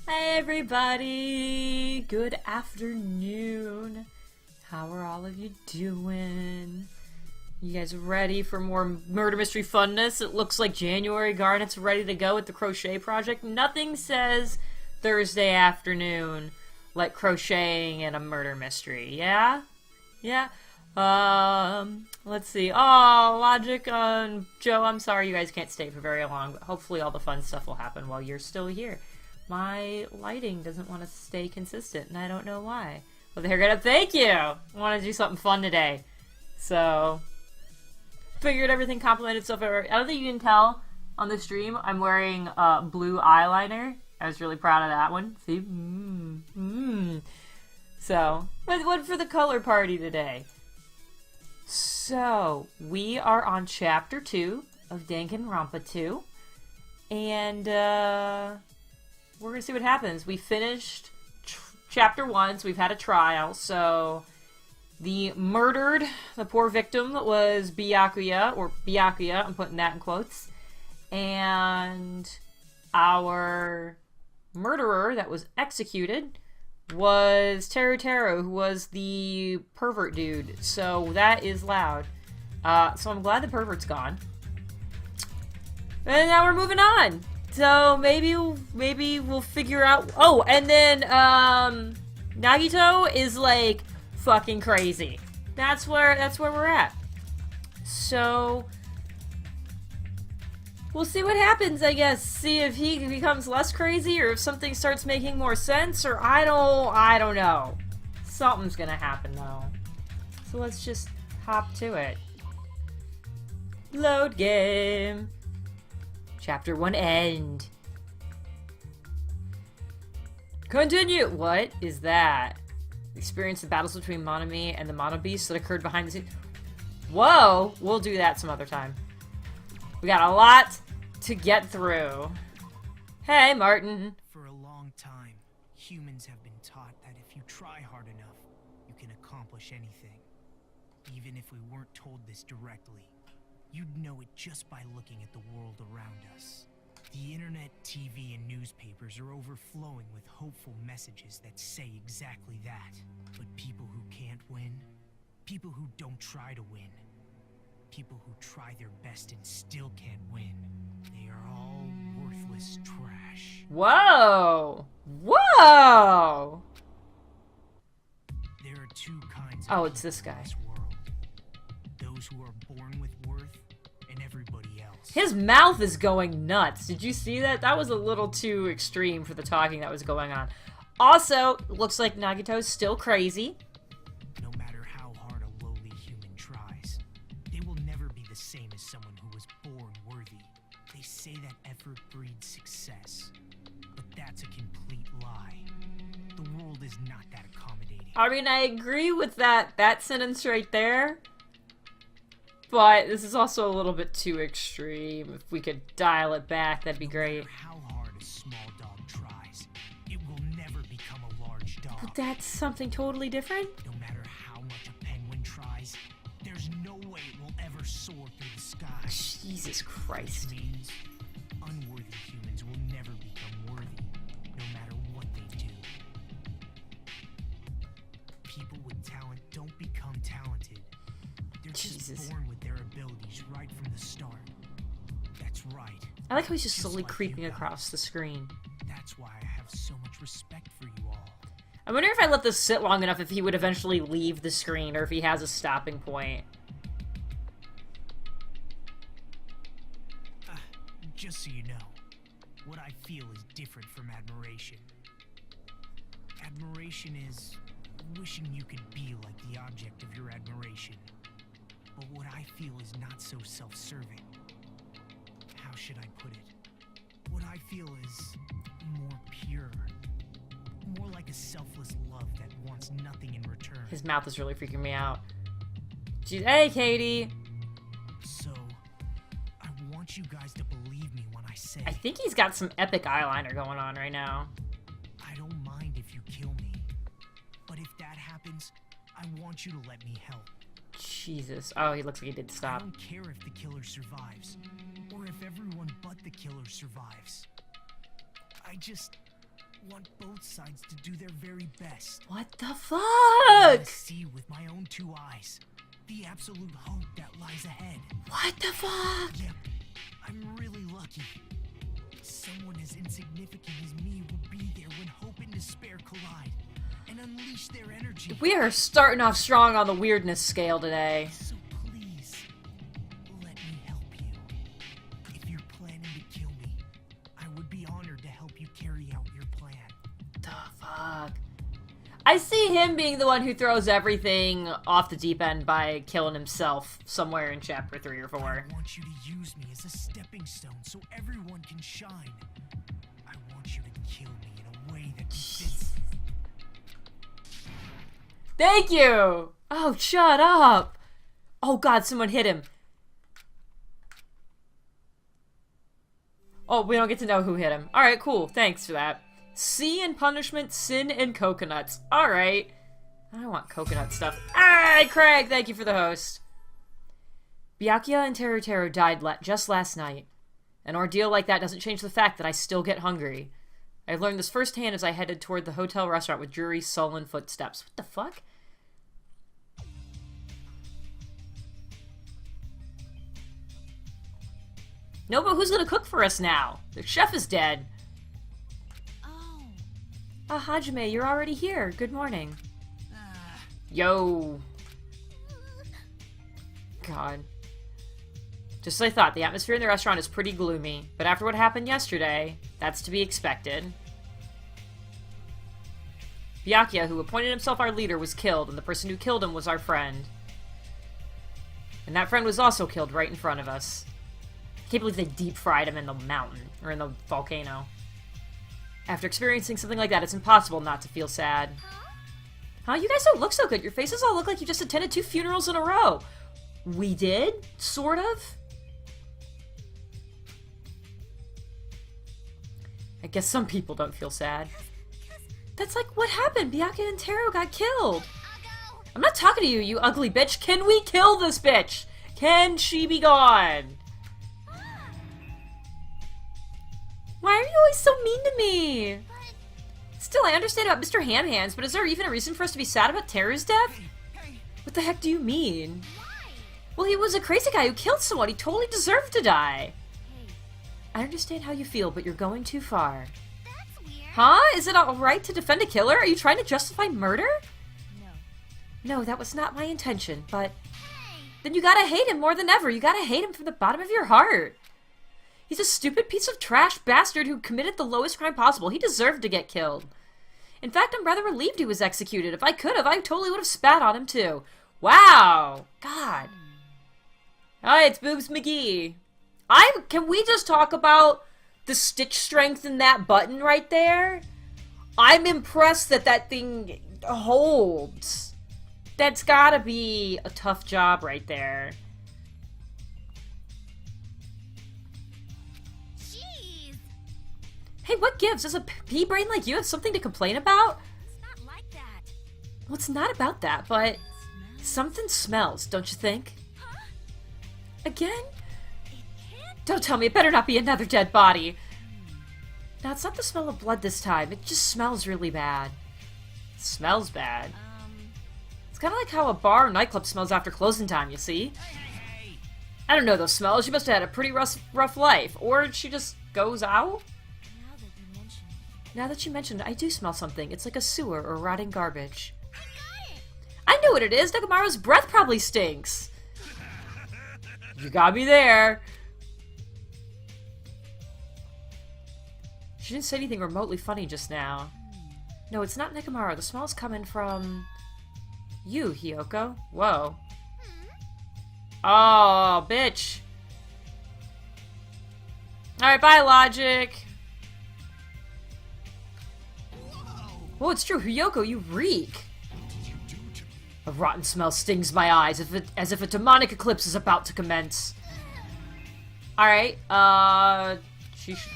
Hey everybody! Good afternoon. How are all of you doing? You guys ready for more murder mystery funness? It looks like January Garnet's ready to go with the crochet project. Nothing says Thursday afternoon like crocheting in a murder mystery. Yeah? Yeah? Let's see. Oh, Logic on Joe, I'm sorry you guys can't stay for very long, but hopefully all the fun stuff will happen while you're still here. My lighting doesn't want to stay consistent, and I don't know why. Well, there, get up. Thank you! I want to do something fun today. So, figured everything complemented itself. I don't think you can tell on the stream, I'm wearing blue eyeliner. I was really proud of that one. See? So, what for the color party today? So, we are on Chapter 2 of Danganronpa 2. And, we're gonna see what happens. We finished Chapter 1, so we've had a trial. So, the poor victim was Byakuya, or Byakuya, I'm putting that in quotes. And our murderer that was executed was Traitor, who was the pervert dude. So that is loud. So I'm glad the pervert's gone. And now we're moving on. So maybe we'll figure out. Oh, and then Nagito is like fucking crazy. That's where we're at. So we'll see what happens, I guess. See if he becomes less crazy, or if something starts making more sense, or I don't know. Something's gonna happen though. So let's just hop to it. Load game. Chapter 1 end. Continue! What is that? Experience the battles between Monami and the Mono Beast that occurred behind the scenes. Whoa! We'll do that some other time. We got a lot to get through. Hey, Martin. For a long time, humans have been taught that if you try hard enough, you can accomplish anything. Even if we weren't told this directly, you'd know it just by looking at the world around us. The internet, TV, and newspapers are overflowing with hopeful messages that say exactly that. But people who can't win, people who don't try to win, people who try their best and still can't win, they are all worthless trash. Whoa! Whoa! There are two kinds of Oh, it's this guy. in this world. Those who are born with worth and everybody else. His mouth is going nuts. Did you see that? That was a little too extreme for the talking that was going on. Also, looks like Nagito's still crazy. No matter how hard a lowly human tries, they will never be the same as someone who was born worthy. They say that effort breeds success, but that's a complete lie. The world is not that accommodating. I mean, I agree with that sentence right there. But this is also a little bit too extreme. If we could dial it back, that'd be great. No matter how hard a small dog tries, it will never become a large dog. But that's something totally different. No matter how much a penguin tries, there's no way it will ever soar through the sky. Jesus Christ. Which means unworthy humans will never become worthy, no matter what they do. People with talent don't become talented. They're just born with their abilities right from the start. That's right. I like how he's just slowly like creeping you across the screen. That's why I have so much respect for you all. I wonder if I let this sit long enough if he would eventually leave the screen, or if he has a stopping point. Just so you know, what I feel is different from admiration. Admiration is wishing you could be like the object of your admiration. But what I feel is not so self-serving. How should I put it? What I feel is more pure. More like a selfless love that wants nothing in return. His mouth is really freaking me out. Jeez. Hey, Katie! So, I want you guys to believe me when I say... I think he's got some epic eyeliner going on right now. I don't mind if you kill me. But if that happens, I want you to let me help. Jesus. Oh, he looks like he did stop. I don't care if the killer survives, or if everyone but the killer survives. I just want both sides to do their very best. What the I fuck? see with my own two eyes the absolute hope that lies ahead. What the fuck? Yep, I'm really lucky. Someone as insignificant as me will be there when hope and despair collide and unleash their energy. We are starting off strong on the weirdness scale today. So please, let me help you. If you're planning to kill me, I would be honored to help you carry out your plan. The fuck? I see him being the one who throws everything off the deep end by killing himself somewhere in chapter 3 or 4. I want you to use me as a stepping stone so everyone can shine. I want you to kill me in a way that befits. Thank you! Oh, shut up! Oh god, someone hit him. Oh, we don't get to know who hit him. Alright, cool. Thanks for that. C and punishment, sin and coconuts. Alright. I don't want coconut stuff. Alright, Craig, thank you for the host. Byakuya and Teru died just last night. An ordeal like that doesn't change the fact that I still get hungry. I learned this firsthand as I headed toward the hotel restaurant with dreary, sullen footsteps. What the fuck? No, but who's gonna cook for us now? The chef is dead. Ah, Hajime, you're already here. Good morning. Yo. God. Just as I thought, the atmosphere in the restaurant is pretty gloomy, but after what happened yesterday, that's to be expected. Byakuya, who appointed himself our leader, was killed, and the person who killed him was our friend. And that friend was also killed right in front of us. I can't believe they deep-fried him in the mountain, or in the volcano. After experiencing something like that, it's impossible not to feel sad. Huh? You guys don't look so good. Your faces all look like you just attended 2 funerals in a row. We did? Sort of? I guess some people don't feel sad. That's like, what happened? Byakuya and Teru got killed. I'm not talking to you, you ugly bitch. Can we kill this bitch? Can she be gone? Why are you always so mean to me? Still, I understand about Mr. Ham Hands, but is there even a reason for us to be sad about Teru's death? What the heck do you mean? Well, he was a crazy guy who killed someone. He totally deserved to die. I understand how you feel, but you're going too far. That's weird. Huh? Is it alright to defend a killer? Are you trying to justify murder? No. No, that was not my intention, but... Then you gotta hate him more than ever. You gotta hate him from the bottom of your heart. He's a stupid piece of trash bastard who committed the lowest crime possible. He deserved to get killed. In fact, I'm rather relieved he was executed. If I could have, I totally would have spat on him too. Wow! God. Hi, it's Boobs McGee. Can we just talk about the stitch strength in that button right there? I'm impressed that that thing holds. That's gotta be a tough job right there. Jeez. Hey, what gives? Does a pea brain like you have something to complain about? It's not like that. Well, it's not about that, but something smells, don't you think? Huh? Again? It can't. Don't tell me, it better not be another dead body. Now, it's not the smell of blood this time. It just smells really bad. It smells bad. It's kind of like how a bar or nightclub smells after closing time, you see? I don't know those smells. She must have had a pretty rough life. Or she just goes out? Now that you mentioned it, I do smell something. It's like a sewer or rotting garbage. I got it. I know what it is. Nagamaro's breath probably stinks. You got me there. She didn't say anything remotely funny just now. No, it's not Nakamaro. The smell's coming from... you, Hiyoko. Whoa. Oh, bitch. Alright, bye, Logic. Whoa, it's true. Hiyoko, you reek. A rotten smell stings my eyes as if a demonic eclipse is about to commence. Alright, she should...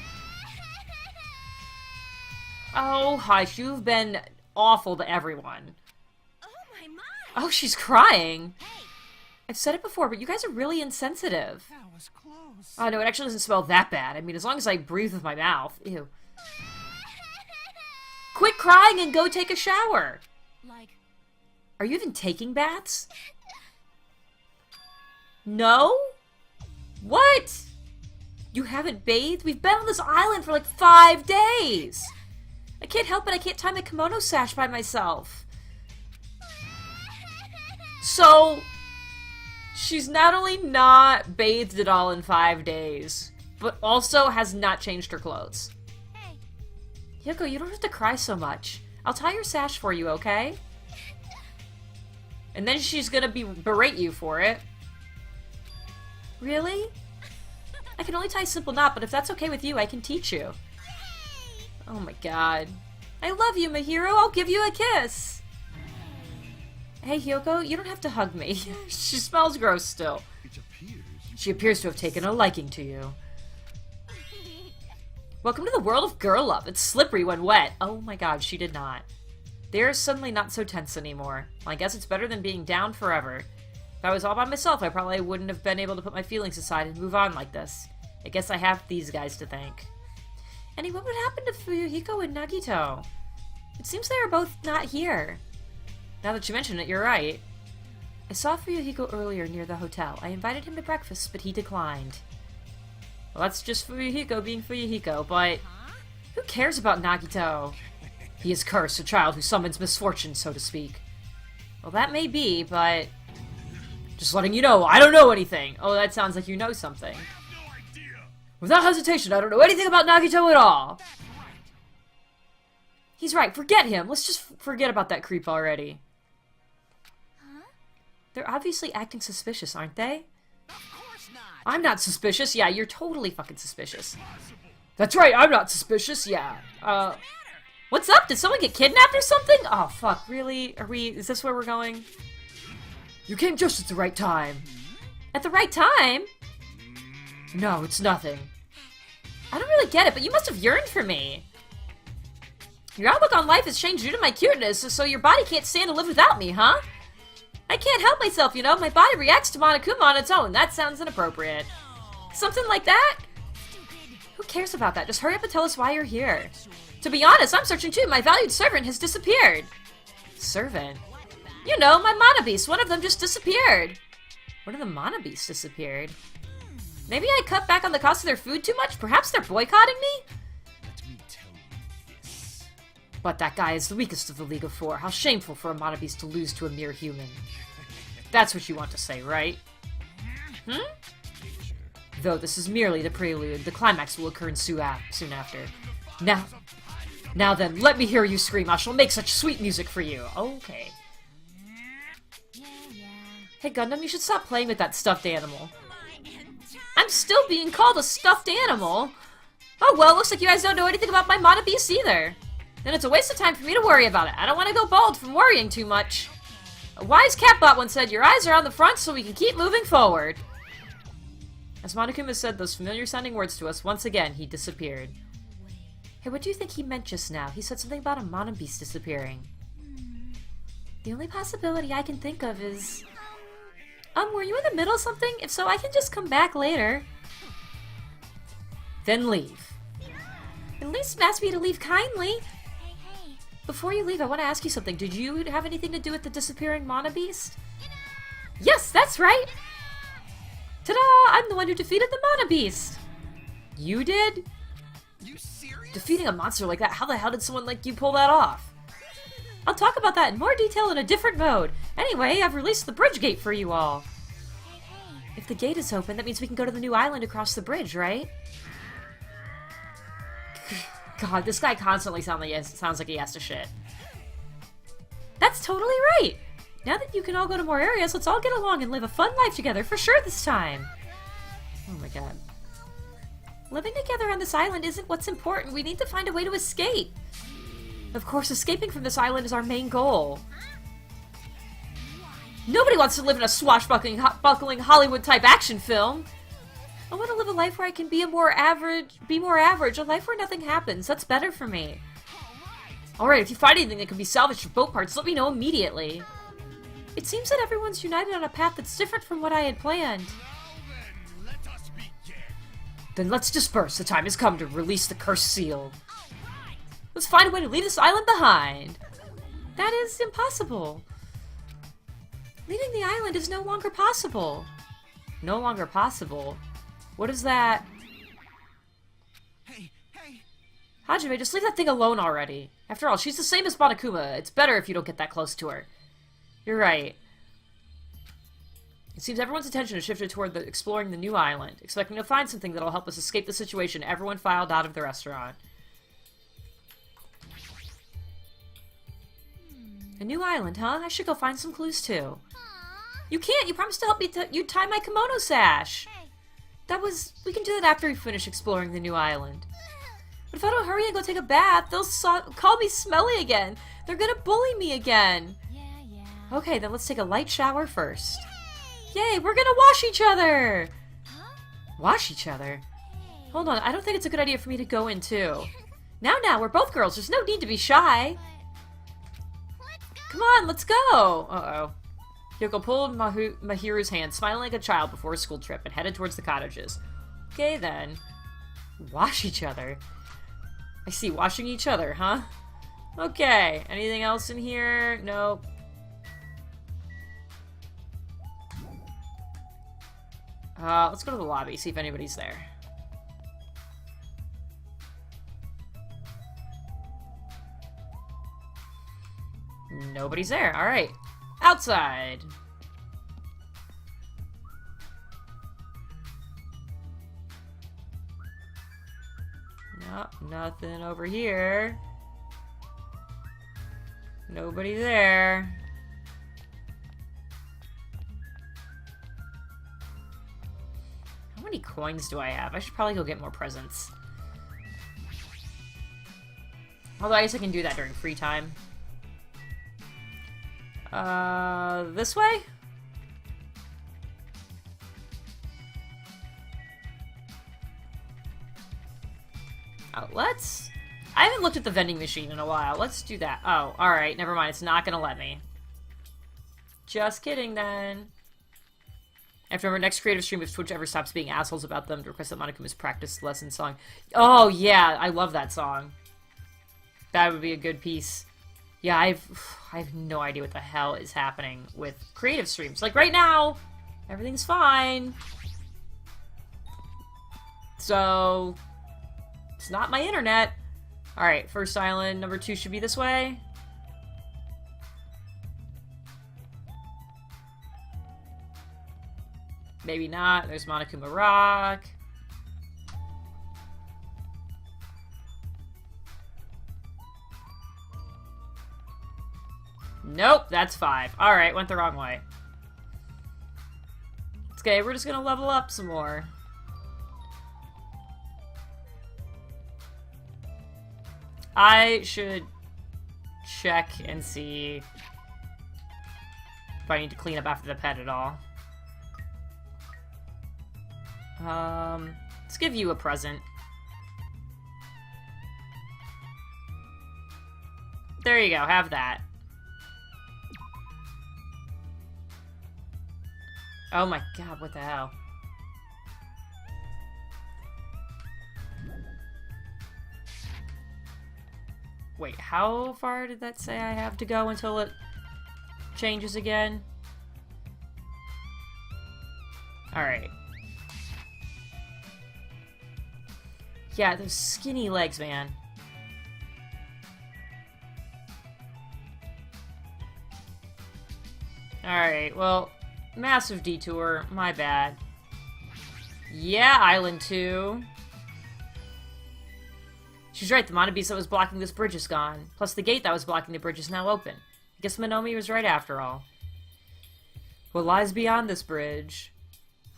Oh, hush, you've been awful to everyone. Oh my. Oh, she's crying. Hey. I've said it before, but you guys are really insensitive. That was close. Oh, no, it actually doesn't smell that bad. I mean, as long as I breathe with my mouth. Ew. Quit crying and go take a shower. Like, Are you even taking baths? No? What? You haven't bathed? We've been on this island for like 5 days. I can't help it. I can't tie my kimono sash by myself. So, she's not only not bathed at all in 5 days, but also has not changed her clothes. hey, Yoko, you don't have to cry so much. I'll tie your sash for you, okay? And then she's gonna berate you for it. Really? I can only tie a simple knot, but if that's okay with you, I can teach you. Oh my god. I love you, my hero. I'll give you a kiss. Hey, Hyoko, you don't have to hug me. She smells gross still. She appears to have taken a liking to you. Welcome to the world of girl love. It's slippery when wet. Oh my god, she did not. They're suddenly not so tense anymore. Well, I guess it's better than being down forever. If I was all by myself, I probably wouldn't have been able to put my feelings aside and move on like this. I guess I have these guys to thank. Annie, what would happen to Fuyuhiko and Nagito? It seems they are both not here. Now that you mention it, you're right. I saw Fuyuhiko earlier near the hotel. I invited him to breakfast, but he declined. Well, that's just Fuyuhiko being Fuyuhiko, but who cares about Nagito? He is cursed, a child who summons misfortune, so to speak. Well, that may be, but... just letting you know, I don't know anything. Oh, that sounds like you know something. Without hesitation, I don't know anything about Nagito at all. He's right, forget him. Let's just forget about that creep already. They're obviously acting suspicious, aren't they? I'm not suspicious. Yeah, you're totally fucking suspicious. That's right, I'm not suspicious. Yeah. What's up? Did someone get kidnapped or something? Oh, fuck. Really? Is this where we're going? You came just at the right time. At the right time? No, it's nothing. I don't really get it, but you must have yearned for me. Your outlook on life has changed due to my cuteness, so your body can't stand to live without me, huh? I can't help myself, you know? My body reacts to Monokuma on its own. That sounds inappropriate. Something like that? Who cares about that? Just hurry up and tell us why you're here. To be honest, I'm searching too. My valued servant has disappeared. Servant? You know, my mana beasts. One of them just disappeared. One of the mana beasts disappeared? Maybe I cut back on the cost of their food too much? Perhaps they're boycotting me? But that guy is the weakest of the League of Four. How shameful for a mana beast to lose to a mere human. That's what you want to say, right? Though this is merely the prelude, the climax will occur soon after. Now then, let me hear you scream. I shall make such sweet music for you. Okay. Hey Gundam, you should stop playing with that stuffed animal. I'm still being called a stuffed animal? Oh well, looks like you guys don't know anything about my mana beast either. Then it's a waste of time for me to worry about it. I don't want to go bald from worrying too much. A wise catbot once said, your eyes are on the front so we can keep moving forward. As Monokuma said those familiar-sounding words to us, once again, he disappeared. Hey, what do you think he meant just now? He said something about a mana beast disappearing. The only possibility I can think of is... were you in the middle of something? If so, I can just come back later. Then leave. At least ask me to leave kindly. hey. Before you leave, I want to ask you something. Did you have anything to do with the disappearing mana beast? Yes, that's right! Ta-da! I'm the one who defeated the mana beast! You did? You serious? Defeating a monster like that, how the hell did someone like you pull that off? I'll talk about that in more detail in a different mode. Anyway, I've released the bridge gate for you all. If the gate is open, that means we can go to the new island across the bridge, right? God, this guy constantly sounds like he has to shit. That's totally right! Now that you can all go to more areas, let's all get along and live a fun life together for sure this time! Oh my god. Living together on this island isn't what's important. We need to find a way to escape. Of course, escaping from this island is our main goal. Nobody wants to live in a swashbuckling Hollywood-type action film. I want to live a life where I can be more average, a life where nothing happens. That's better for me. Alright, if you find anything that can be salvaged for boat parts, let me know immediately. It seems that everyone's united on a path that's different from what I had planned. Then let's disperse. The time has come to release the cursed seal. Let's find a way to leave this island behind. That is impossible. Leaving the island is no longer possible. No longer possible? What is that? Hey, hey! Hajime, just leave that thing alone already. After all, she's the same as Monokuma. It's better if you don't get that close to her. You're right. It seems everyone's attention is shifted toward exploring the new island, expecting to find something that'll help us escape the situation. Everyone filed out of the restaurant. A new island, huh? I should go find some clues too. You can't! You promised to help me you tie my kimono sash! We can do that after we finish exploring the new island. But if I don't hurry and go take a bath, they'll call me smelly again. They're gonna bully me again. Yeah. Okay, then let's take a light shower first. Yay, we're gonna wash each other! Huh? Wash each other? Hold on, I don't think it's a good idea for me to go in too. Now, we're both girls. There's no need to be shy. Come on, let's go! Uh-oh. Yoko pulled Mahiru's hand, smiling like a child before a school trip, and headed towards the cottages. Okay, then. Wash each other. I see, washing each other, huh? Okay, anything else in here? Nope. Let's go to the lobby, see if anybody's there. Nobody's there. Alright. Outside! Nope, nothing over here. Nobody there. How many coins do I have? I should probably go get more presents. Although I guess I can do that during free time. This way? Let's... I haven't looked at the vending machine in a while. Let's do that. Oh, alright. Never mind. It's not gonna let me. Just kidding, then. After our next creative stream, if Twitch ever stops being assholes about them, to request that Monokuma's practice lesson song. Oh, yeah. I love that song. That would be a good piece. Yeah, I have no idea what the hell is happening with creative streams. Like, right now, everything's fine. So, it's not my internet. Alright, first island, number 2 should be this way. Maybe not. There's Monokuma Rock. Nope, that's 5. Alright, went the wrong way. It's okay, we're just gonna level up some more. I should check and see if I need to clean up after the pet at all. Let's give you a present. There you go, have that. Oh my god, what the hell? Wait, how far did that say I have to go until it changes again? Alright. Yeah, those skinny legs, man. Alright, well, massive detour, my bad. Yeah, Island 2. She's right, the Monobisa that was blocking this bridge is gone. Plus the gate that was blocking the bridge is now open. I guess Monomi was right after all. What lies beyond this bridge?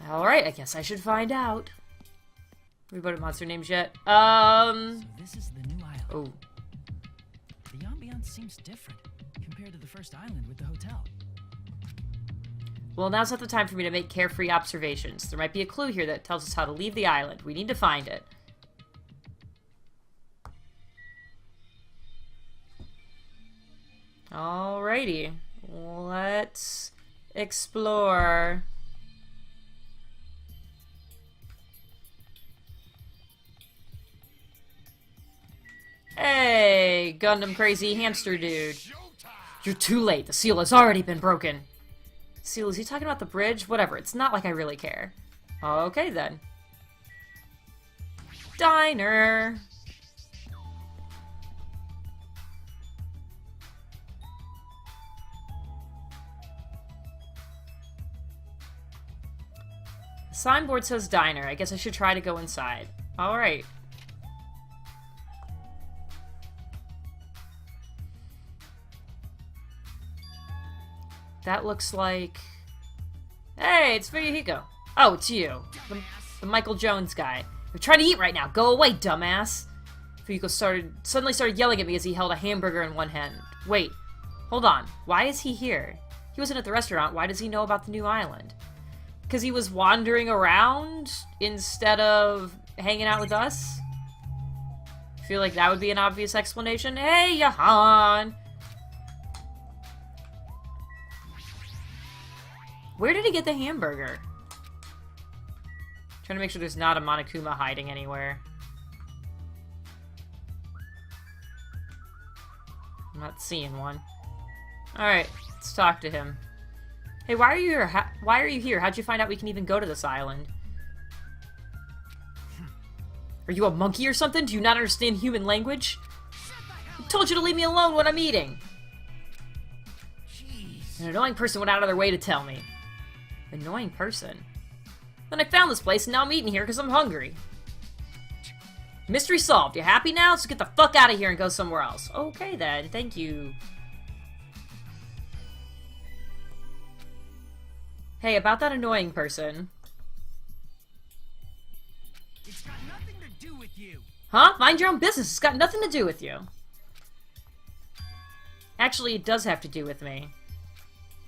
Alright, I guess I should find out. Have we voted monster names yet? So this is the new island. Oh. The ambiance seems different compared to the first island with the hotel. Well, now's not the time for me to make carefree observations. There might be a clue here that tells us how to leave the island. We need to find it. Alrighty. Let's explore. Hey! Gundam crazy hamster dude. You're too late. The seal has already been broken. Seal, is he talking about the bridge? Whatever. It's not like I really care. Okay, then. Diner. The signboard says diner. I guess I should try to go inside. Alright. That looks like... Hey, it's Fuyuhiko. Oh, it's you. The Michael Jones guy. I'm trying to eat right now. Go away, dumbass. Fuyuhiko suddenly started yelling at me as he held a hamburger in one hand. Wait. Hold on. Why is he here? He wasn't at the restaurant. Why does he know about the new island? Because he was wandering around instead of hanging out with us? I feel like that would be an obvious explanation. Hey, Yahan! Where did he get the hamburger? Trying to make sure there's not a Monokuma hiding anywhere. I'm not seeing one. Alright, let's talk to him. Hey, why are you here? Why are you here? How'd you find out we can even go to this island? Are you a monkey or something? Do you not understand human language? I told you to leave me alone when I'm eating! An annoying person went out of their way to tell me. Annoying person? Then I found this place and now I'm eating here because I'm hungry. Mystery solved. You happy now? So get the fuck out of here and go somewhere else. Okay then, thank you. Hey, about that annoying person. It's got nothing to do with you. Huh? Mind your own business. It's got nothing to do with you. Actually, it does have to do with me.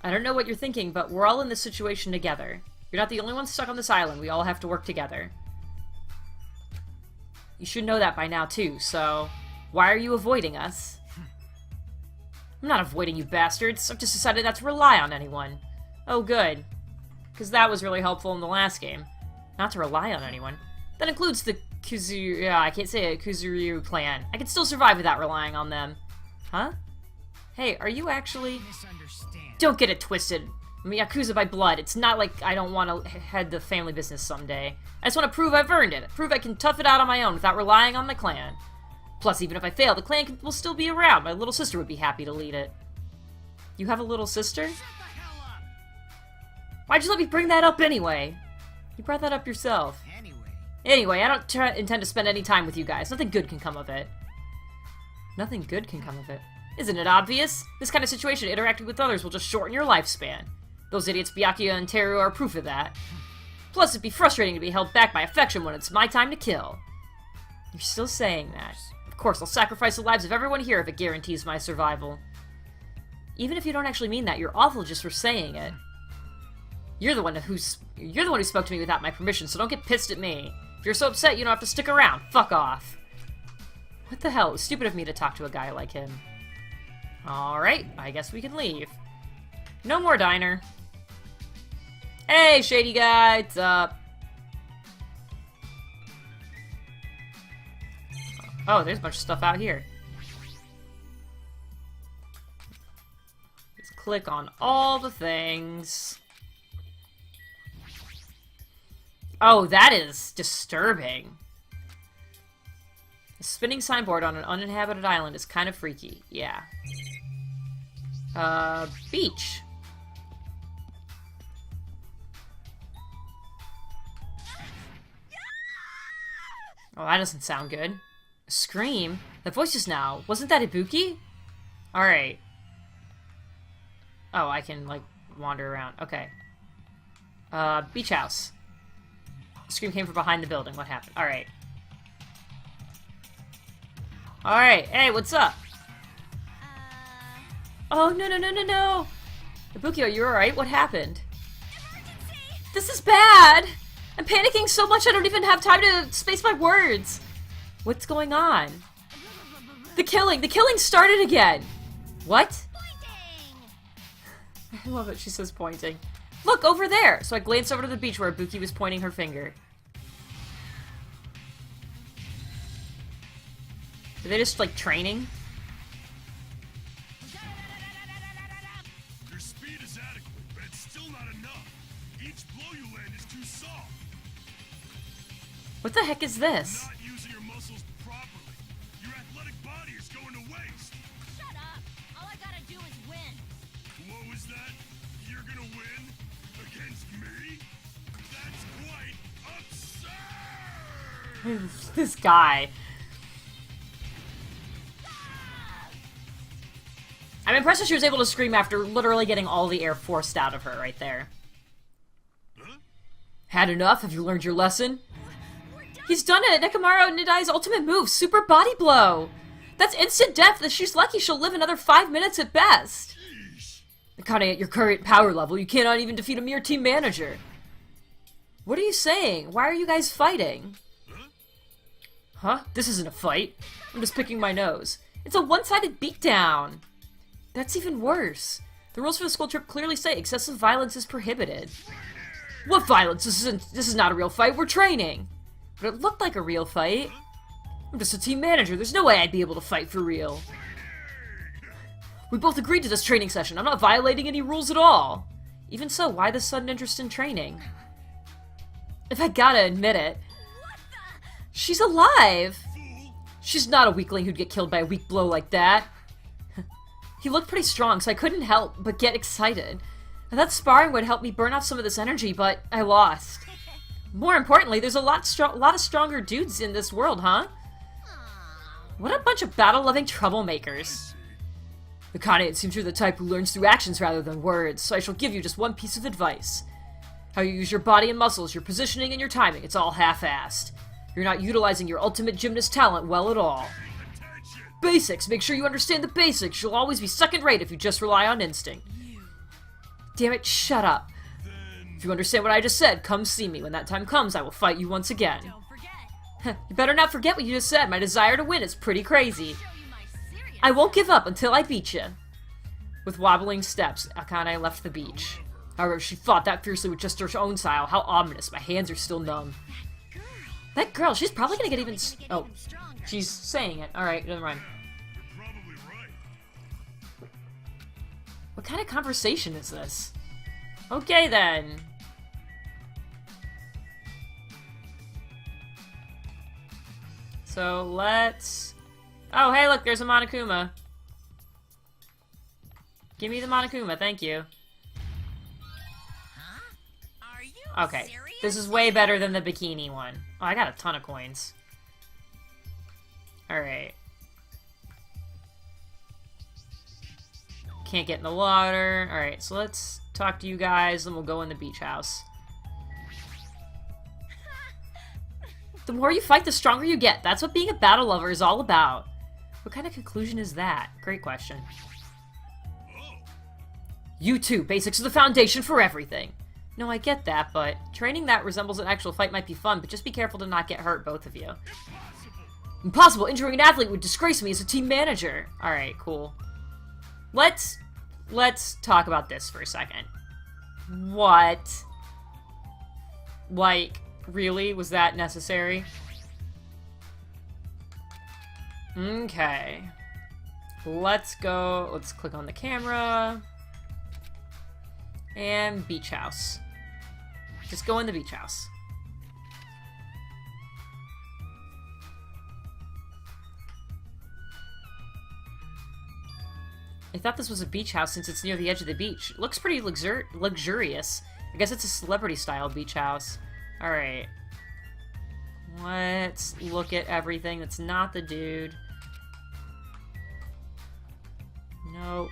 I don't know what you're thinking, but we're all in this situation together. You're not the only one stuck on this island. We all have to work together. You should know that by now, too, so... Why are you avoiding us? I'm not avoiding you bastards. I've just decided not to rely on anyone. Oh, good. Because that was really helpful in the last game. Not to rely on anyone. That includes the Kuzuryu... Yeah, I can't say it. Kuzuryu clan. I can still survive without relying on them. Huh? Hey, are you actually... Don't get it twisted. I'm a Yakuza by blood. It's not like I don't want to head the family business someday. I just want to prove I've earned it. Prove I can tough it out on my own without relying on the clan. Plus, even if I fail, the clan will still be around. My little sister would be happy to lead it. You have a little sister? Why'd you let me bring that up anyway? You brought that up yourself. Anyway, I don't intend to spend any time with you guys. Nothing good can come of it. Nothing good can come of it. Isn't it obvious? This kind of situation, interacting with others will just shorten your lifespan. Those idiots Byakuya and Teru are proof of that. Plus, it'd be frustrating to be held back by affection when it's my time to kill. You're still saying that. Of course, I'll sacrifice the lives of everyone here if it guarantees my survival. Even if you don't actually mean that, you're awful just for saying it. You're the one who spoke to me without my permission, so don't get pissed at me. If you're so upset, you don't have to stick around. Fuck off. What the hell? It was stupid of me to talk to a guy like him. Alright, I guess we can leave. No more diner. Hey, shady guy, what's up? Oh, there's a bunch of stuff out here. Just click on all the things. Oh, that is disturbing. A spinning signboard on an uninhabited island is kind of freaky. Yeah. Beach. Oh, that doesn't sound good. A scream? The voice just now. Wasn't that Ibuki? Alright. Oh, I can, like, wander around. Okay. Beach house. The scream came from behind the building. What happened? Alright. Alright. Hey, what's up? Oh, no, no, no, no, no! Ibuki, are you alright? What happened? Emergency! This is bad! I'm panicking so much I don't even have time to space my words! What's going on? The killing started again! What? Pointing! I love it, she says pointing. Look, over there! So I glanced over to the beach where Ibuki was pointing her finger. Are they just, like, training? What the heck is this? Not using your muscles properly. Your athletic body is going to waste. Shut up! All I gotta do is win. What was that? You're gonna win? Against me? That's quite absurd! This guy. I'm impressed that she was able to scream after literally getting all the air forced out of her right there. Huh? Had enough? Have you learned your lesson? He's done it! Nekomaru Nidai's ultimate move, Super Body Blow! That's instant death, and she's lucky she'll live another 5 minutes at best! Akane, at your current power level, you cannot even defeat a mere team manager! What are you saying? Why are you guys fighting? Huh? This isn't a fight. I'm just picking my nose. It's a one-sided beatdown! That's even worse. The rules for the school trip clearly say excessive violence is prohibited. What violence? This is not a real fight, we're training! But it looked like a real fight. I'm just a team manager, there's no way I'd be able to fight for real. We both agreed to this training session, I'm not violating any rules at all. Even so, why the sudden interest in training? If I gotta admit it, she's alive! She's not a weakling who'd get killed by a weak blow like that. He looked pretty strong, so I couldn't help but get excited. I thought sparring would help me burn off some of this energy, but I lost. More importantly, there's a lot of stronger dudes in this world, huh? What a bunch of battle-loving troublemakers. Akane, it seems you're the type who learns through actions rather than words, so I shall give you just one piece of advice. How you use your body and muscles, your positioning and your timing, it's all half-assed. You're not utilizing your ultimate gymnast talent well at all. Basics, make sure you understand the basics. You'll always be second-rate if you just rely on instinct. Damn it, shut up. If you understand what I just said, come see me. When that time comes, I will fight you once again. Don't forget. You better not forget what you just said. My desire to win is pretty crazy. Show you my serious. I won't give up until I beat you. With wobbling steps, Akane left the beach. However, she fought that fiercely with just her own style. How ominous. My hands are still numb. That girl, she's probably gonna get even... Oh, she's saying it. Alright, never mind. You're probably right. What kind of conversation is this? Okay, then. So, let's... Oh, hey, look, there's a Monokuma. Give me the Monokuma, thank you. Are you Okay, serious? this is way better than the bikini one. Oh, I got a ton of coins. Alright. Can't get in the water. Alright, so let's talk to you guys, then we'll go in the beach house. The more you fight, the stronger you get. That's what being a battle lover is all about. What kind of conclusion is that? Great question. You too. Basics are the foundation for everything. No, I get that, but training that resembles an actual fight might be fun, but just be careful to not get hurt, both of you. Impossible! Injuring an athlete would disgrace me as a team manager. Alright, cool. Let's talk about this for a second. What? Like, really? Was that necessary? Okay. Let's go. Let's click on the camera. And beach house. Just go in the beach house. I thought this was a beach house since it's near the edge of the beach. It looks pretty luxurious. I guess it's a celebrity-style beach house. Alright. Let's look at everything that's not the dude. Nope.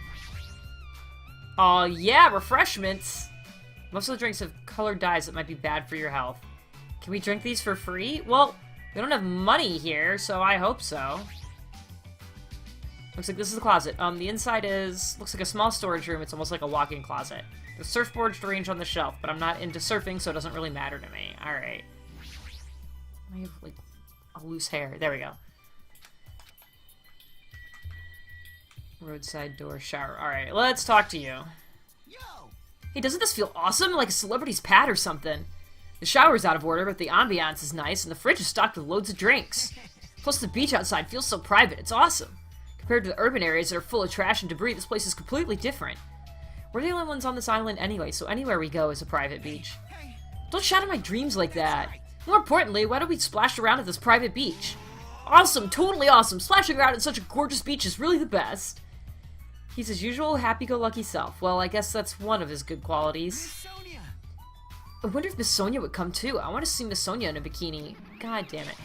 Oh, yeah, refreshments! Most of the drinks have colored dyes that might be bad for your health. Can we drink these for free? Well, we don't have money here, so I hope so. Looks like this is the closet. The inside looks like a small storage room. It's almost like a walk-in closet. The surfboard's arranged on the shelf, but I'm not into surfing, so it doesn't really matter to me. Alright. I have, like, a loose hair. There we go. Roadside door, shower. Alright, let's talk to you. Hey, doesn't this feel awesome? Like a celebrity's pad or something. The shower's out of order, but the ambiance is nice, and the fridge is stocked with loads of drinks. Plus, the beach outside feels so private. It's awesome. Compared to the urban areas that are full of trash and debris, this place is completely different. We're the only ones on this island anyway, so anywhere we go is a private beach. Don't shatter my dreams like that. More importantly, why don't we splash around at this private beach? Awesome, totally awesome. Splashing around at such a gorgeous beach is really the best. He's his usual happy-go-lucky self. Well, I guess that's one of his good qualities. Sonia! I wonder if Miss Sonia would come too. I want to see Miss Sonia in a bikini. God damn it.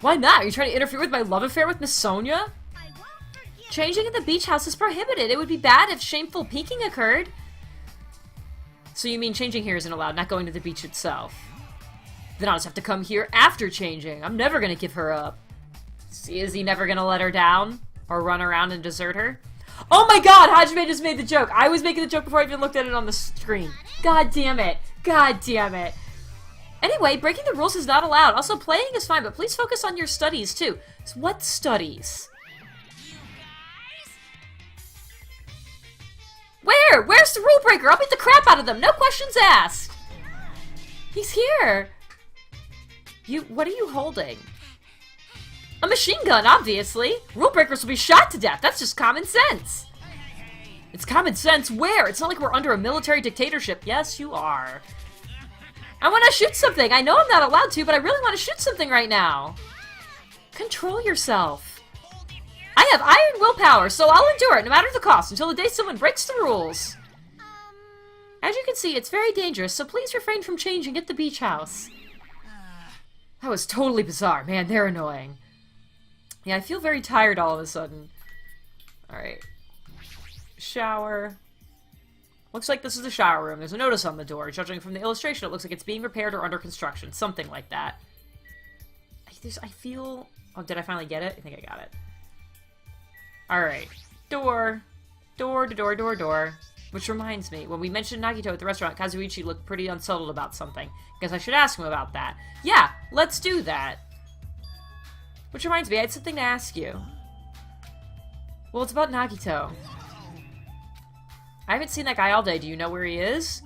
Why not? Are you trying to interfere with my love affair with Miss Sonia? I won't forget. Changing in the beach house is prohibited. It would be bad if shameful peeking occurred. So you mean changing here isn't allowed, not going to the beach itself? Then I'll just have to come here after changing. I'm never gonna give her up. See, is he never gonna let her down? Or run around and desert her? Oh my god! Hajime just made the joke! I was making the joke before I even looked at it on the screen. God damn it! God damn it! Anyway, breaking the rules is not allowed. Also, playing is fine, but please focus on your studies, too. What studies? You guys? Where? Where's the rule breaker? I'll beat the crap out of them! No questions asked! He's here! What are you holding? A machine gun, obviously! Rule breakers will be shot to death! That's just common sense! It's common sense where? It's not like we're under a military dictatorship. Yes, you are. I want to shoot something! I know I'm not allowed to, but I really want to shoot something right now! Control yourself. I have iron willpower, so I'll endure it, no matter the cost, until the day someone breaks the rules. As you can see, it's very dangerous, so please refrain from changing at the beach house. That was totally bizarre. Man, they're annoying. Yeah, I feel very tired all of a sudden. Alright. Shower. Looks like this is the shower room. There's a notice on the door. Judging from the illustration, it looks like it's being repaired or under construction. Something like that. I feel... Oh, did I finally get it? I think I got it. Alright. Door. Door to door, door, door. Which reminds me, when we mentioned Nagito at the restaurant, Kazuichi looked pretty unsettled about something. Guess I should ask him about that. Yeah, let's do that. Which reminds me, I had something to ask you. Well, it's about Nagito. I haven't seen that guy all day. Do you know where he is?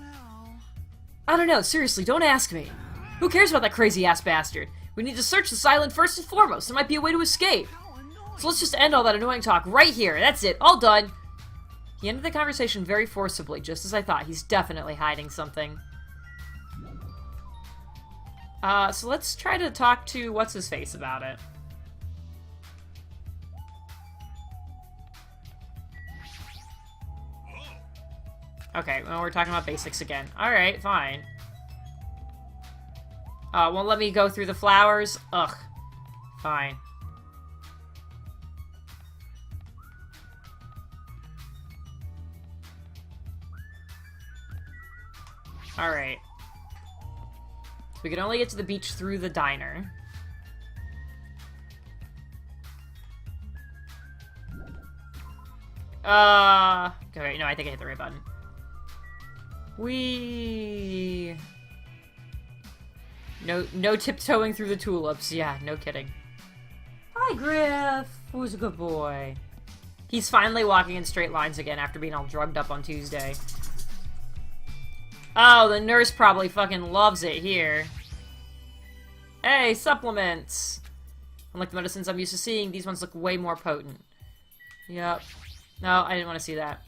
I don't know. Seriously, don't ask me. Who cares about that crazy-ass bastard? We need to search this island first and foremost. There might be a way to escape. So let's just end all that annoying talk right here. That's it. All done. He ended the conversation very forcibly, just as I thought. He's definitely hiding something. So let's try to talk to What's-His-Face about it. Okay, well, we're talking about basics again. Alright, fine. Won't let me go through the flowers? Ugh. Fine. Alright. So we can only get to the beach through the diner. Okay, no, I think I hit the right button. No tiptoeing through the tulips. Yeah, no kidding. Hi, Griff. Who's a good boy? He's finally walking in straight lines again after being all drugged up on Tuesday. Oh, the nurse probably fucking loves it here. Hey, supplements! Unlike the medicines I'm used to seeing, these ones look way more potent. Yep. No, I didn't want to see that.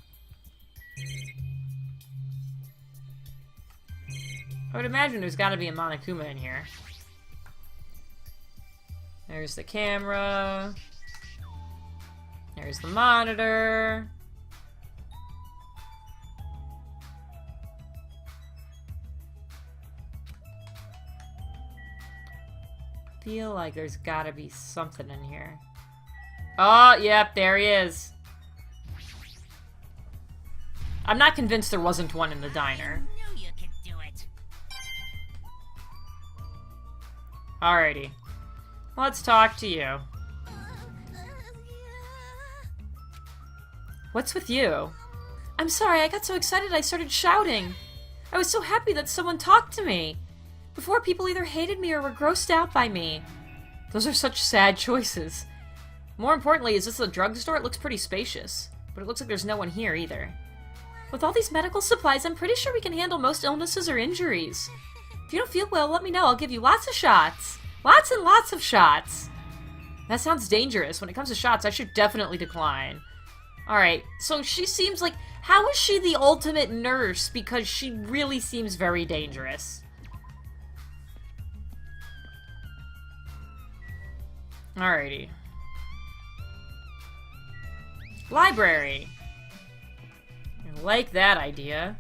I would imagine there's gotta be a Monokuma in here. There's the camera. There's the monitor. Feel like there's gotta be something in here. Oh, yep, there he is. I'm not convinced there wasn't one in the diner. Knew you could do it. Alrighty. Let's talk to you. What's with you? I'm sorry, I got so excited I started shouting. I was so happy that someone talked to me. Before, people either hated me or were grossed out by me. Those are such sad choices. More importantly, is this a drugstore? It looks pretty spacious. But it looks like there's no one here either. With all these medical supplies, I'm pretty sure we can handle most illnesses or injuries. If you don't feel well, let me know. I'll give you lots of shots. Lots and lots of shots. That sounds dangerous. When it comes to shots, I should definitely decline. Alright, so she seems like... How is she the ultimate nurse? Because she really seems very dangerous. Alrighty. Library. I like that idea.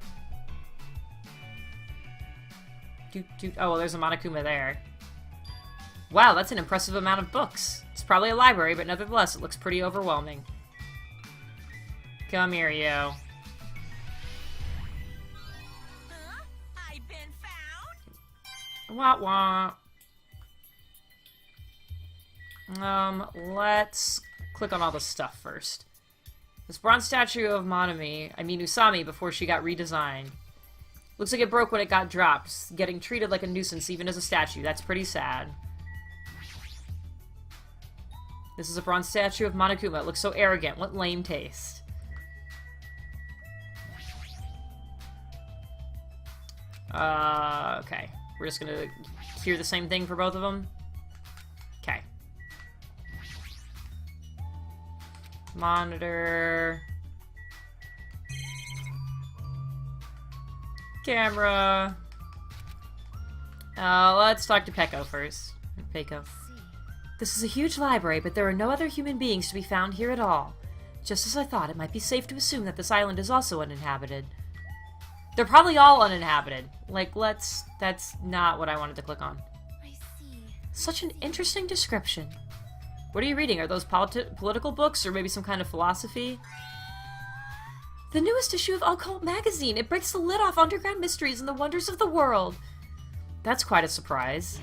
Oh, well, there's a Monokuma there. Wow, that's an impressive amount of books. It's probably a library, but nevertheless, it looks pretty overwhelming. Come here, you. Huh? I've been found? Wah wah. Let's click on all the stuff first. This bronze statue of Usami, before she got redesigned. Looks like it broke when it got dropped, getting treated like a nuisance even as a statue. That's pretty sad. This is a bronze statue of Monokuma. It looks so arrogant. What lame taste. Okay. We're just gonna hear the same thing for both of them? Okay. Monitor. Camera. Let's talk to Peko first. Peko. This is a huge library, but there are no other human beings to be found here at all. Just as I thought, it might be safe to assume that this island is also uninhabited. They're probably all uninhabited. Like, that's not what I wanted to click on. I see. Such an interesting description. What are you reading? Are those political books, or maybe some kind of philosophy? The newest issue of Occult Magazine. It breaks the lid off underground mysteries and the wonders of the world. That's quite a surprise.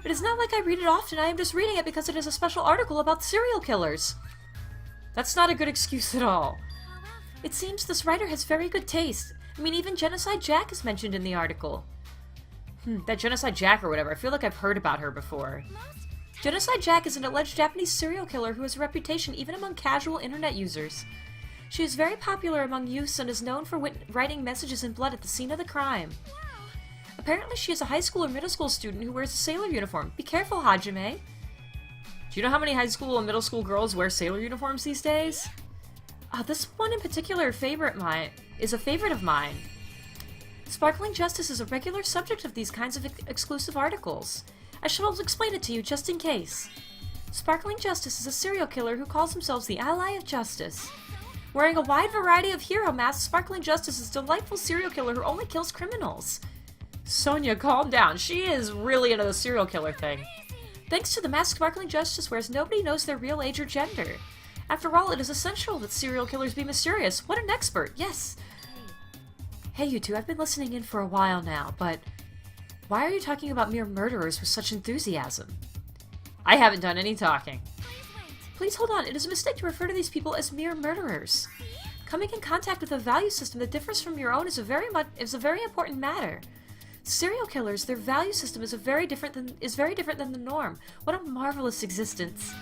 It is not like I read it often. I am just reading it because it is a special article about serial killers. That's not a good excuse at all. It seems this writer has very good taste. I mean, even Genocide Jack is mentioned in the article. That Genocide Jack or whatever, I feel like I've heard about her before. Genocide Jack is an alleged Japanese serial killer who has a reputation even among casual internet users. She is very popular among youths and is known for writing messages in blood at the scene of the crime. Apparently she is a high school or middle school student who wears a sailor uniform. Be careful, Hajime. Do you know how many high school and middle school girls wear sailor uniforms these days? This one in particular is a favorite of mine. Sparkling Justice is a regular subject of these kinds of exclusive articles. I shall explain it to you just in case. Sparkling Justice is a serial killer who calls himself the Ally of Justice. Wearing a wide variety of hero masks, Sparkling Justice is a delightful serial killer who only kills criminals. Sonia, calm down. She is really into the serial killer thing. Thanks to the mask Sparkling Justice wears, nobody knows their real age or gender. After all, it is essential that serial killers be mysterious. What an expert, yes! Hey, you two, I've been listening in for a while now, but why are you talking about mere murderers with such enthusiasm? I haven't done any talking. Please hold on, it is a mistake to refer to these people as mere murderers. Coming in contact with a value system that differs from your own is a very important matter. Serial killers, their value system is very different than the norm. What a marvelous existence.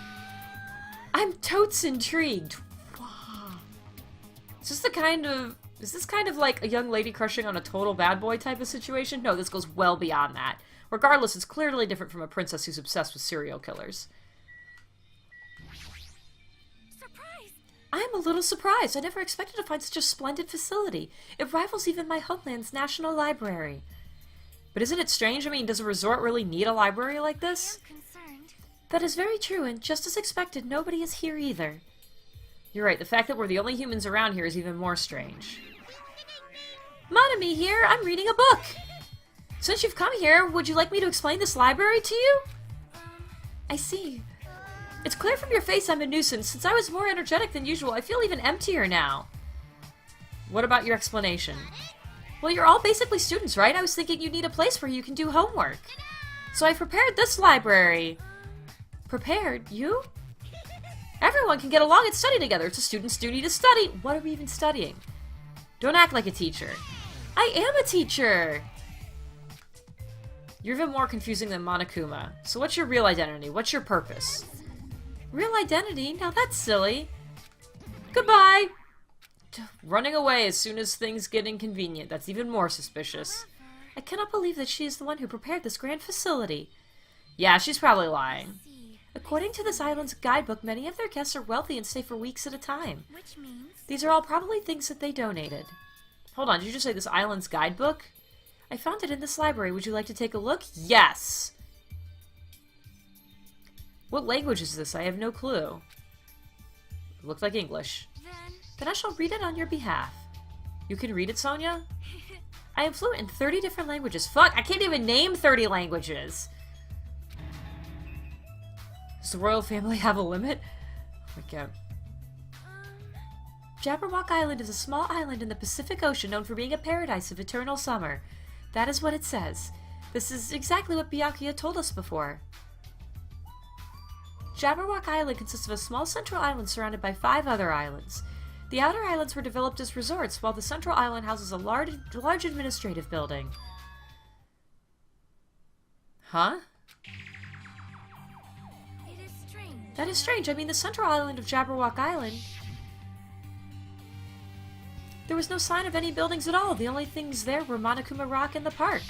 I'm totes intrigued. Wow. Is this kind of like a young lady crushing on a total bad boy type of situation? No, this goes well beyond that. Regardless, it's clearly different from a princess who's obsessed with serial killers. Surprise! I am a little surprised. I never expected to find such a splendid facility. It rivals even my homeland's National Library. But isn't it strange? I mean, does a resort really need a library like this? I'm concerned. That is very true, and just as expected, nobody is here either. You're right, the fact that we're the only humans around here is even more strange. Monami here, I'm reading a book! Since you've come here, would you like me to explain this library to you? I see. It's clear from your face I'm a nuisance. Since I was more energetic than usual, I feel even emptier now. What about your explanation? Well, you're all basically students, right? I was thinking you'd need a place where you can do homework. So I prepared this library. Prepared? You? Everyone can get along and study together. It's a student's duty to study. What are we even studying? Don't act like a teacher. I am a teacher! You're even more confusing than Monokuma. So what's your real identity? What's your purpose? Real identity? Now that's silly. Goodbye! Running away as soon as things get inconvenient. That's even more suspicious. I cannot believe that she is the one who prepared this grand facility. Yeah, she's probably lying. According to this island's guidebook, many of their guests are wealthy and stay for weeks at a time. Which means... These are all probably things that they donated. Hold on, did you just say this island's guidebook? I found it in this library. Would you like to take a look? Yes! What language is this? I have no clue. It looks like English. Then I shall read it on your behalf. You can read it, Sonia? I am fluent in 30 different languages. Fuck, I can't even name 30 languages! Does the royal family have a limit? Oh my god. Jabberwock Island is a small island in the Pacific Ocean known for being a paradise of eternal summer. That is what it says. This is exactly what Byakuya told us before. Jabberwock Island consists of a small central island surrounded by 5 other islands. The outer islands were developed as resorts, while the central island houses a large administrative building. Huh? It is strange. That is strange. I mean, the central island of Jabberwock Island... There was no sign of any buildings at all. The only things there were Monokuma Rock and the park.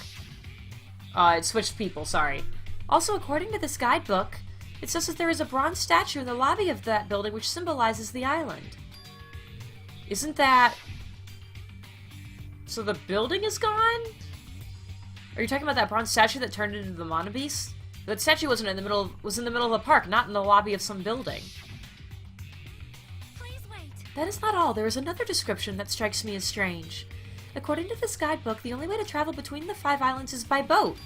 It switched people, sorry. Also, according to this guidebook, it says that there is a bronze statue in the lobby of that building which symbolizes the island. Isn't that... So the building is gone? Are you talking about that bronze statue that turned into the Monobeast? That statue wasn't in the middle was in the middle of a park, not in the lobby of some building. Please wait. That is not all. There is another description that strikes me as strange. According to this guidebook, the only way to travel between the 5 islands is by boat.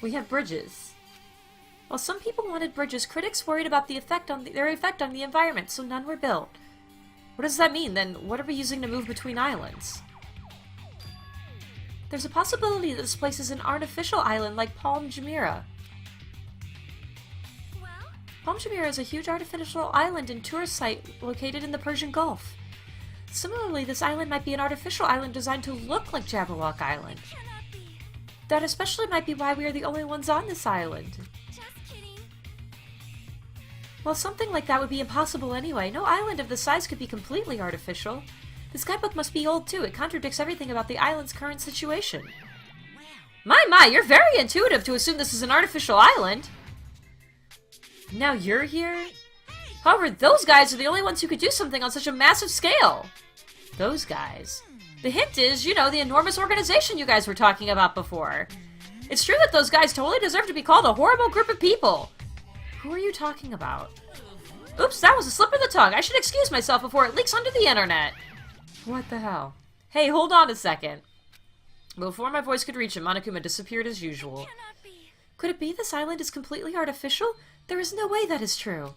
We have bridges. While some people wanted bridges, critics worried about their effect on the environment, so none were built. What does that mean, then? What are we using to move between islands? There's a possibility that this place is an artificial island like Palm Jumeirah. Well, Palm Jumeirah is a huge artificial island and tourist site located in the Persian Gulf. Similarly, this island might be an artificial island designed to look like Jabberwock Island. cannot be. That especially might be why we are the only ones on this island. Just kidding. Well, something like that would be impossible anyway. No island of this size could be completely artificial. This guidebook must be old too. It contradicts everything about the island's current situation. My, you're very intuitive to assume this is an artificial island. Now you're here? However, those guys are the only ones who could do something on such a massive scale. Those guys. The hint is, you know, the enormous organization you guys were talking about before. It's true that those guys totally deserve to be called a horrible group of people. Who are you talking about? Oops, that was a slip of the tongue. I should excuse myself before it leaks onto the internet. What the hell? Hey, hold on a second. Before my voice could reach him, Monokuma disappeared as usual. Cannot be. Could it be this island is completely artificial? There is no way that is true.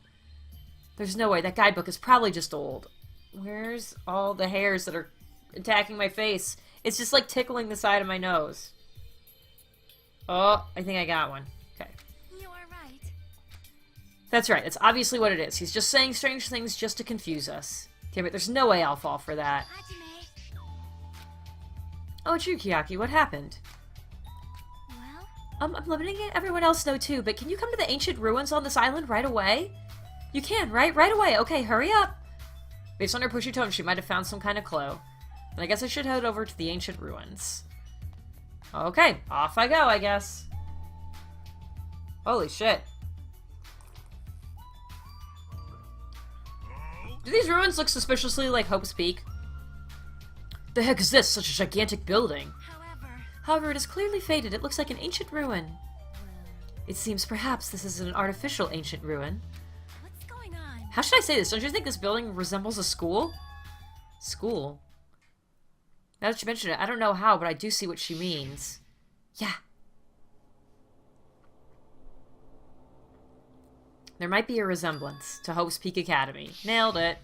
There's no way. That guidebook is probably just old. Where's all the hairs that are attacking my face? It's just like tickling the side of my nose. Oh, I think I got one. Okay. You are right. That's right. That's obviously what it is. He's just saying strange things just to confuse us. Damn it, there's no way I'll fall for that. Hajime. Oh, it's you, Kiyaki. What happened? Well, I'm letting everyone else know too, but can you come to the ancient ruins on this island right away? You can, right? Right away. Okay, hurry up. Based on her pushy tone, she might have found some kind of clue. And I guess I should head over to the ancient ruins. Okay, off I go, I guess. Holy shit. Do these ruins look suspiciously like Hope's Peak? The heck is this? Such a gigantic building. However, it is clearly faded. It looks like an ancient ruin. It seems perhaps this is an artificial ancient ruin. what's going on? How should I say this? Don't you think this building resembles a school? School? Now that you mention it, I don't know how, but I do see what she means. Yeah. There might be a resemblance to Hope's Peak Academy. Nailed it.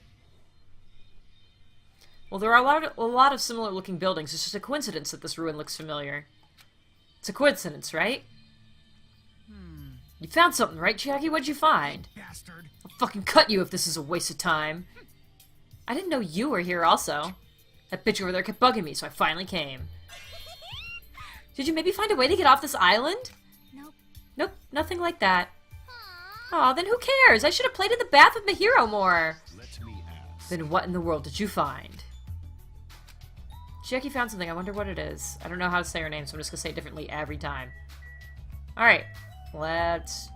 Well, there are a lot of similar looking buildings. It's just a coincidence that this ruin looks familiar. It's a coincidence, right? You found something, right, Chiaki? What'd you find? Bastard. I'll fucking cut you if this is a waste of time. I didn't know you were here also. That bitch over there kept bugging me, so I finally came. Did you maybe find a way to get off this island? Nope. Nope, nothing like that. Aw, then who cares? I should have played in the bath with Mahiro more. Let me ask. Then what in the world did you find? Chiaki found something. I wonder what it is. I don't know how to say her name, so I'm just gonna say it differently every time. Alright, let's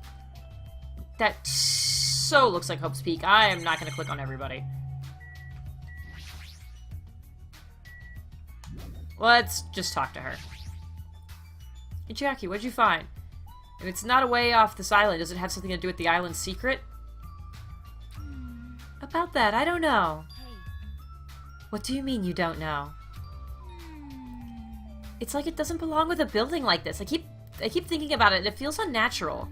That so looks like Hope's Peak. I am not gonna click on everybody. Let's just talk to her. Hey Jackie, what'd you find? If it's not a way off this island, does it have something to do with the island's secret? About that, I don't know. Hey. What do you mean you don't know? It's like it doesn't belong with a building like this. I keep thinking about it and it feels unnatural.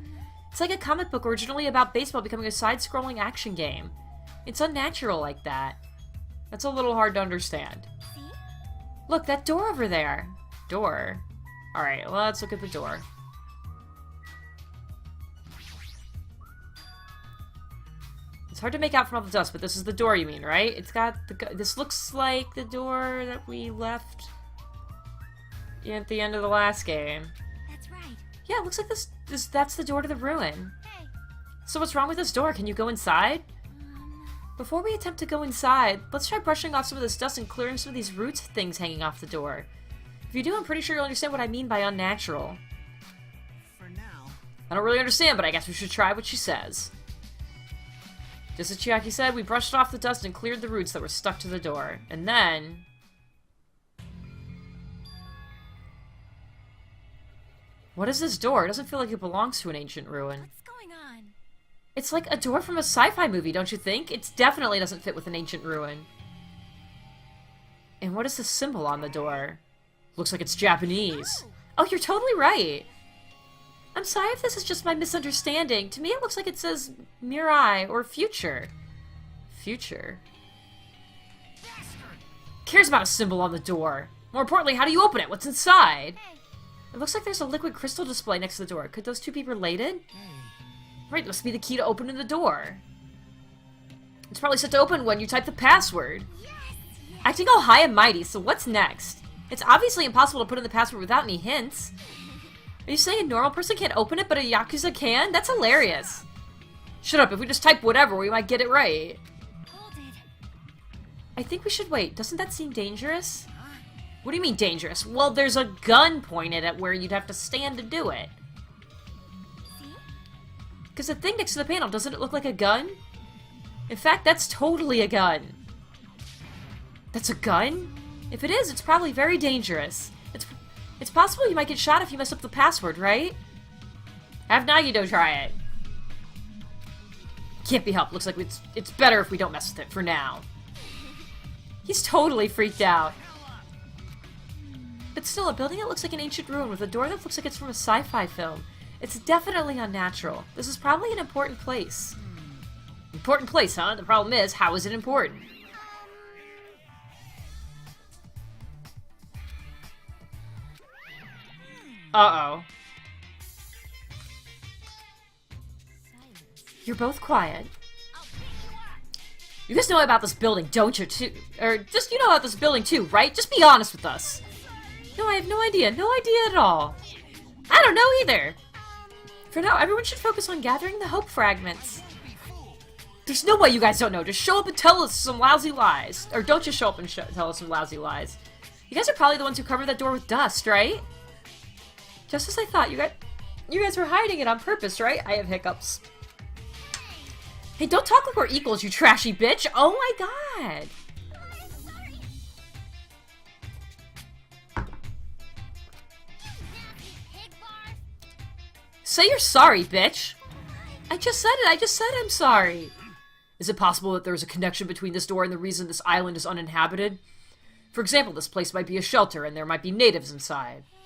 It's like a comic book originally about baseball becoming a side-scrolling action game. It's unnatural like that. That's a little hard to understand. See? Look, that door over there. Door? Alright, let's look at the door. It's hard to make out from all the dust, but this is the door you mean, right? It's got the... This looks like the door that we left at the end of the last game. That's right. Yeah, it looks like that's the door to the ruin. Hey. So what's wrong with this door? Can you go inside? Before we attempt to go inside, let's try brushing off some of this dust and clearing some of these roots things hanging off the door. If you do, I'm pretty sure you'll understand what I mean by unnatural. For now. I don't really understand, but I guess we should try what she says. Just as Chiaki said, we brushed off the dust and cleared the roots that were stuck to the door. And then... What is this door? It doesn't feel like it belongs to an ancient ruin. What's going on? It's like a door from a sci-fi movie, don't you think? It definitely doesn't fit with an ancient ruin. And what is the symbol on the door? Looks like it's Japanese. Oh, you're totally right. I'm sorry if this is just my misunderstanding. To me, it looks like it says Mirai or future. Future? Cares about a symbol on the door. More importantly, how do you open it? What's inside? Hey. It looks like there's a liquid crystal display next to the door. Could those two be related? Right, must be the key to opening the door. It's probably set to open when you type the password. Yes. Acting all high and mighty, so what's next? It's obviously impossible to put in the password without any hints. Are you saying a normal person can't open it, but a Yakuza can? That's hilarious. Shut up, if we just type whatever, we might get it right. Hold it. I think we should wait. Doesn't that seem dangerous? What do you mean dangerous? Well, there's a gun pointed at where you'd have to stand to do it. See? Because the thing next to the panel, doesn't it look like a gun? In fact, that's totally a gun. That's a gun? If it is, it's probably very dangerous. It's possible you might get shot if you mess up the password, right? Have Nagito try it. Can't be helped. Looks like it's better if we don't mess with it for now. He's totally freaked out. But still, a building that looks like an ancient ruin with a door that looks like it's from a sci-fi film. It's definitely unnatural. This is probably an important place. Important place, huh? The problem is, how is it important? Uh-oh. You're both quiet. You guys know about this building, don't you, too? Or, just you know about this building, too, right? Just be honest with us. No, I have no idea. No idea at all. I don't know either. For now, everyone should focus on gathering the hope fragments. There's no way you guys don't know. Just show up and tell us some lousy lies. Or don't just show up and tell us some lousy lies. You guys are probably the ones who covered that door with dust, right? Just as I thought, you guys were hiding it on purpose, right? I have hiccups. Hey, don't talk like we're equals, you trashy bitch! Oh my god! I'm sorry. Pig barf. Say you're sorry, bitch! I just said it, I just said I'm sorry! Is it possible that there is a connection between this door and the reason this island is uninhabited? For example, this place might be a shelter and there might be natives inside. Hey.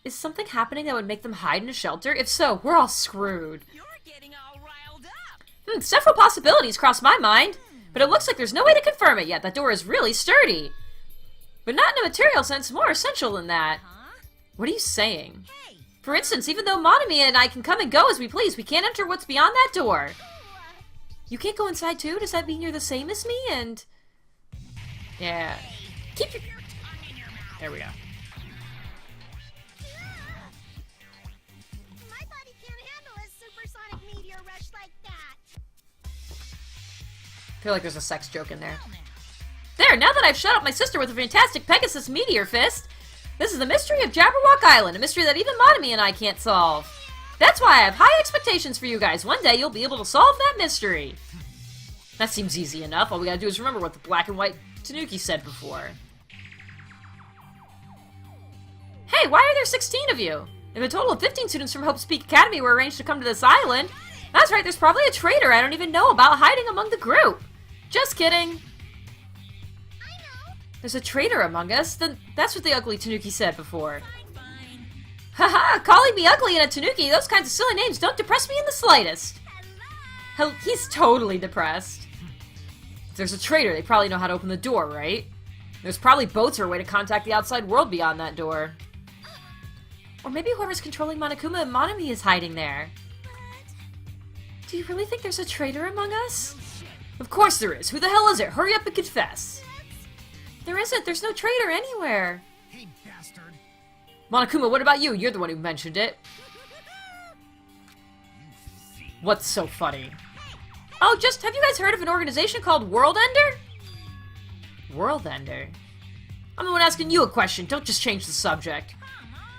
Is something happening that would make them hide in a shelter? If so, we're all screwed. You're getting all riled up. Several possibilities cross my mind, but it looks like there's no way to confirm it yet. That door is really sturdy. But not in a material sense, more essential than that. Huh? What are you saying? Hey. For instance, even though Monomi and I can come and go as we please, we can't enter what's beyond that door. You can't go inside too? Does that mean you're the same as me? And... yeah. Keep your... there we go. My body can't handle a supersonic meteor rush like that. I feel like there's a sex joke in there. There, now that I've shut up my sister with a fantastic Pegasus meteor fist, this is the mystery of Jabberwock Island, a mystery that even Monomi and I can't solve. That's why I have high expectations for you guys. One day you'll be able to solve that mystery. That seems easy enough. All we gotta do is remember what the black and white Tanuki said before. Hey, why are there 16 of you? If a total of 15 students from Hope's Peak Academy were arranged to come to this island, that's right, there's probably a traitor I don't even know about hiding among the group. Just kidding. I know. There's a traitor among us? Then that's what the ugly Tanuki said before. Haha, calling me ugly and a Tanuki, those kinds of silly names don't depress me in the slightest. Hell, he's totally depressed. If there's a traitor, they probably know how to open the door, right? There's probably boats or a way to contact the outside world beyond that door. Or maybe whoever's controlling Monokuma and Monami is hiding there. Do you really think there's a traitor among us? Of course there is. Who the hell is it? Hurry up and confess. There isn't. There's no traitor anywhere. Hey, bastard. Monokuma, what about you? You're the one who mentioned it. What's so funny? Oh, just, have you guys heard of an organization called Worldender? Worldender? I'm the one asking you a question. Don't just change the subject.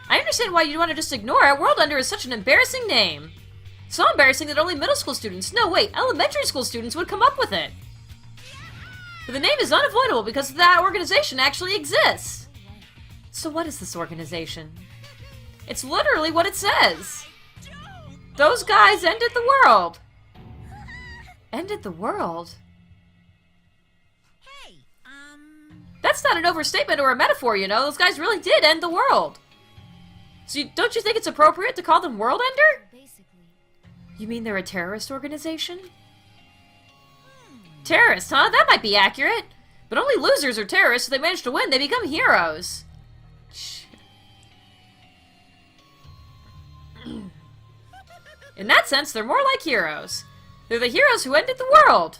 I understand why you want to just ignore it. Worldender is such an embarrassing name. So embarrassing that only middle school students, no wait, elementary school students would come up with it. But the name is unavoidable because that organization actually exists. So what is this organization? It's literally what it says. Those guys ended the world. Ended the world? Hey, That's not an overstatement or a metaphor, you know. Those guys really did end the world. So don't you think it's appropriate to call them Worldender? You mean they're a terrorist organization? Terrorists, huh? That might be accurate. But only losers are terrorists. If they manage to win, they become heroes. In that sense, they're more like heroes. They're the heroes who ended the world.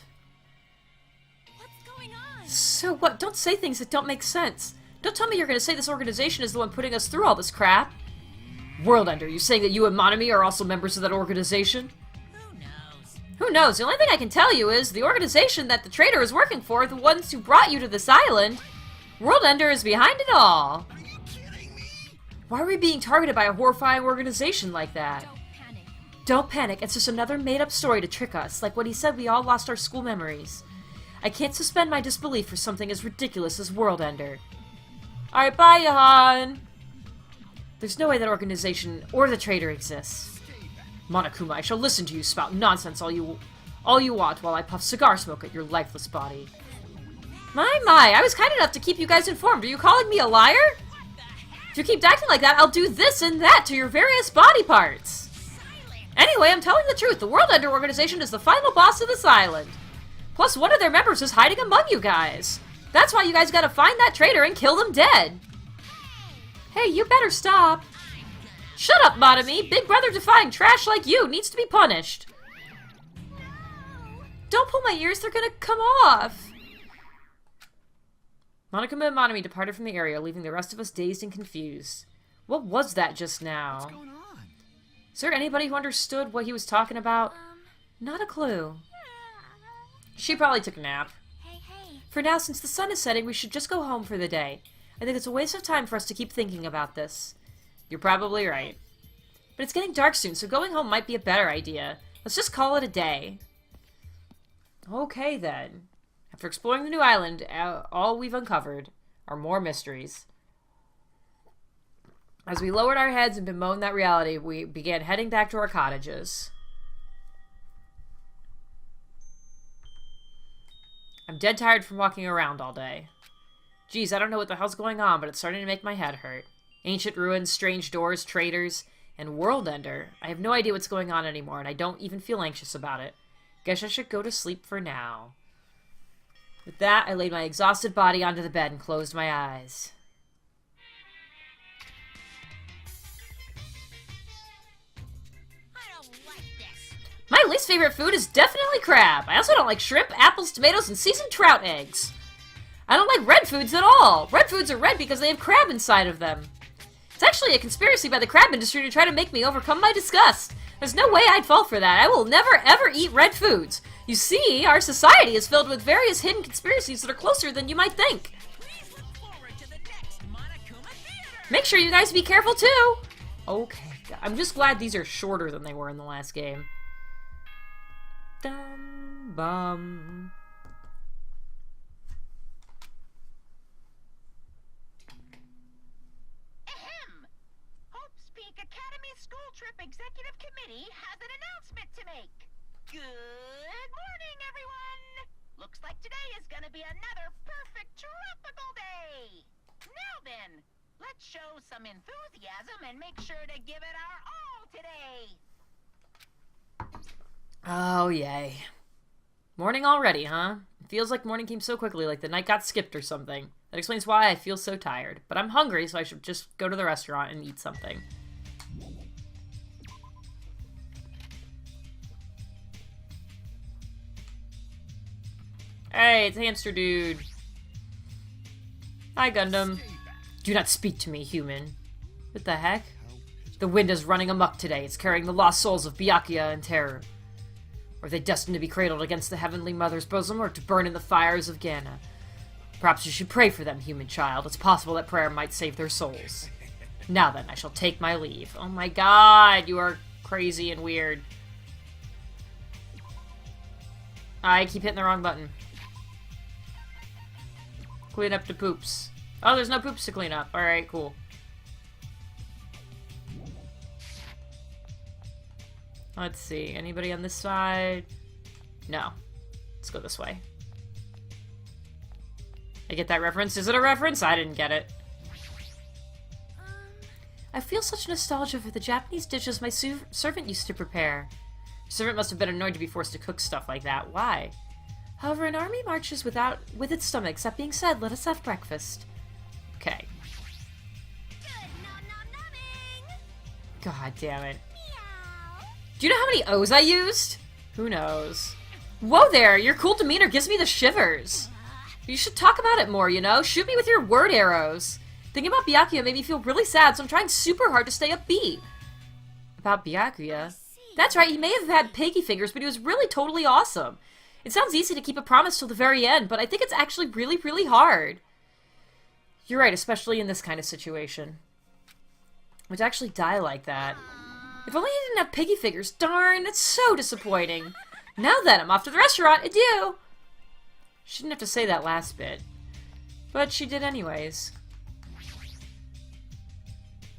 what's going on? So what? Don't say things that don't make sense. Don't tell me you're going to say this organization is the one putting us through all this crap. Worldender, you saying that you and Monami are also members of that organization? Who knows? Who knows? The only thing I can tell you is the organization that the traitor is working for, the ones who brought you to this island, Worldender is behind it all. Are you kidding me? Why are we being targeted by a horrifying organization like that? Don't panic. Don't panic, it's just another made-up story to trick us, like when he said we all lost our school memories. I can't suspend my disbelief for something as ridiculous as Worldender. Alright, bye, Johan! There's no way that organization or the traitor exists. Monokuma, I shall listen to you spout nonsense all you want while I puff cigar smoke at your lifeless body. My, I was kind enough to keep you guys informed. Are you calling me a liar? If you keep acting like that, I'll do this and that to your various body parts. Anyway, I'm telling the truth. The Worldender organization is the final boss of this island. Plus, one of their members is hiding among you guys. That's why you guys gotta find that traitor and kill them dead. Hey, you better stop. Shut up, Monami. Big brother defying trash like you needs to be punished. Don't pull my ears, they're gonna come off. Monokuma and Monami departed from the area, leaving the rest of us dazed and confused. What was that just now? What's going on? Is there anybody who understood what he was talking about? Not a clue. She probably took a nap. Hey. For now, since the sun is setting, we should just go home for the day. I think it's a waste of time for us to keep thinking about this. You're probably right. But it's getting dark soon, so going home might be a better idea. Let's just call it a day. Okay, then. After exploring the new island, all we've uncovered are more mysteries. As we lowered our heads and bemoaned that reality, we began heading back to our cottages. I'm dead tired from walking around all day. Geez, I don't know what the hell's going on, but it's starting to make my head hurt. Ancient ruins, strange doors, traitors, and Worldender. I have no idea what's going on anymore, and I don't even feel anxious about it. Guess I should go to sleep for now. With that, I laid my exhausted body onto the bed and closed my eyes. I don't like this. My least favorite food is definitely crab. I also don't like shrimp, apples, tomatoes, and seasoned trout eggs. I don't like red foods at all. Red foods are red because they have crab inside of them. It's actually a conspiracy by the crab industry to try to make me overcome my disgust. There's no way I'd fall for that. I will never ever eat red foods. You see, our society is filled with various hidden conspiracies that are closer than you might think. Please look forward to the next Monokuma Theater. Make sure you guys be careful too. Okay. I'm just glad these are shorter than they were in the last game. Dum bum. Ahem! Hope's Peak Academy School Trip Executive Committee has an announcement to make. Good morning, everyone! Looks like today is gonna be another perfect tropical day! Now then, let's show some enthusiasm and make sure to give it our all today! Oh, yay. Morning already, huh? It feels like morning came so quickly, like the night got skipped or something. That explains why I feel so tired. But I'm hungry, so I should just go to the restaurant and eat something. Hey, it's Hamster Dude. Hi, Gundam. Do not speak to me, human. What the heck? The wind is running amok today. It's carrying the lost souls of Byakuya and Terror. Or are they destined to be cradled against the Heavenly Mother's bosom, or to burn in the fires of Ghana? Perhaps you should pray for them, human child. It's possible that prayer might save their souls. Now then, I shall take my leave. Oh my god, you are crazy and weird. I keep hitting the wrong button. Clean up the poops. Oh, there's no poops to clean up. Alright, cool. Let's see. Anybody on this side? No. Let's go this way. I get that reference. Is it a reference? I didn't get it. I feel such nostalgia for the Japanese dishes my servant used to prepare. Your servant must have been annoyed to be forced to cook stuff like that. Why? However, an army marches with its stomachs. That being said, let us have breakfast. Okay. Good nom-nom-nomming! God damn it. Meow! Do you know how many O's I used? Who knows? Whoa there! Your cool demeanor gives me the shivers. You should talk about it more, you know? Shoot me with your word arrows. Thinking about Byakuya made me feel really sad, so I'm trying super hard to stay upbeat. About Byakuya? That's right, he may have had piggy fingers, but he was really totally awesome. It sounds easy to keep a promise till the very end, but I think it's actually really, really hard. You're right, especially in this kind of situation. To actually die like that. If only he didn't have piggy figures. Darn, that's so disappointing. Now then, I'm off to the restaurant. Adieu! She didn't have to say that last bit. But she did anyways.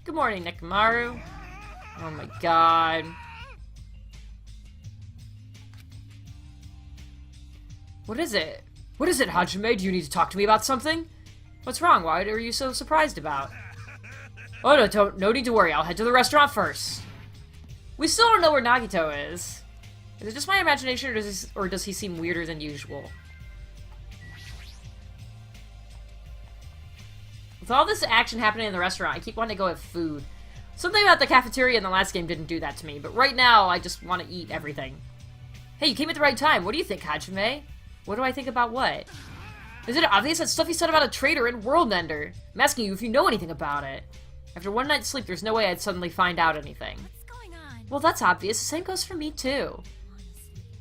Good morning, Nekomaru. Oh my god. What is it? What is it, Hajime? Do you need to talk to me about something? What's wrong? What are you so surprised about? Oh, no need to worry. I'll head to the restaurant first. We still don't know where Nagito is. Is it just my imagination, or does he seem weirder than usual? With all this action happening in the restaurant, I keep wanting to go have food. Something about the cafeteria in the last game didn't do that to me, but right now I just want to eat everything. Hey, you came at the right time. What do you think, Hajime? What do I think about what? Is it obvious that stuff he said about a traitor in Worldender? I'm asking you if you know anything about it. After one night's sleep, there's no way I'd suddenly find out anything. What's going on? Well, that's obvious. The same goes for me, too.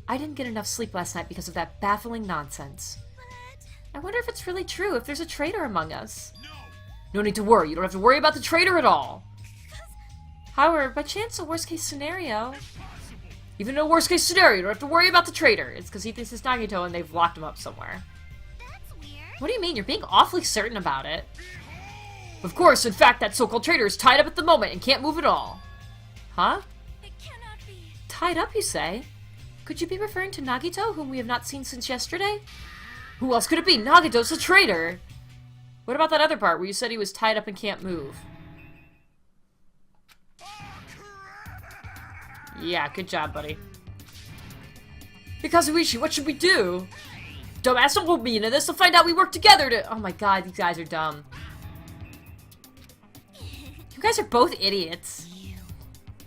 I didn't get enough sleep last night because of that baffling nonsense. I wonder if it's really true, if there's a traitor among us. No need to worry. You don't have to worry about the traitor at all. However, by chance, a worst-case scenario... Even in a worst-case scenario, you don't have to worry about the traitor. It's because he thinks it's Nagito and they've locked him up somewhere. That's weird. What do you mean? You're being awfully certain about it. Of course, in fact, that so-called traitor is tied up at the moment and can't move at all. Huh? It cannot be. Tied up, you say? Could you be referring to Nagito, whom we have not seen since yesterday? Who else could it be? Nagito's the traitor! What about that other part where you said he was tied up and can't move? Yeah, good job, buddy. Hikazuichi, what should we do? Dumbass, don't hold me into this. They'll find out we work together to— Oh my god, these guys are dumb. You guys are both idiots.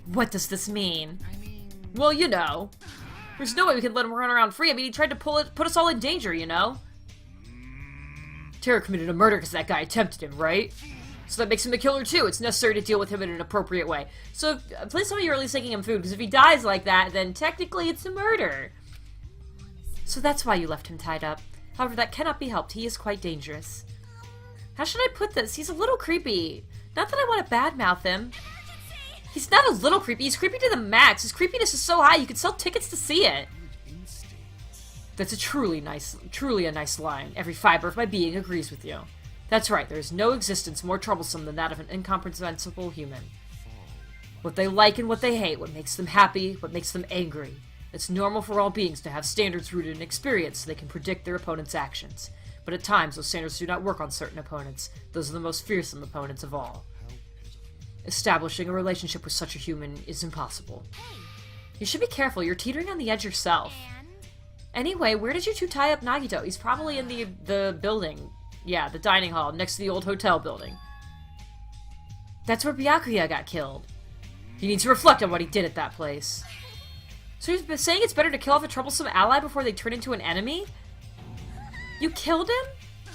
What does this mean? Well, you know. There's no way we can let him run around free. I mean, he tried to put us all in danger, you know? Terror committed a murder because that guy attempted him, right? So that makes him a killer too. It's necessary to deal with him in an appropriate way. So please tell me you're at least taking him food, because if he dies like that, then technically it's a murder. So that's why you left him tied up. However, that cannot be helped. He is quite dangerous. How should I put this? He's a little creepy. Not that I want to badmouth him. He's not a little creepy, he's creepy to the max. His creepiness is so high you could sell tickets to see it. That's a truly a nice line. Every fiber of my being agrees with you. That's right, there is no existence more troublesome than that of an incomprehensible human. What they like and what they hate, what makes them happy, what makes them angry. It's normal for all beings to have standards rooted in experience so they can predict their opponent's actions. But at times, those standards do not work on certain opponents. Those are the most fearsome opponents of all. Establishing a relationship with such a human is impossible. You should be careful, you're teetering on the edge yourself. Anyway, where did you two tie up Nagito? He's probably in the building. Yeah, the dining hall, next to the old hotel building. That's where Byakuya got killed. He needs to reflect on what he did at that place. So you're saying it's better to kill off a troublesome ally before they turn into an enemy? You killed him?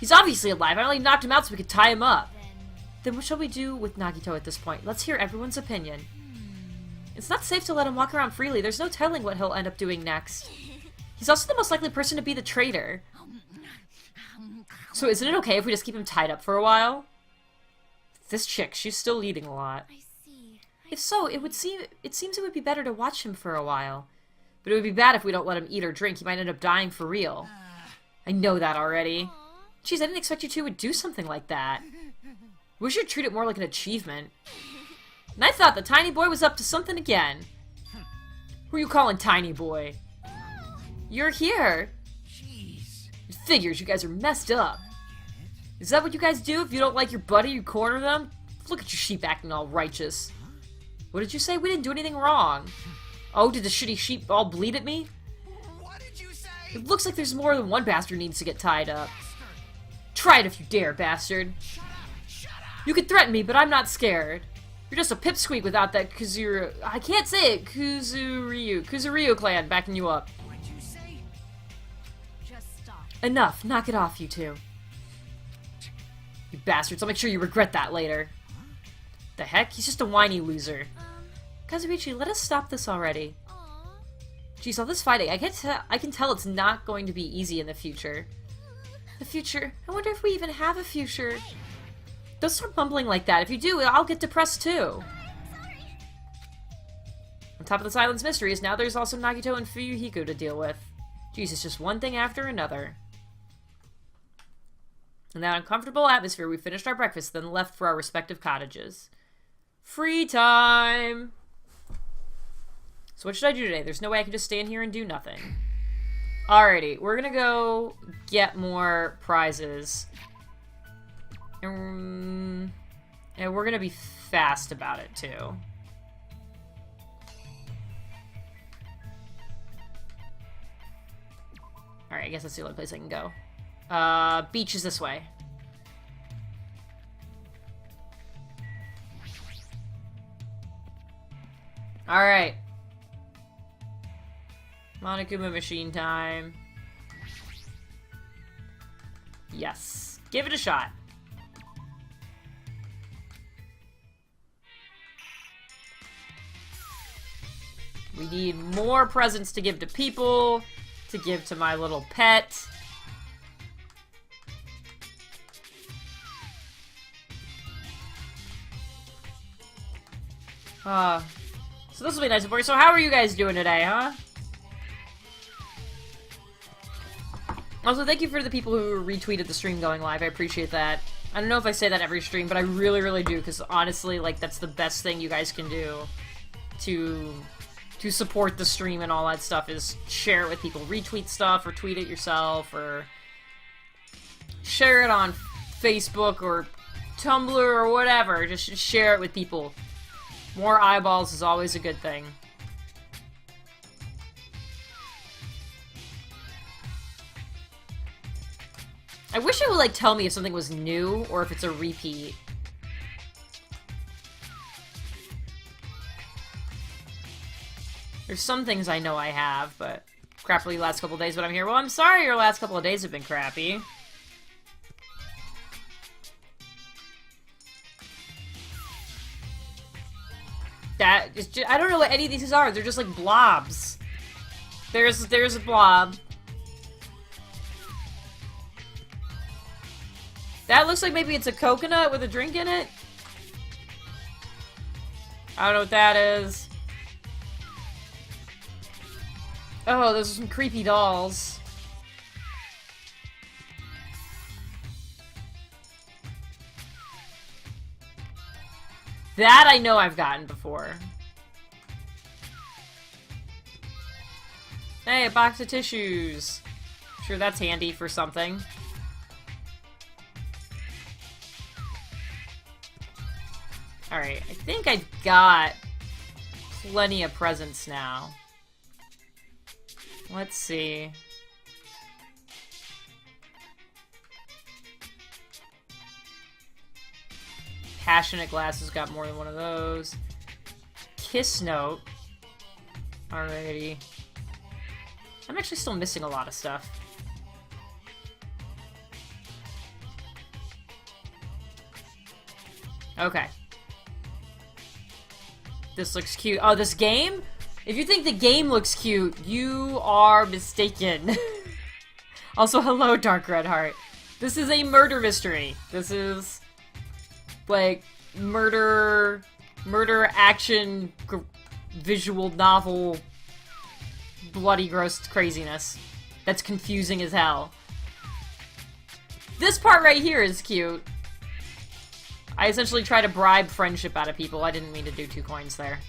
He's obviously alive. I only knocked him out so we could tie him up. Then what shall we do with Nagito at this point? Let's hear everyone's opinion. It's not safe to let him walk around freely. There's no telling what he'll end up doing next. He's also the most likely person to be the traitor. So isn't it okay if we just keep him tied up for a while? This chick, she's still eating a lot. I see. If so, it seems it would be better to watch him for a while. But it would be bad if we don't let him eat or drink. He might end up dying for real. I know that already. Jeez, I didn't expect you two would do something like that. We should treat it more like an achievement. And I thought the tiny boy was up to something again. Who are you calling tiny boy? You're here. Jeez. It figures you guys are messed up. Is that what you guys do? If you don't like your buddy, you corner them? Look at your sheep acting all righteous. What did you say? We didn't do anything wrong. Oh, did the shitty sheep all bleed at me? What did you say? It looks like there's more than one bastard needs to get tied up. Try it if you dare, bastard. You can threaten me, but I'm not scared. You're just a pipsqueak without that Kuzuru... I can't say it! Kuzuryu clan backing you up. What'd you say? Just stop. Enough. Knock it off, you two. You bastards. I'll make sure you regret that later. The heck? He's just a whiny loser. Kazuichi, let us stop this already. Aw. Geez, all this fighting, I can tell it's not going to be easy in the future. The future? I wonder if we even have a future. Don't start mumbling like that. If you do, I'll get depressed too. Sorry. On top of the silence mysteries, now there's also Nagito and Fuyuhiko to deal with. Jeez, it's just one thing after another. In that uncomfortable atmosphere, we finished our breakfast, then left for our respective cottages. Free time! So what should I do today? There's no way I can just stand here and do nothing. Alrighty, we're gonna go get more prizes. And we're gonna be fast about it, too. Alright, I guess that's the only place I can go. Beach is this way. Alright. Monokuma machine time. Yes. Give it a shot. We need more presents to give to people, to give to my little pet. So this will be nice and boring. So how are you guys doing today, huh? Also, thank you for the people who retweeted the stream going live. I appreciate that. I don't know if I say that every stream, but I really, really do, because honestly, like, that's the best thing you guys can do to support the stream and all that stuff, is share it with people. Retweet stuff, or tweet it yourself, or share it on Facebook, or Tumblr, or whatever. Just share it with people. More eyeballs is always a good thing. I wish it would, like, tell me if something was new, or if it's a repeat. There's some things I know I have, but crappily last couple days when I'm here. Well, I'm sorry your last couple of days have been crappy. That is just, I don't know what any of these are. They're just like blobs. There's a blob. That looks like maybe it's a coconut with a drink in it. I don't know what that is. Oh, those are some creepy dolls. That I know I've gotten before. Hey, a box of tissues. Sure, that's handy for something. Alright, I think I've got plenty of presents now. Let's see. Passionate Glasses got more than one of those. Kiss Note. Alrighty. I'm actually still missing a lot of stuff. Okay. This looks cute. Oh, this game? If you think the game looks cute, you are mistaken. Also, hello, Dark Red Heart. This is a murder mystery. This is, like, murder action, visual novel, bloody gross craziness. That's confusing as hell. This part right here is cute. I essentially try to bribe friendship out of people. I didn't mean to do 2 coins there.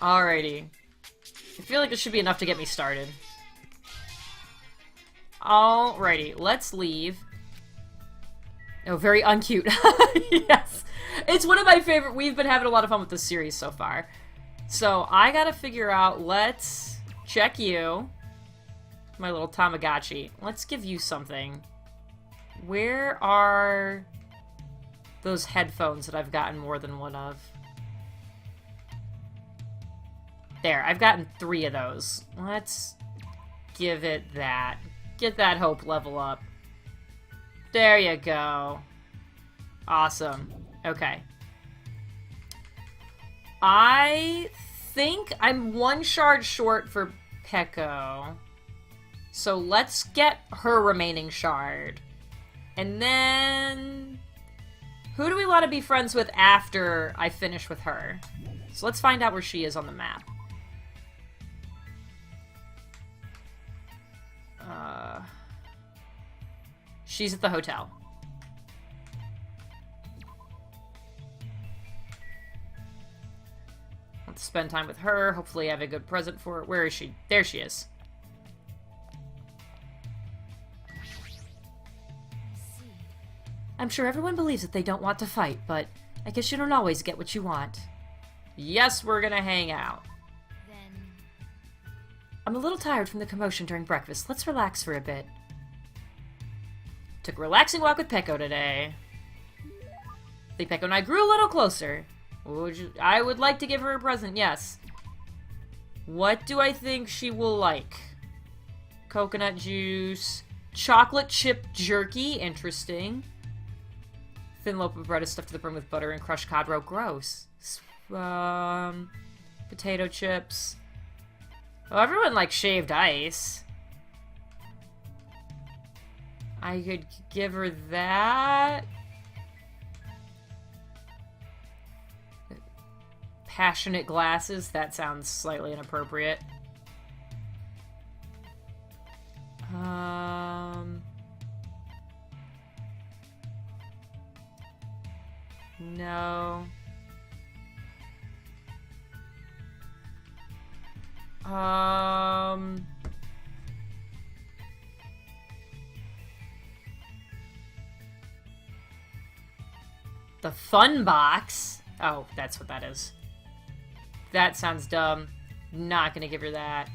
Alrighty. I feel like this should be enough to get me started. Alrighty, let's leave. Oh, very uncute. Yes. It's one of my favorite. We've been having a lot of fun with this series so far. So, I gotta figure out, let's check you. My little Tamagotchi. Let's give you something. Where are those headphones that I've gotten more than one of? There, I've gotten 3 of those. Let's give it that. Get that hope level up. There you go. Awesome. Okay. I think I'm 1 shard short for Peko. So let's get her remaining shard. And then... who do we want to be friends with after I finish with her? So let's find out where she is on the map. She's at the hotel. Let's spend time with her. Hopefully I have a good present for her. Where is she? There she is. I'm sure everyone believes that they don't want to fight, but I guess you don't always get what you want. Yes, we're gonna hang out. Then I'm a little tired from the commotion during breakfast. Let's relax for a bit. Took a relaxing walk with Peko today. I think Peko and I grew a little closer. I would like to give her a present, yes. What do I think she will like? Coconut juice. Chocolate chip jerky, interesting. Thin loaf of bread is stuffed to the brim with butter and crushed cod roe, gross. Potato chips. Oh, everyone likes shaved ice. I could give her that. Passionate glasses, that sounds slightly inappropriate. No. The fun box? Oh, that's what that is. That sounds dumb. Not gonna give her that.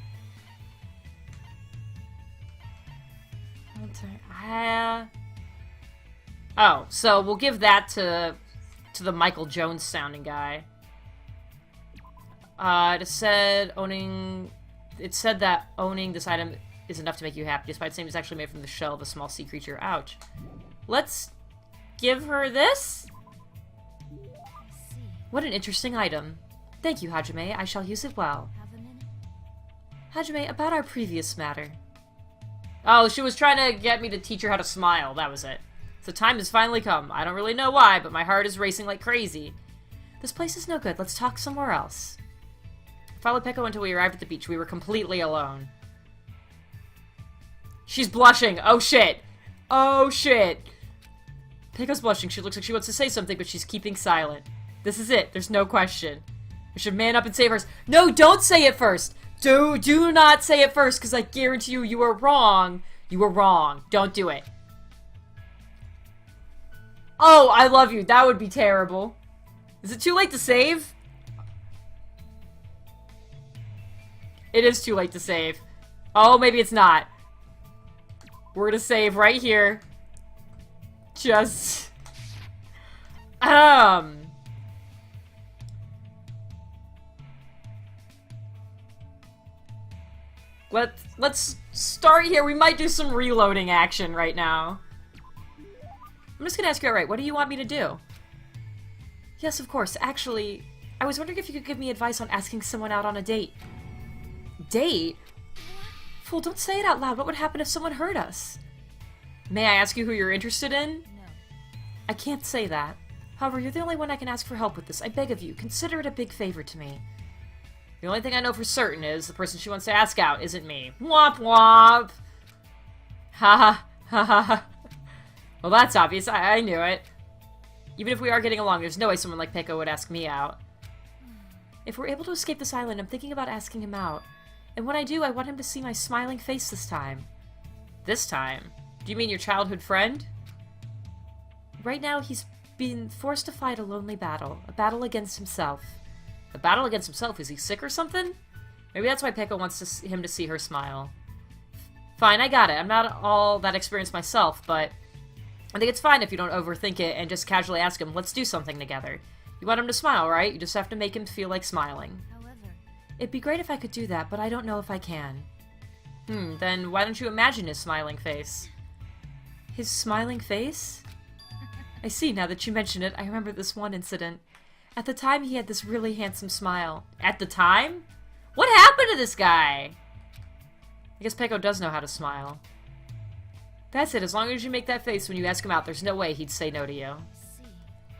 Oh, so we'll give that to the Michael Jones sounding guy. It said that owning this item is enough to make you happy, despite saying it's actually made from the shell of a small sea creature. Ouch. Let's give her this. What an interesting item. Thank you, Hajime. I shall use it well. have a minute. Hajime, about our previous matter. Oh, she was trying to get me to teach her how to smile. That was it. So time has finally come. I don't really know why, but my heart is racing like crazy. This place is no good. Let's talk somewhere else. I followed Peko until we arrived at the beach. We were completely alone. She's blushing. Oh, shit. Oh, shit. Peko's blushing. She looks like she wants to say something, but she's keeping silent. This is it. There's no question. We should man up and save her. No, don't say it first. Do not say it first, because I guarantee you, you are wrong. You were wrong. Don't do it. Oh, I love you. That would be terrible. Is it too late to save? It is too late to save. Oh, maybe it's not. We're gonna save right here. Just... Let's start here. We might do some reloading action right now. I'm just gonna ask you outright, what do you want me to do? Yes, of course. Actually, I was wondering if you could give me advice on asking someone out on a date. Date? Fool, don't say it out loud. What would happen if someone heard us? May I ask you who you're interested in? No. I can't say that. However, you're the only one I can ask for help with this. I beg of you, consider it a big favor to me. The only thing I know for certain is the person she wants to ask out isn't me. Womp womp! Ha ha ha ha. Well, that's obvious. I knew it. Even if we are getting along, there's no way someone like Peko would ask me out. If we're able to escape this island, I'm thinking about asking him out. And when I do, I want him to see my smiling face this time. This time? Do you mean your childhood friend? Right now, he's been forced to fight a lonely battle. A battle against himself. A battle against himself? Is he sick or something? Maybe that's why Peko wants him to see her smile. Fine, I got it. I'm not all that experienced myself, but I think it's fine if you don't overthink it and just casually ask him, let's do something together. You want him to smile, right? You just have to make him feel like smiling. However, It'd be great if I could do that, but I don't know if I can. Then why don't you imagine his smiling face? His smiling face? I see, now that you mention it, I remember this one incident. At the time, he had this really handsome smile. At the time? What happened to this guy? I guess Peko does know how to smile. That's it, as long as you make that face when you ask him out, there's no way he'd say no to you. see.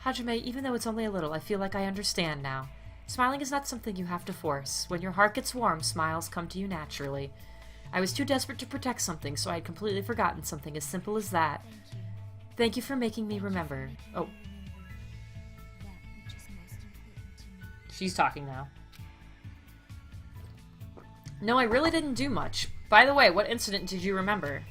Hajime, even though it's only a little, I feel like I understand now. Smiling is not something you have to force. When your heart gets warm, smiles come to you naturally. I was too desperate to protect something, so I had completely forgotten something as simple as that. Thank you. Thank you for making me remember. Oh, Remember that which is most important to me. she's talking now. No, I really didn't do much. By the way, what incident did you remember?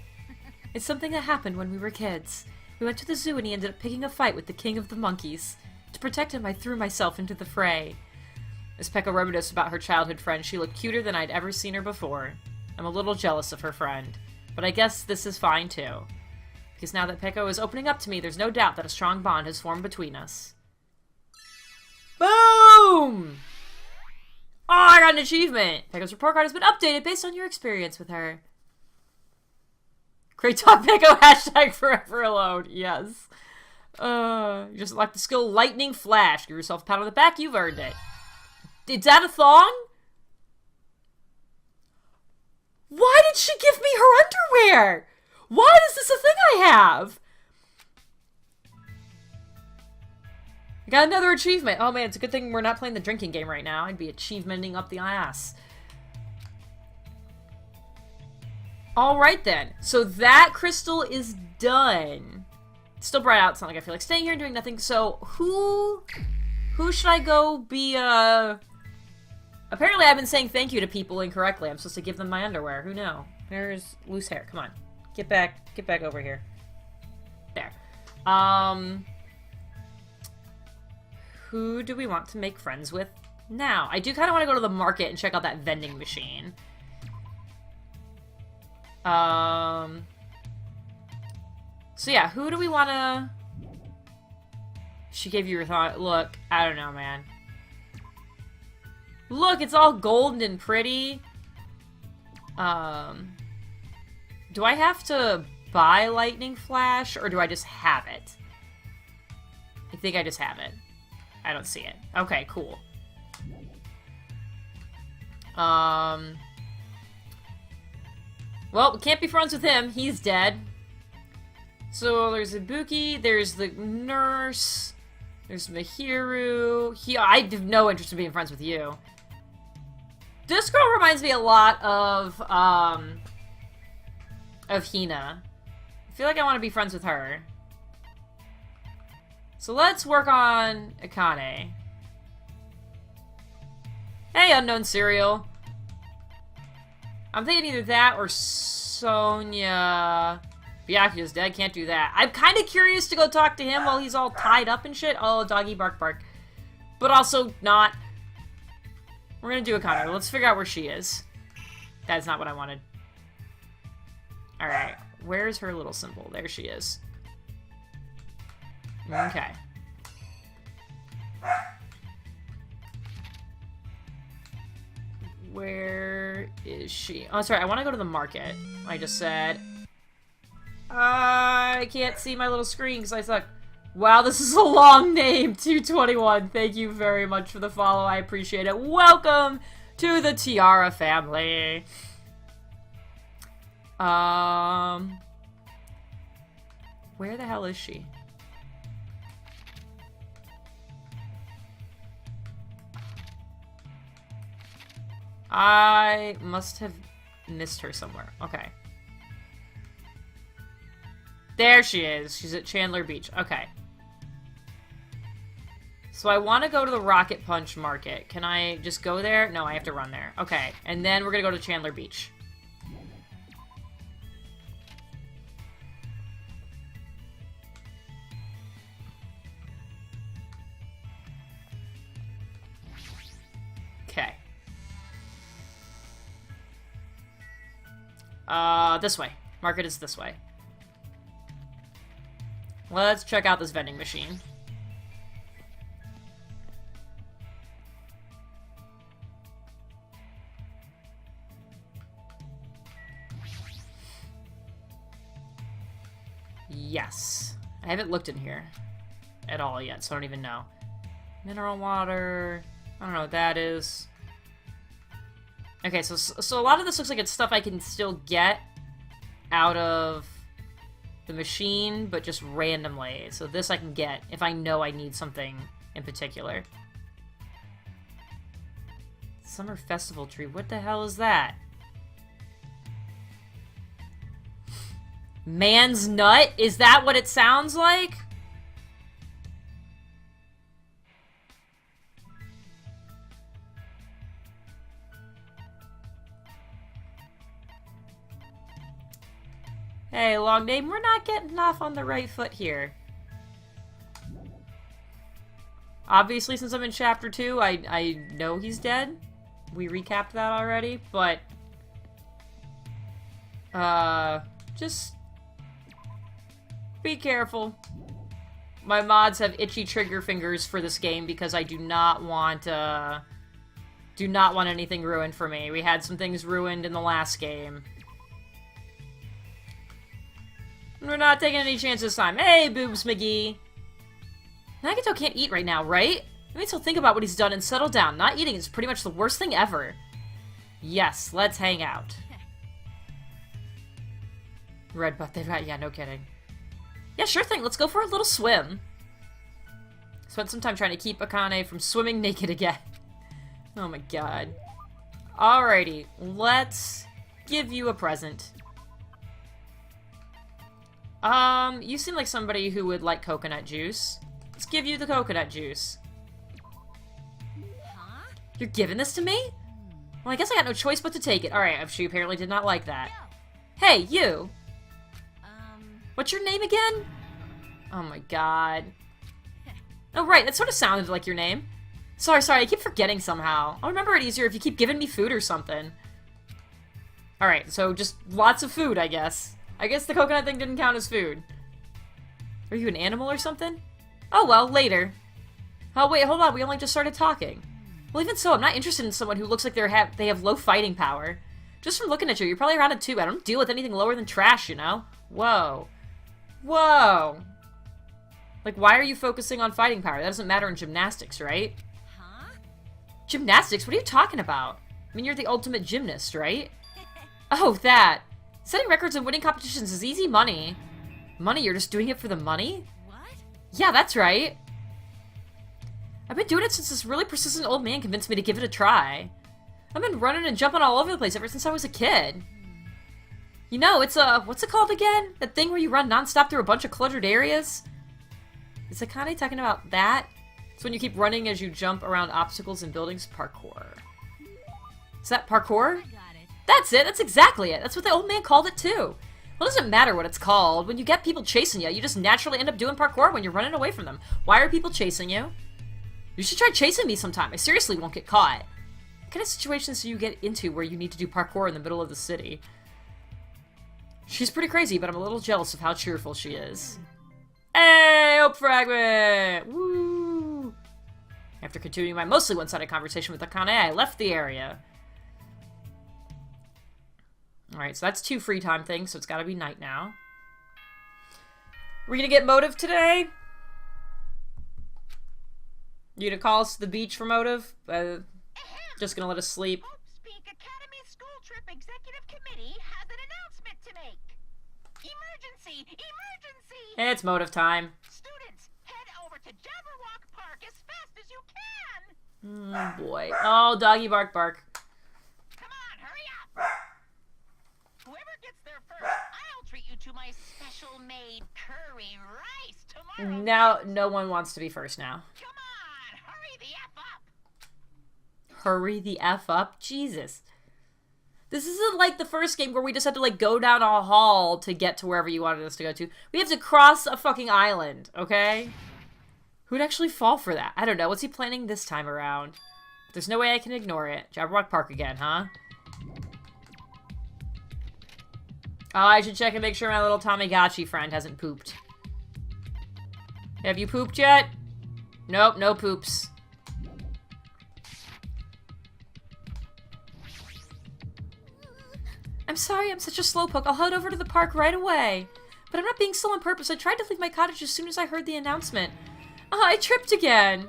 It's something that happened when we were kids. We went to the zoo and he ended up picking a fight with the king of the monkeys. To protect him, I threw myself into the fray. As Peko reminisced about her childhood friend, she looked cuter than I'd ever seen her before. I'm a little jealous of her friend. But I guess this is fine too. Because now that Peko is opening up to me, there's no doubt that a strong bond has formed between us. Boom! Oh, I got an achievement! Peko's report card has been updated based on your experience with her. Great talk, Peko! Hashtag forever alone. Yes. You just unlocked the skill Lightning Flash. Give yourself a pat on the back. You've earned it. Is that a thong? Why did she give me her underwear? Why is this a thing I have? I got another achievement. Oh man, it's a good thing we're not playing the drinking game right now. I'd be achievementing up the ass. Alright then. So that crystal is done. It's still bright out. It's not like I feel like staying here and doing nothing. So who should I go be, Apparently I've been saying thank you to people incorrectly. I'm supposed to give them my underwear. Who knew? There's loose hair. Come on. Get back over here. There. Who do we want to make friends with now? I do kind of want to go to the market and check out that vending machine. So yeah, who do we want to... She gave you your thought. Look, I don't know, man. Look, it's all golden and pretty. Do I have to buy Lightning Flash, or do I just have it? I think I just have it. I don't see it. Okay, cool. Well, we can't be friends with him. He's dead. So there's Ibuki, there's the nurse, there's Mahiru. I have no interest in being friends with you. This girl reminds me a lot of Hina. I feel like I want to be friends with her. So let's work on Akane. Hey, unknown cereal. I'm thinking either that or Sonya. Byakuya's dead, can't do that. I'm kind of curious to go talk to him while he's all tied up and shit. Oh, doggy bark bark. But also not. We're gonna do Akane. Let's figure out where she is. That's not what I wanted. Alright, where's her little symbol? There she is. Okay. Where is she? Oh, sorry, I want to go to the market. I just said. I can't see my little screen because I suck. Wow, this is a long name, 221. Thank you very much for the follow. I appreciate it. Welcome to the Tiara family. Where the hell is she? I must have missed her somewhere. Okay. There she is. She's at Chandler Beach. Okay. So I want to go to the Rocket Punch Market. Can I just go there? No, I have to run there. Okay. And then we're going to go to Chandler Beach. Okay. This way. Market is this way. Let's check out this vending machine. Yes. I haven't looked in here at all yet, so I don't even know. Mineral water. I don't know what that is. Okay, so a lot of this looks like it's stuff I can still get out of the machine, but just randomly. So this I can get if I know I need something in particular. Summer Festival Tree. What the hell is that? Man's nut? Is that what it sounds like? Hey, long name, we're not getting off on the right foot here. Obviously, since I'm in Chapter 2, I know he's dead. We recapped that already, but... just... be careful. My mods have itchy trigger fingers for this game because I do not want anything ruined for me. We had some things ruined in the last game. We're not taking any chances this time. Hey, Boobs McGee. Nagito can't eat right now, right? It means he'll think about what he's done and settle down. Not eating is pretty much the worst thing ever. Yes, let's hang out. Red butt, yeah, no kidding. Yeah, sure thing, let's go for a little swim. Spent some time trying to keep Akane from swimming naked again. Oh my god. Alrighty, let's give you a present. You seem like somebody who would like coconut juice. Let's give you the coconut juice. Huh? You're giving this to me? Well, I guess I got no choice but to take it. Alright, she apparently did not like that. Hey, you! What's your name again? Oh my god. Oh, right, that sort of sounded like your name. Sorry, I keep forgetting somehow. I'll remember it easier if you keep giving me food or something. Alright, so just lots of food, I guess. I guess the coconut thing didn't count as food. Are you an animal or something? Oh well, later. Oh wait, hold on, we only just started talking. Well, even so, I'm not interested in someone who looks like they have low fighting power. Just from looking at you, you're probably around a 2. I don't deal with anything lower than trash, you know? Whoa. Whoa. Like, why are you focusing on fighting power? That doesn't matter in gymnastics, right? Huh? Gymnastics? What are you talking about? I mean, you're the ultimate gymnast, right? Oh, that. Setting records and winning competitions is easy money. Money? You're just doing it for the money? What? Yeah, that's right. I've been doing it since this really persistent old man convinced me to give it a try. I've been running and jumping all over the place ever since I was a kid. You know, it's what's it called again? That thing where you run nonstop through a bunch of cluttered areas? Is Akane talking about that? It's when you keep running as you jump around obstacles and buildings. Parkour. Is that parkour? I got it. That's it. That's exactly it. That's what the old man called it too. Well, it doesn't matter what it's called. When you get people chasing you, you just naturally end up doing parkour when you're running away from them. Why are people chasing you? You should try chasing me sometime. I seriously won't get caught. What kind of situations do you get into where you need to do parkour in the middle of the city? She's pretty crazy, but I'm a little jealous of how cheerful she is. Hey, Hope Fragment! Woo! After continuing my mostly one-sided conversation with Akane, I left the area. Alright, so that's 2 free time things, so it's gotta be night now. We're gonna get motive today? You gonna call us to the beach for motive? Just gonna let us sleep. Hope's Peak Academy School Trip Executive Committee has an announcement to make. Emergency! Emergency! It's motive time. Students, head over to Jabberwock Park as fast as you can! Oh boy. Oh, doggy bark bark. Come on, hurry up! Whoever gets there first, I'll treat you to my special-made curry rice tomorrow. Now, no one wants to be first now. Come on, hurry the F up! Hurry the F up? Jesus. This isn't like the first game where we just had to, like, go down a hall to get to wherever you wanted us to go to. We have to cross a fucking island, okay? Who'd actually fall for that? I don't know. What's he planning this time around? There's no way I can ignore it. Jabberwock Park again, huh? Oh, I should check and make sure my little Tamagotchi friend hasn't pooped. Have you pooped yet? Nope, no poops. I'm sorry, I'm such a slowpoke. I'll head over to the park right away. But I'm not being slow on purpose. I tried to leave my cottage as soon as I heard the announcement. Oh, I tripped again.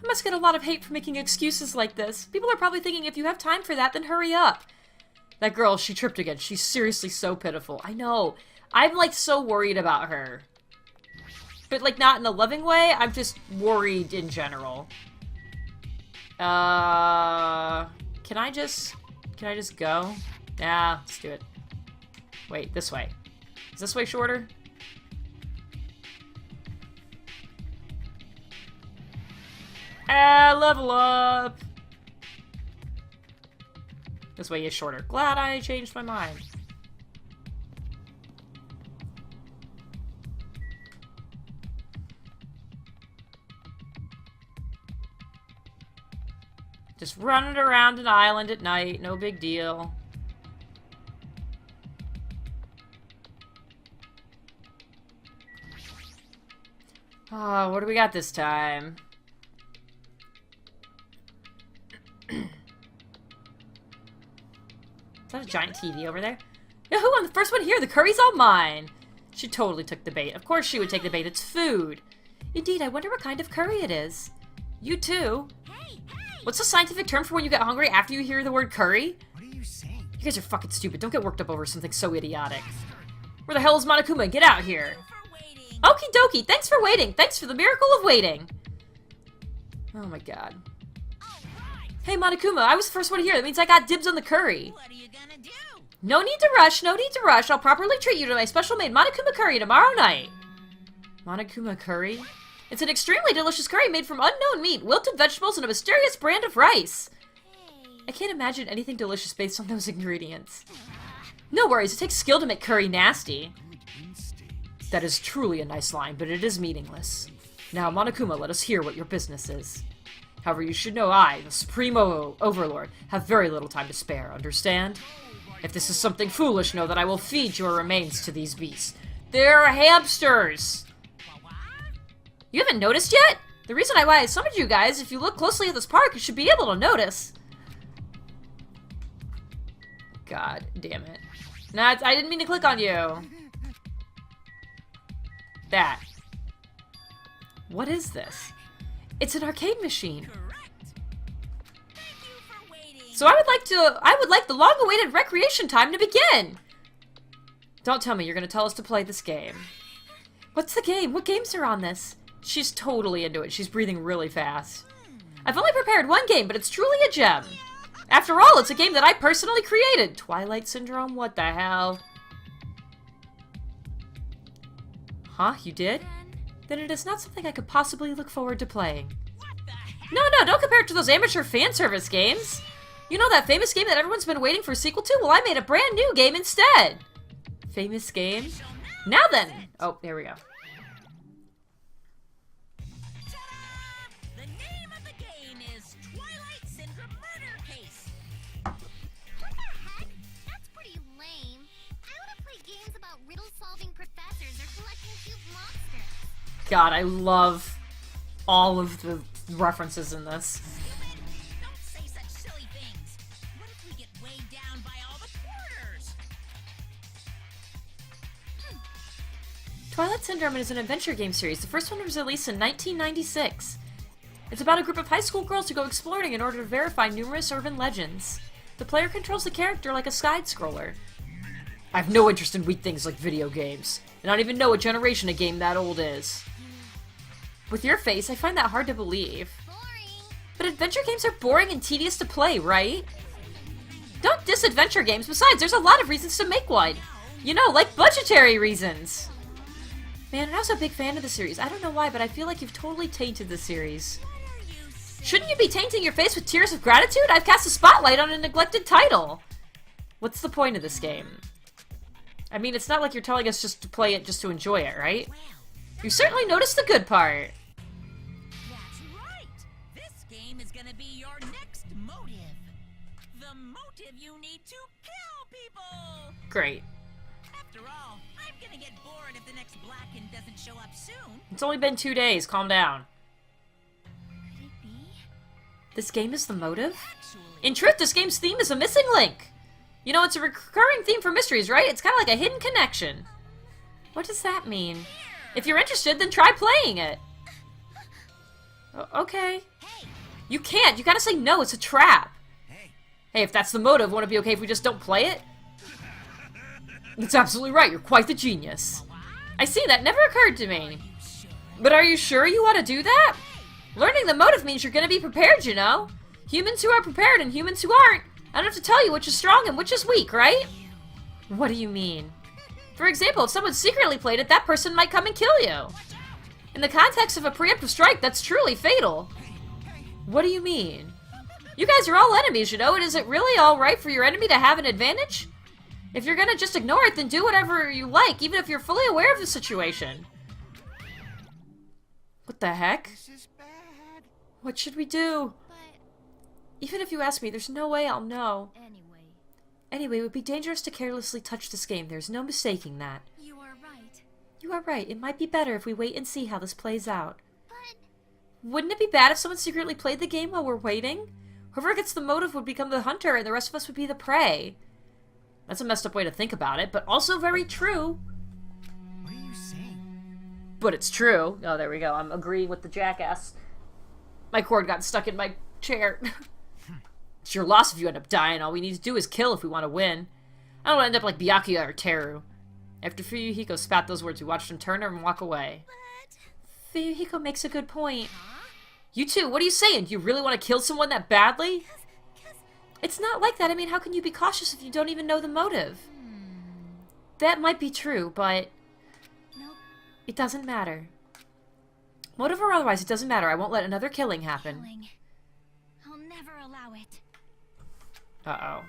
I must get a lot of hate for making excuses like this. People are probably thinking if you have time for that, then hurry up. That girl, she tripped again. She's seriously so pitiful. I know. I'm, like, so worried about her. But, like, not in a loving way. I'm just worried in general. Can I just go? Yeah, let's do it. Wait, this way. Is this way shorter? Level up! This way is shorter. Glad I changed my mind. Just running around an island at night, no big deal. Oh, what do we got this time? Is that a giant TV over there? Yahoo! I'm the first one here! The curry's all mine! She totally took the bait. Of course she would take the bait. It's food. Indeed, I wonder what kind of curry it is. You too? What's the scientific term for when you get hungry after you hear the word curry? What are you saying? You guys are fucking stupid. Don't get worked up over something so idiotic. Where the hell is Monokuma? Get out here! Okie dokie! Thanks for waiting! Thanks for the miracle of waiting! Oh my god. Hey Monokuma, I was the first one here. That means I got dibs on the curry. What are you gonna do? No need to rush, no need to rush. I'll properly treat you to my special-made Monokuma curry tomorrow night. Monokuma curry? It's an extremely delicious curry made from unknown meat, wilted vegetables, and a mysterious brand of rice. I can't imagine anything delicious based on those ingredients. No worries, it takes skill to make curry nasty. That is truly a nice line, but it is meaningless. Now, Monokuma, let us hear what your business is. However, you should know I, the Supreme Overlord, have very little time to spare, understand? If this is something foolish, know that I will feed your remains to these beasts. They're hamsters! You haven't noticed yet? The reason why I summoned you guys, if you look closely at this park, you should be able to notice. God damn it. Nah, I didn't mean to click on you. That. What is this? It's an arcade machine. So I would like the long-awaited recreation time to begin. Don't tell me you're gonna tell us to play this game. What's the game? What games are on this? She's totally into it. She's breathing really fast. I've only prepared one game, but it's truly a gem. After all, it's a game that I personally created. Twilight Syndrome? What the hell? Huh? You did? Then it is not something I could possibly look forward to playing. No, don't compare it to those amateur fan service games. You know that famous game that everyone's been waiting for a sequel to? Well, I made a brand new game instead. Famous game? Now then! Oh, there we go. The name of the game is Twilight Syndrome Murder Case. What the heck? That's pretty lame. I want to play games about riddle-solving professors or collecting cute monsters. God, I love all of the references in this. Stupid! Don't say such silly things. What if we get weighed down by all the quarters? Twilight Syndrome is an adventure game series. The first one was released in 1996. It's about a group of high school girls who go exploring in order to verify numerous urban legends. The player controls the character like a side-scroller. I have no interest in weak things like video games, and I don't even know what generation a game that old is. With your face, I find that hard to believe. Boring. But adventure games are boring and tedious to play, right? Don't diss adventure games. Besides, there's a lot of reasons to make one. You know, like budgetary reasons. Man, I'm also a big fan of the series. I don't know why, but I feel like you've totally tainted the series. Shouldn't you be tainting your face with tears of gratitude? I've cast a spotlight on a neglected title. What's the point of this game? I mean, it's not like you're telling us just to play it just to enjoy it, right? You certainly noticed the good part. That's right! This game is gonna be your next motive. The motive you need to kill people! Great. After all, I'm gonna get bored if the next Blacken doesn't show up soon. It's only been 2 days. Calm down. Could it be? This game is the motive? Actually, In truth, this game's theme is a missing link. You know, it's a recurring theme for mysteries, right? It's kind of like a hidden connection. What does that mean? If you're interested, then try playing it. Okay. hey, You can't. You gotta say no. It's a trap. Hey, Hey, if that's the motive, won't it be okay if we just don't play it? That's absolutely right. You're quite the genius. I see. That never occurred to me. But are you sure you want to do that? Learning the motive means you're gonna be prepared, you know? Humans who are prepared and humans who aren't. I don't have to tell you which is strong and which is weak, right? What do you mean? For example, if someone secretly played it, that person might come and kill you. In the context of a preemptive strike, that's truly fatal. What do you mean? You guys are all enemies, you know, and is it really alright for your enemy to have an advantage? If you're gonna just ignore it, then do whatever you like, even if you're fully aware of the situation. What the heck? this is bad. What should we do? But Even if you ask me, there's no way I'll know. anyway, Anyway, it would be dangerous to carelessly touch this game. There's no mistaking that. you are right. You are right. It might be better if we wait and see how this plays out. But Wouldn't it be bad if someone secretly played the game while we're waiting? Whoever gets the motive would become the hunter, and the rest of us would be the prey. That's a messed up way to think about it, but also very true. What are you saying? But it's true. Oh, there we go. I'm agreeing with the jackass. My cord got stuck in my chair. It's your loss if you end up dying. All we need to do is kill if we want to win. I don't want to end up like Byakuya or Teru. After Fuyuhiko spat those words, we watched him turn and walk away. Fuyuhiko makes a good point. You two, what are you saying? Do you really want to kill someone that badly? It's not like that. I mean, how can you be cautious if you don't even know the motive? That might be true, but nope. it doesn't matter. Motive or otherwise, it doesn't matter. I won't let another killing happen. Killing. I'll never allow it. Uh-oh.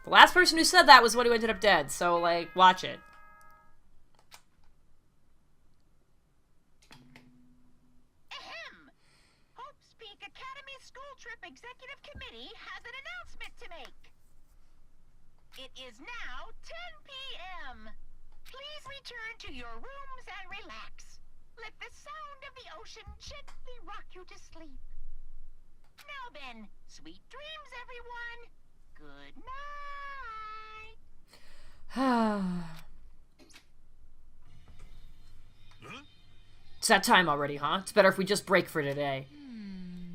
The last person who said that was one who ended up dead, so, like, watch it. ahem! Hope's Peak Academy School Trip Executive Committee has an announcement to make. It is now 10 p.m. Please return to your rooms and relax. Let the sound of the ocean gently rock you to sleep. Now then, sweet dreams, everyone. Good night. It's that time already, huh? It's better if we just break for today.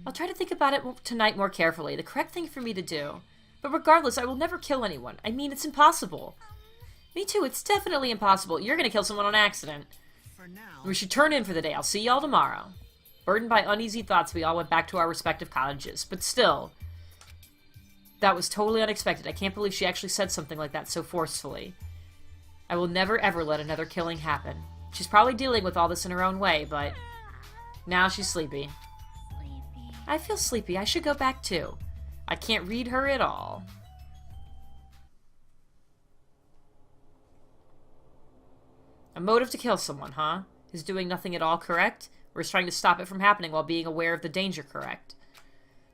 I'll try to think about it tonight more carefully, the correct thing for me to do. But regardless, I will never kill anyone. I mean, it's impossible. Me too, it's definitely impossible. You're gonna kill someone on accident. for now. We should turn in for the day. I'll see y'all tomorrow. Burdened by uneasy thoughts, we all went back to our respective cottages. But still, that was totally unexpected. I can't believe she actually said something like that so forcefully. I will never ever let another killing happen. She's probably dealing with all this in her own way, but now she's sleepy. I feel sleepy. I should go back too. I can't read her at all. A motive to kill someone, huh? Is doing nothing at all correct? Or is trying to stop it from happening while being aware of the danger correct?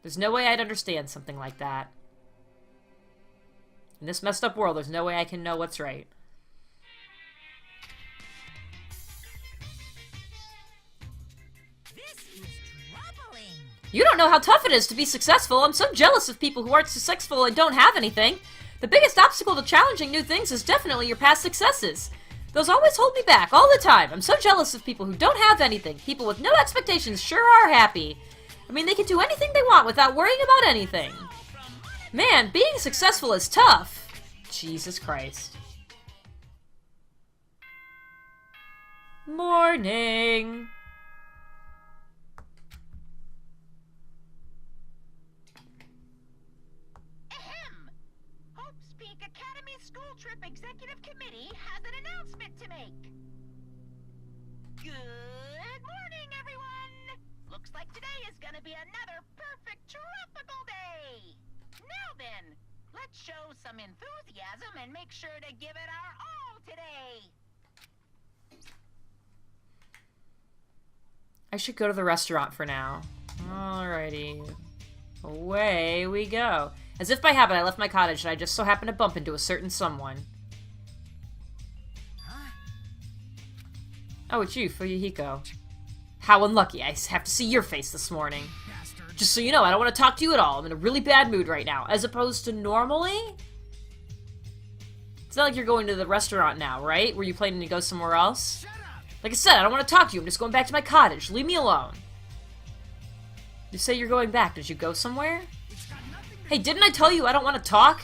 There's no way I'd understand something like that. In this messed up world, there's no way I can know what's right. This is troubling. You don't know how tough it is to be successful. I'm so jealous of people who aren't successful and don't have anything. The biggest obstacle to challenging new things is definitely your past successes. Those always hold me back, all the time. I'm so jealous of people who don't have anything. People with no expectations sure are happy. I mean, they can do anything they want without worrying about anything. Man, being successful is tough. Jesus Christ. Morning. Ahem! Hope's Peak Academy School Trip Executive Committee has an announcement to make. Good morning, everyone! Looks like today is gonna be another perfect tropical day! Now then, let's show some enthusiasm and make sure to give it our all today! I should go to the restaurant for now. Alrighty. Away we go. As if by habit, I left my cottage and I just so happened to bump into a certain someone. Oh, it's you, Fuyuhiko. How unlucky. I have to see your face this morning. Bastard. Just so you know, I don't want to talk to you at all. I'm in a really bad mood right now. As opposed to normally? It's not like you're going to the restaurant now, right? Were you planning to go somewhere else? Shut up! Like I said, I don't want to talk to you. I'm just going back to my cottage. Leave me alone. You say you're going back. Did you go somewhere? It's got nothing to Hey, didn't I tell you I don't want to talk?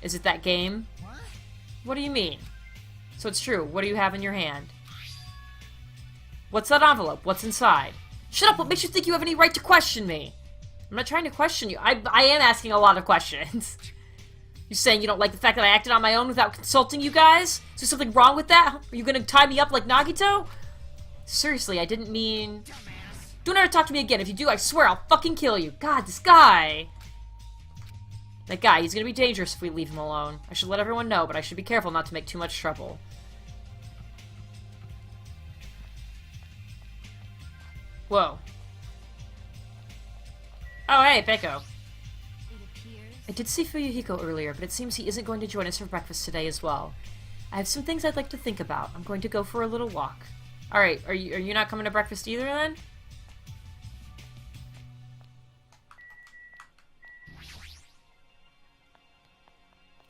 Is it that game? What? What do you mean? So it's true. What do you have in your hand? What's that envelope? What's inside? Shut up! What makes you think you have any right to question me? I'm not trying to question you. I am asking a lot of questions. You saying you don't like the fact that I acted on my own without consulting you guys? Is there something wrong with that? Are you gonna tie me up like Nagito? Seriously, I didn't mean... Dumbass. Don't ever talk to me again. If you do, I swear I'll fucking kill you. God, this guy. That guy, he's gonna be dangerous if we leave him alone. I should let everyone know, but I should be careful not to make too much trouble. Whoa. Oh, hey, Peko. I did see Fuyuhiko earlier, but it seems he isn't going to join us for breakfast today as well. I have some things I'd like to think about. I'm going to go for a little walk. Alright, are you not coming to breakfast either, then?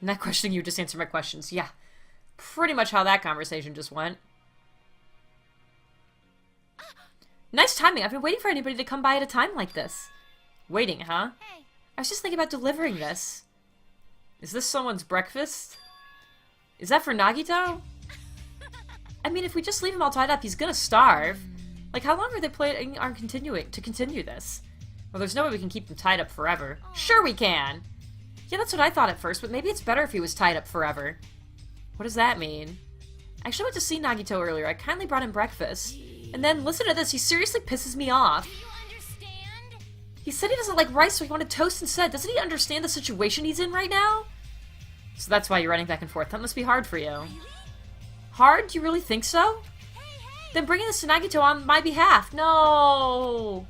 I'm not questioning you, just answer my questions. Yeah. Pretty much how that conversation just went. Nice timing. I've been waiting for anybody to come by at a time like this. Waiting, huh? Hey. I was just thinking about delivering this. Is this someone's breakfast? Is that for Nagito? I mean, if we just leave him all tied up, he's gonna starve. Like, how long are they planning on continuing this? Well, there's no way we can keep him tied up forever. Sure we can! Yeah, that's what I thought at first, but maybe it's better if he was tied up forever. What does that mean? I actually went to see Nagito earlier. I kindly brought him breakfast. And then, listen to this, he seriously pisses me off. Do you understand? He said he doesn't like rice, so he wanted toast instead. Doesn't he understand the situation he's in right now? So that's why you're running back and forth. That must be hard for you. Hard? Do you really think so? Then bringing this to Nagito on my behalf. No!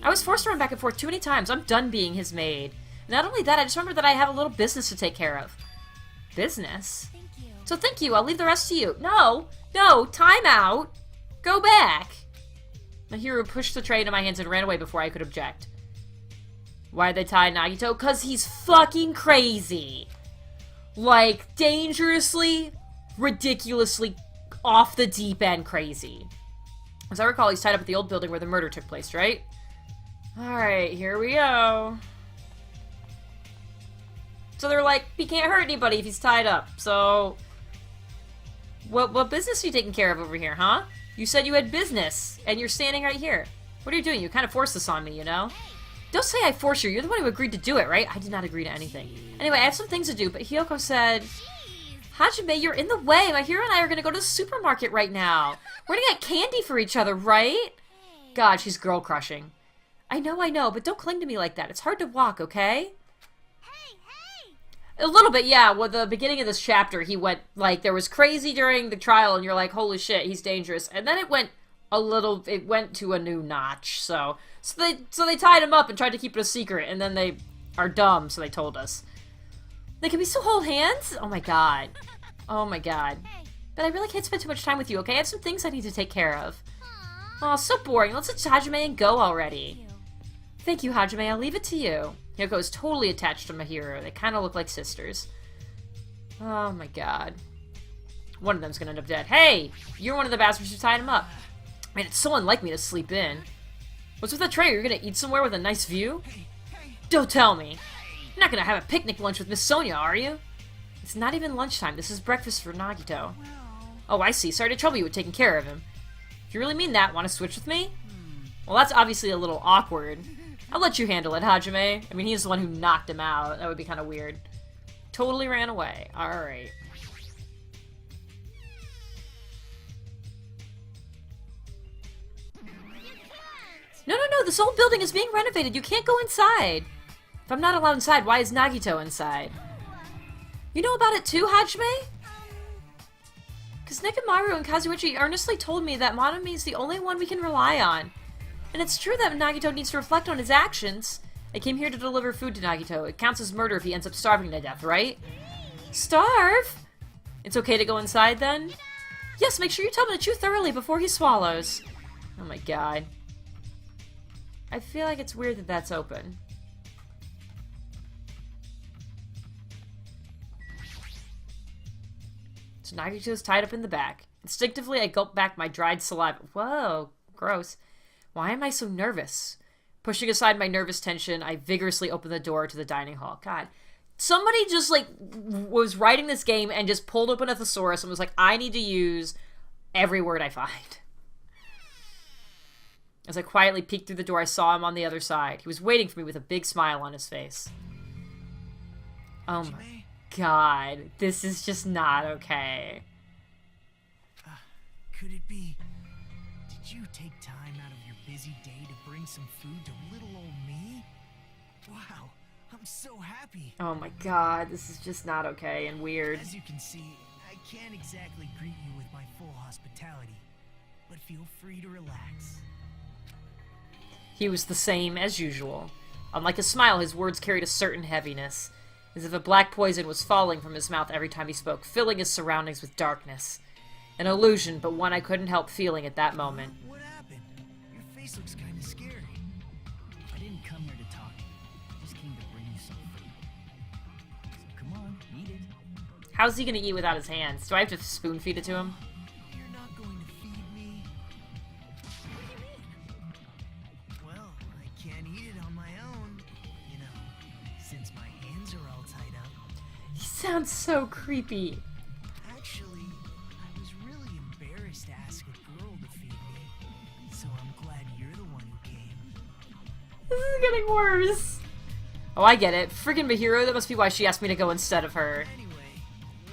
I was forced to run back and forth too many times. I'm done being his maid. And not only that, I just remembered that I have a little business to take care of. Business? Thank you. So thank you. I'll leave the rest to you. No! No! Time out! Go back! My hero pushed the tray into my hands and ran away before I could object. Why'd they tie Nagito? 'Cause he's fucking crazy! Like, dangerously, ridiculously, off the deep end crazy. As I recall, he's tied up at the old building where the murder took place, right? Alright, here we go. So they're like, he can't hurt anybody if he's tied up, so... What business are you taking care of over here, huh? You said you had business, and you're standing right here. What are you doing? You kind of forced this on me, you know? Don't say I forced you. You're the one who agreed to do it, right? I did not agree to anything. Anyway, I have some things to do, but Hiyoko said... Hajime, you're in the way. My hero and I are gonna go to the supermarket right now. We're gonna get candy for each other, right? God, she's girl crushing. I know, but don't cling to me like that. It's hard to walk, okay? A little bit, yeah. Well, the beginning of this chapter, he went, like, there was crazy during the trial, and you're like, holy shit, he's dangerous. And then it went to a new notch, so they tied him up and tried to keep it a secret, and then they are dumb, so they told us. Like, can we still hold hands? Oh my god. Oh my god. But I really can't spend too much time with you, okay? I have some things I need to take care of. Oh, so boring. Let's let Hajime and go already. Thank you, Hajime. I'll leave it to you. Hiyoko is totally attached to Mahiro. They kind of look like sisters. Oh my god. One of them's gonna end up dead. Hey! You're one of the bastards who tied him up. Man, it's so unlike me to sleep in. What's with that tray? You're gonna eat somewhere with a nice view? Don't tell me. You're not gonna have a picnic lunch with Miss Sonia, are you? It's not even lunchtime. This is breakfast for Nagito. Oh, I see. Sorry to trouble you with taking care of him. If you really mean that, want to switch with me? Well, that's obviously a little awkward. I'll let you handle it, Hajime. I mean, he's the one who knocked him out. That would be kind of weird. Totally ran away. Alright. No, this old building is being renovated. You can't go inside. If I'm not allowed inside, why is Nagito inside? You know about it too, Hajime? Because Nekomaru and Kazuichi earnestly told me that Monami is the only one we can rely on. And it's true that Nagito needs to reflect on his actions. I came here to deliver food to Nagito. It counts as murder if he ends up starving to death, right? Starve? It's okay to go inside then? Yes, make sure you tell him to chew thoroughly before he swallows. Oh my god. I feel like it's weird that that's open. So Nagito's tied up in the back. Instinctively, I gulp back my dried saliva. Whoa, gross. Why am I so nervous? Pushing aside my nervous tension, I vigorously open the door to the dining hall. God, somebody just, like, was writing this game and just pulled open a thesaurus and was like, I need to use every word I find. As I quietly peeked through the door, I saw him on the other side. He was waiting for me with a big smile on his face. Oh my god, this is just not okay. Could it be? Did you take time out of your busy day to bring some food to little old me? Wow, I'm so happy. Oh my god, this is just not okay and weird. As you can see, I can't exactly greet you with my full hospitality, but feel free to relax. He was the same as usual. Unlike his smile, his words carried a certain heaviness, as if a black poison was falling from his mouth every time he spoke, filling his surroundings with darkness. An illusion, but one I couldn't help feeling at that moment. What happened? Your face looks kind of scary. I didn't come here to talk. I just came to bring you some food. So come on, eat it. How's he gonna eat without his hands? Do I have to spoon feed it to him? You're not going to feed me? What do you mean? Well, I can't eat it on my own. You know, since my hands are all tied up. He sounds so creepy. Actually, I was really embarrassed to ask a girl to feed me. So I'm glad you're the one who came. This is getting worse. Oh, I get it. Friggin' Mahiro, that must be why she asked me to go instead of her. Anyway,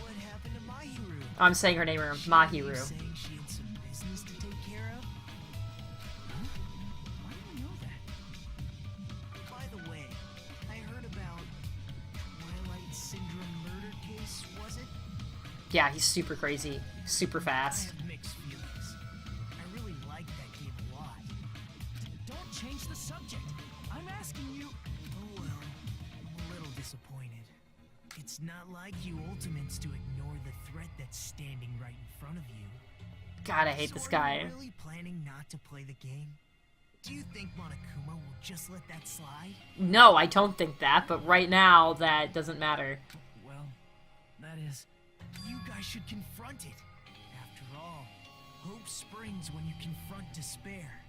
what happened to Mahiru? I'm saying her name wrong. Mahiru. Saying she had some business to take care of? Why do you know that? By the way, I heard about Twilight Syndrome murder case, was it? Yeah, he's super crazy. Super I fast. have mixed feelings. I really like that game a lot. Don't change the subject. I'm asking you. Oh well, I'm a little disappointed. It's not like you Ultimates to ignore the threat that's standing right in front of you. God, I hate So this are guy. you really planning not to play the game? Do you think Monokuma will just let that slide? No, I don't think that, but right now, that doesn't matter. Well, that is. You guys should confront it. After all, hope springs when you confront despair.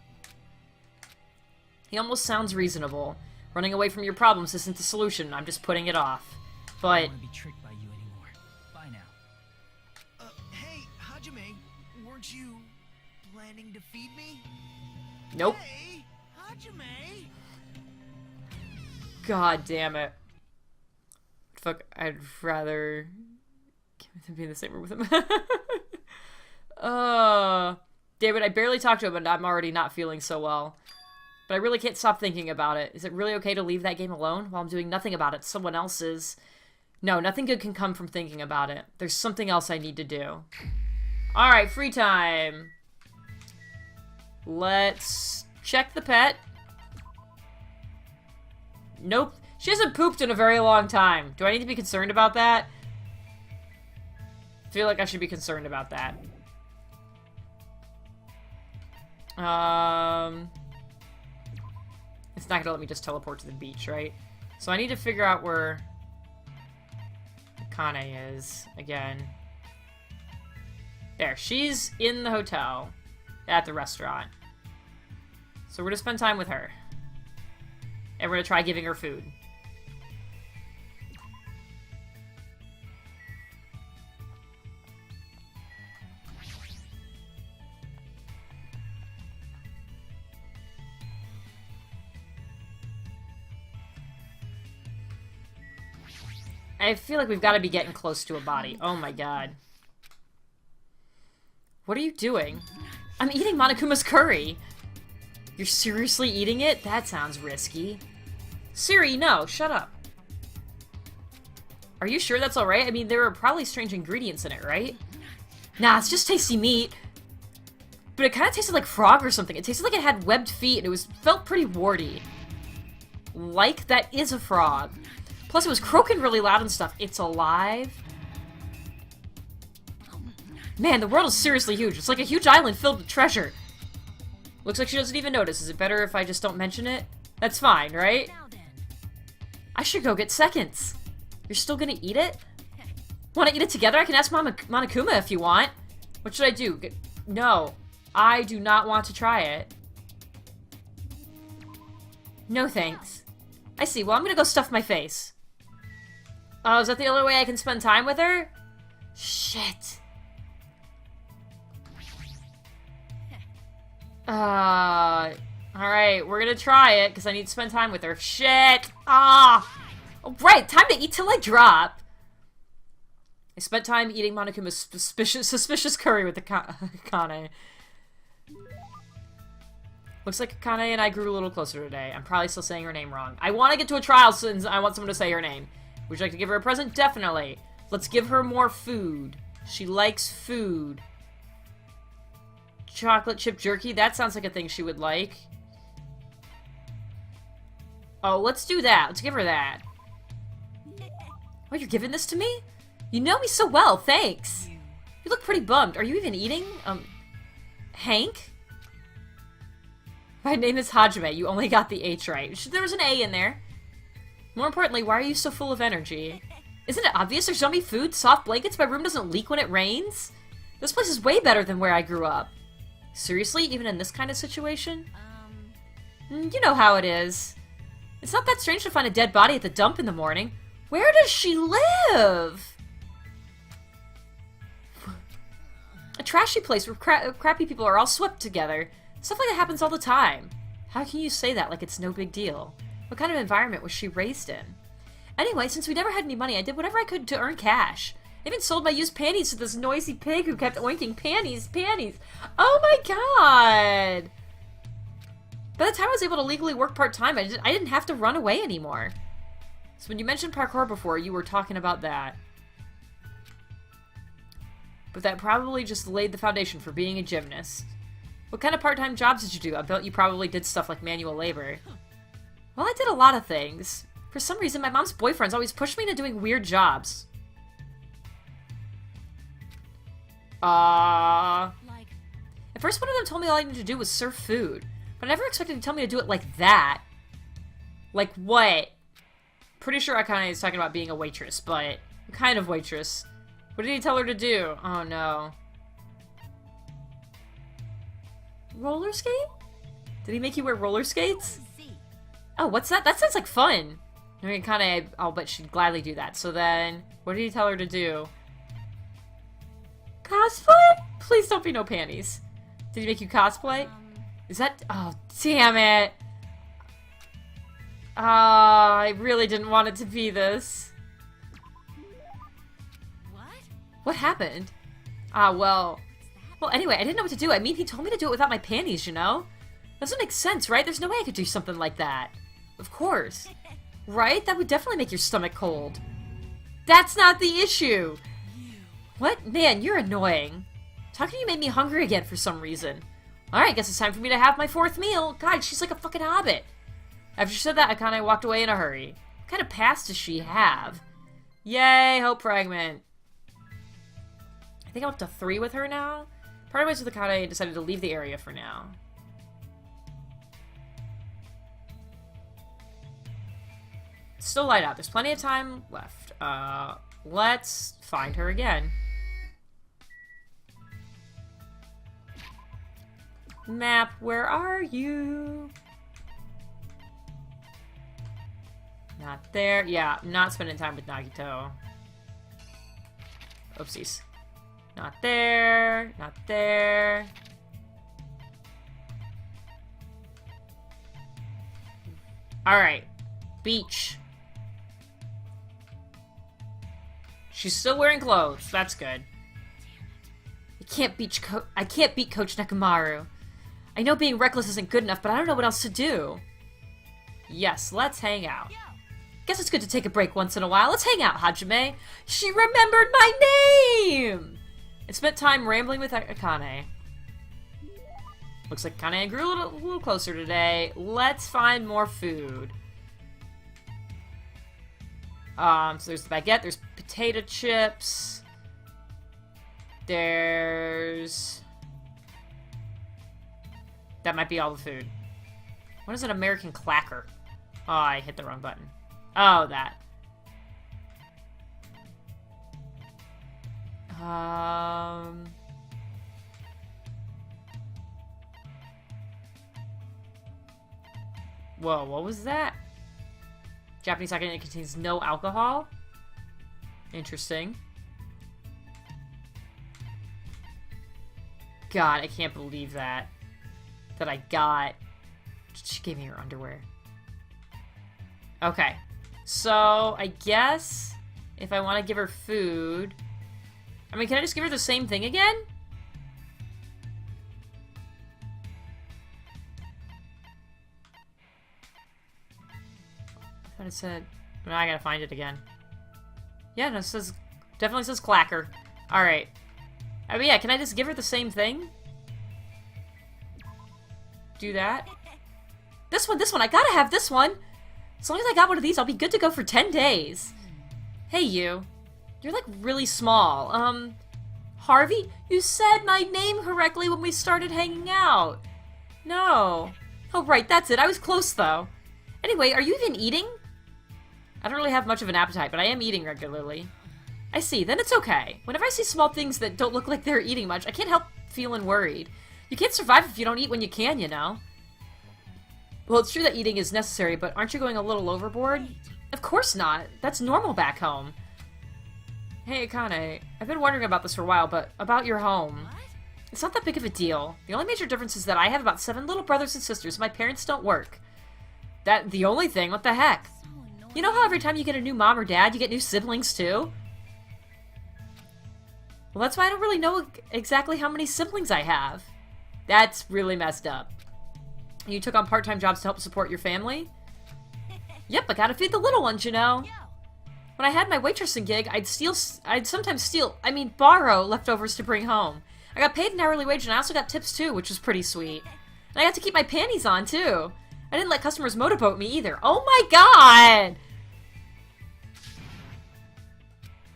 He almost sounds reasonable. Running away from your problems isn't the solution, I'm just putting it off. I But, don't want to be tricked by you anymore. Bye now. Hey, Weren't you planning to feed me? Nope. Hey, Hajime! God damn it. Fuck, I'd rather be in the same room with him. David, I barely talked to him and I'm already not feeling so well. But I really can't stop thinking about it. Is it really okay to leave that game alone while I'm doing nothing about it? Someone else's. No, nothing good can come from thinking about it. There's something else I need to do. Alright, free time. Let's check the pet. Nope. She hasn't pooped in a very long time. Do I need to be concerned about that? I feel like I should be concerned about that. It's not gonna let me just teleport to the beach, right? So I need to figure out where Akane is again. There, she's in the hotel at the restaurant. So we're gonna spend time with her. And we're gonna try giving her food. I feel like we've got to be getting close to a body. Oh my god. What are you doing? I'm eating Monokuma's curry. You're seriously eating it? That sounds risky. Siri, no, shut up. Are you sure that's alright? I mean, there are probably strange ingredients in it, right? Nah, it's just tasty meat. But it kind of tasted like frog or something. It tasted like it had webbed feet, and it felt pretty warty. Like that is a frog. Plus, it was croaking really loud and stuff. It's alive. Man, the world is seriously huge. It's like a huge island filled with treasure. Looks like she doesn't even notice. Is it better if I just don't mention it? That's fine, right? I should go get seconds. You're still gonna eat it? Want to eat it together? I can ask Monokuma if you want. What should I do? No. I do not want to try it. No thanks. I see. Well, I'm gonna go stuff my face. Oh, is that the only way I can spend time with her? Shit. Alright, we're gonna try it, because I need to spend time with her. Shit! Ah! Oh, right, time to eat till I drop! I spent time eating Monokuma's suspicious curry with Akane. Looks like Akane and I grew a little closer today. I'm probably still saying her name wrong. I want to get to a trial since I want someone to say her name. Would you like to give her a present? Definitely. Let's give her more food. She likes food. Chocolate chip jerky? That sounds like a thing she would like. Oh, let's do that. Let's give her that. Oh, you're giving this to me? You know me so well, thanks. You look pretty bummed. Are you even eating? Hank? My name is Hajime. You only got the H right. There was an A in there. More importantly, why are you so full of energy? Isn't it obvious there's yummy food, soft blankets, my room doesn't leak when it rains? This place is way better than where I grew up. Seriously? Even in this kind of situation? You know how it is. It's not that strange to find a dead body at the dump in the morning. Where does she live? A trashy place where crappy people are all swept together. Stuff like that happens all the time. How can you say that like it's no big deal? What kind of environment was she raised in? Anyway, since we never had any money, I did whatever I could to earn cash. I even sold my used panties to this noisy pig who kept oinking panties. Oh my god! By the time I was able to legally work part-time, I didn't have to run away anymore. So when you mentioned parkour before, you were talking about that. But that probably just laid the foundation for being a gymnast. What kind of part-time jobs did you do? I bet you probably did stuff like manual labor. Well, I did a lot of things. For some reason, my mom's boyfriends always pushed me into doing weird jobs. At first, one of them told me all I needed to do was serve food. But I never expected to tell me to do it like that. Like what? Pretty sure Akane is talking about being a waitress, but what kind of waitress? What did he tell her to do? Oh no. Roller skate? Did he make you wear roller skates? Oh, what's that? That sounds like fun. I mean, I'll bet she'd gladly do that. So then, what did he tell her to do? Cosplay? Please don't be no panties. Did he make you cosplay? Is that... Oh, damn it. I really didn't want it to be this. What? What happened? Well... Well, anyway, I didn't know what to do. I mean, he told me to do it without my panties, you know? Doesn't make sense, right? There's no way I could do something like that. Of course. Right? That would definitely make your stomach cold. That's not the issue! What? Man, you're annoying. Talking to you made me hungry again for some reason. Alright, guess it's time for me to have my 4th meal. God, she's like a fucking hobbit. After she said that, I kinda walked away in a hurry. What kind of past does she have? Yay, hope fragment. I think I'm up to 3 with her now. Part of ways with Akane decided to leave the area for now. It's still light out. There's plenty of time left. Let's find her again. Map, where are you? Not there. Yeah, not spending time with Nagito. Oopsies. Not there. Not there. Alright. Beach. She's still wearing clothes. That's good. I can't beat Coach Nekomaru. I know being reckless isn't good enough, but I don't know what else to do. Yes, let's hang out. Guess it's good to take a break once in a while. Let's hang out, Hajime. She remembered my name! I spent time rambling with Akane. Looks like Akane grew a little closer today. Let's find more food. So there's the baguette, there's potato chips. There's... That might be all the food. What is an American clacker? Oh, I hit the wrong button. Oh, that. Whoa, what was that? Japanese alcohol contains no alcohol? Interesting. God, I can't believe that. That I got... She gave me her underwear. Okay. So, I guess... If I want to give her food... I mean, can I just give her the same thing again? I thought it said... No, I gotta find it again. Yeah, no, it says... Definitely says clacker. Alright. I mean, yeah, can I just give her the same thing? Do that. This one! I gotta have this one! As long as I got one of these, I'll be good to go for 10 days. Hey, you. You're, like, really small. Harvey? You said my name correctly when we started hanging out. No. Oh, right, that's it. I was close, though. Anyway, are you even eating? I don't really have much of an appetite, but I am eating regularly. I see. Then it's okay. Whenever I see small things that don't look like they're eating much, I can't help feeling worried. You can't survive if you don't eat when you can, you know? Well, it's true that eating is necessary, but aren't you going a little overboard? Of course not. That's normal back home. Hey, Akane. I've been wondering about this for a while, but about your home. What? It's not that big of a deal. The only major difference is that I have about 7 little brothers and sisters. My parents don't work. That the only thing? What the heck? So annoying. You know how every time you get a new mom or dad, you get new siblings too? Well, that's why I don't really know exactly how many siblings I have. That's really messed up. You took on part-time jobs to help support your family? Yep, I gotta feed the little ones, you know. Yo. When I had my waitressing gig, I'd sometimes borrow leftovers to bring home. I got paid an hourly wage and I also got tips too, which was pretty sweet. And I got to keep my panties on too. I didn't let customers motorboat me either. Oh my god!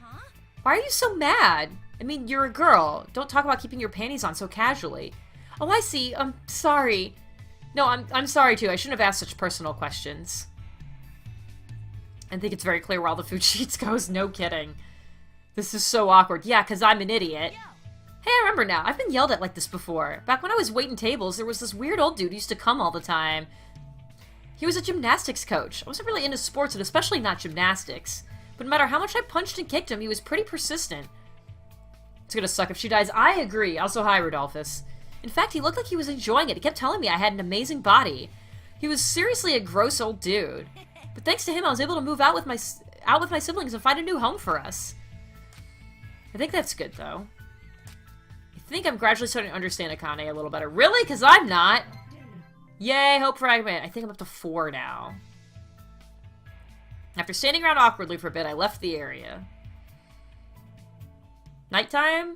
Huh? Why are you so mad? I mean, you're a girl. Don't talk about keeping your panties on so casually. Oh, I see. I'm sorry. No, I'm sorry too. I shouldn't have asked such personal questions. I think it's very clear where all the food sheets goes. No kidding. This is so awkward. Yeah, because I'm an idiot. Yo. Hey, I remember now. I've been yelled at like this before. Back when I was waiting tables, there was this weird old dude who used to come all the time. He was a gymnastics coach. I wasn't really into sports, and especially not gymnastics. But no matter how much I punched and kicked him, he was pretty persistent. It's gonna suck if she dies. I agree. Also, hi, Rodolphus. In fact, he looked like he was enjoying it. He kept telling me I had an amazing body. He was seriously a gross old dude. But thanks to him, I was able to move out with my siblings and find a new home for us. I think that's good, though. I think I'm gradually starting to understand Akane a little better. Really? Because I'm not. Yay, hope fragment. I think I'm up to 4 now. After standing around awkwardly for a bit, I left the area. Nighttime?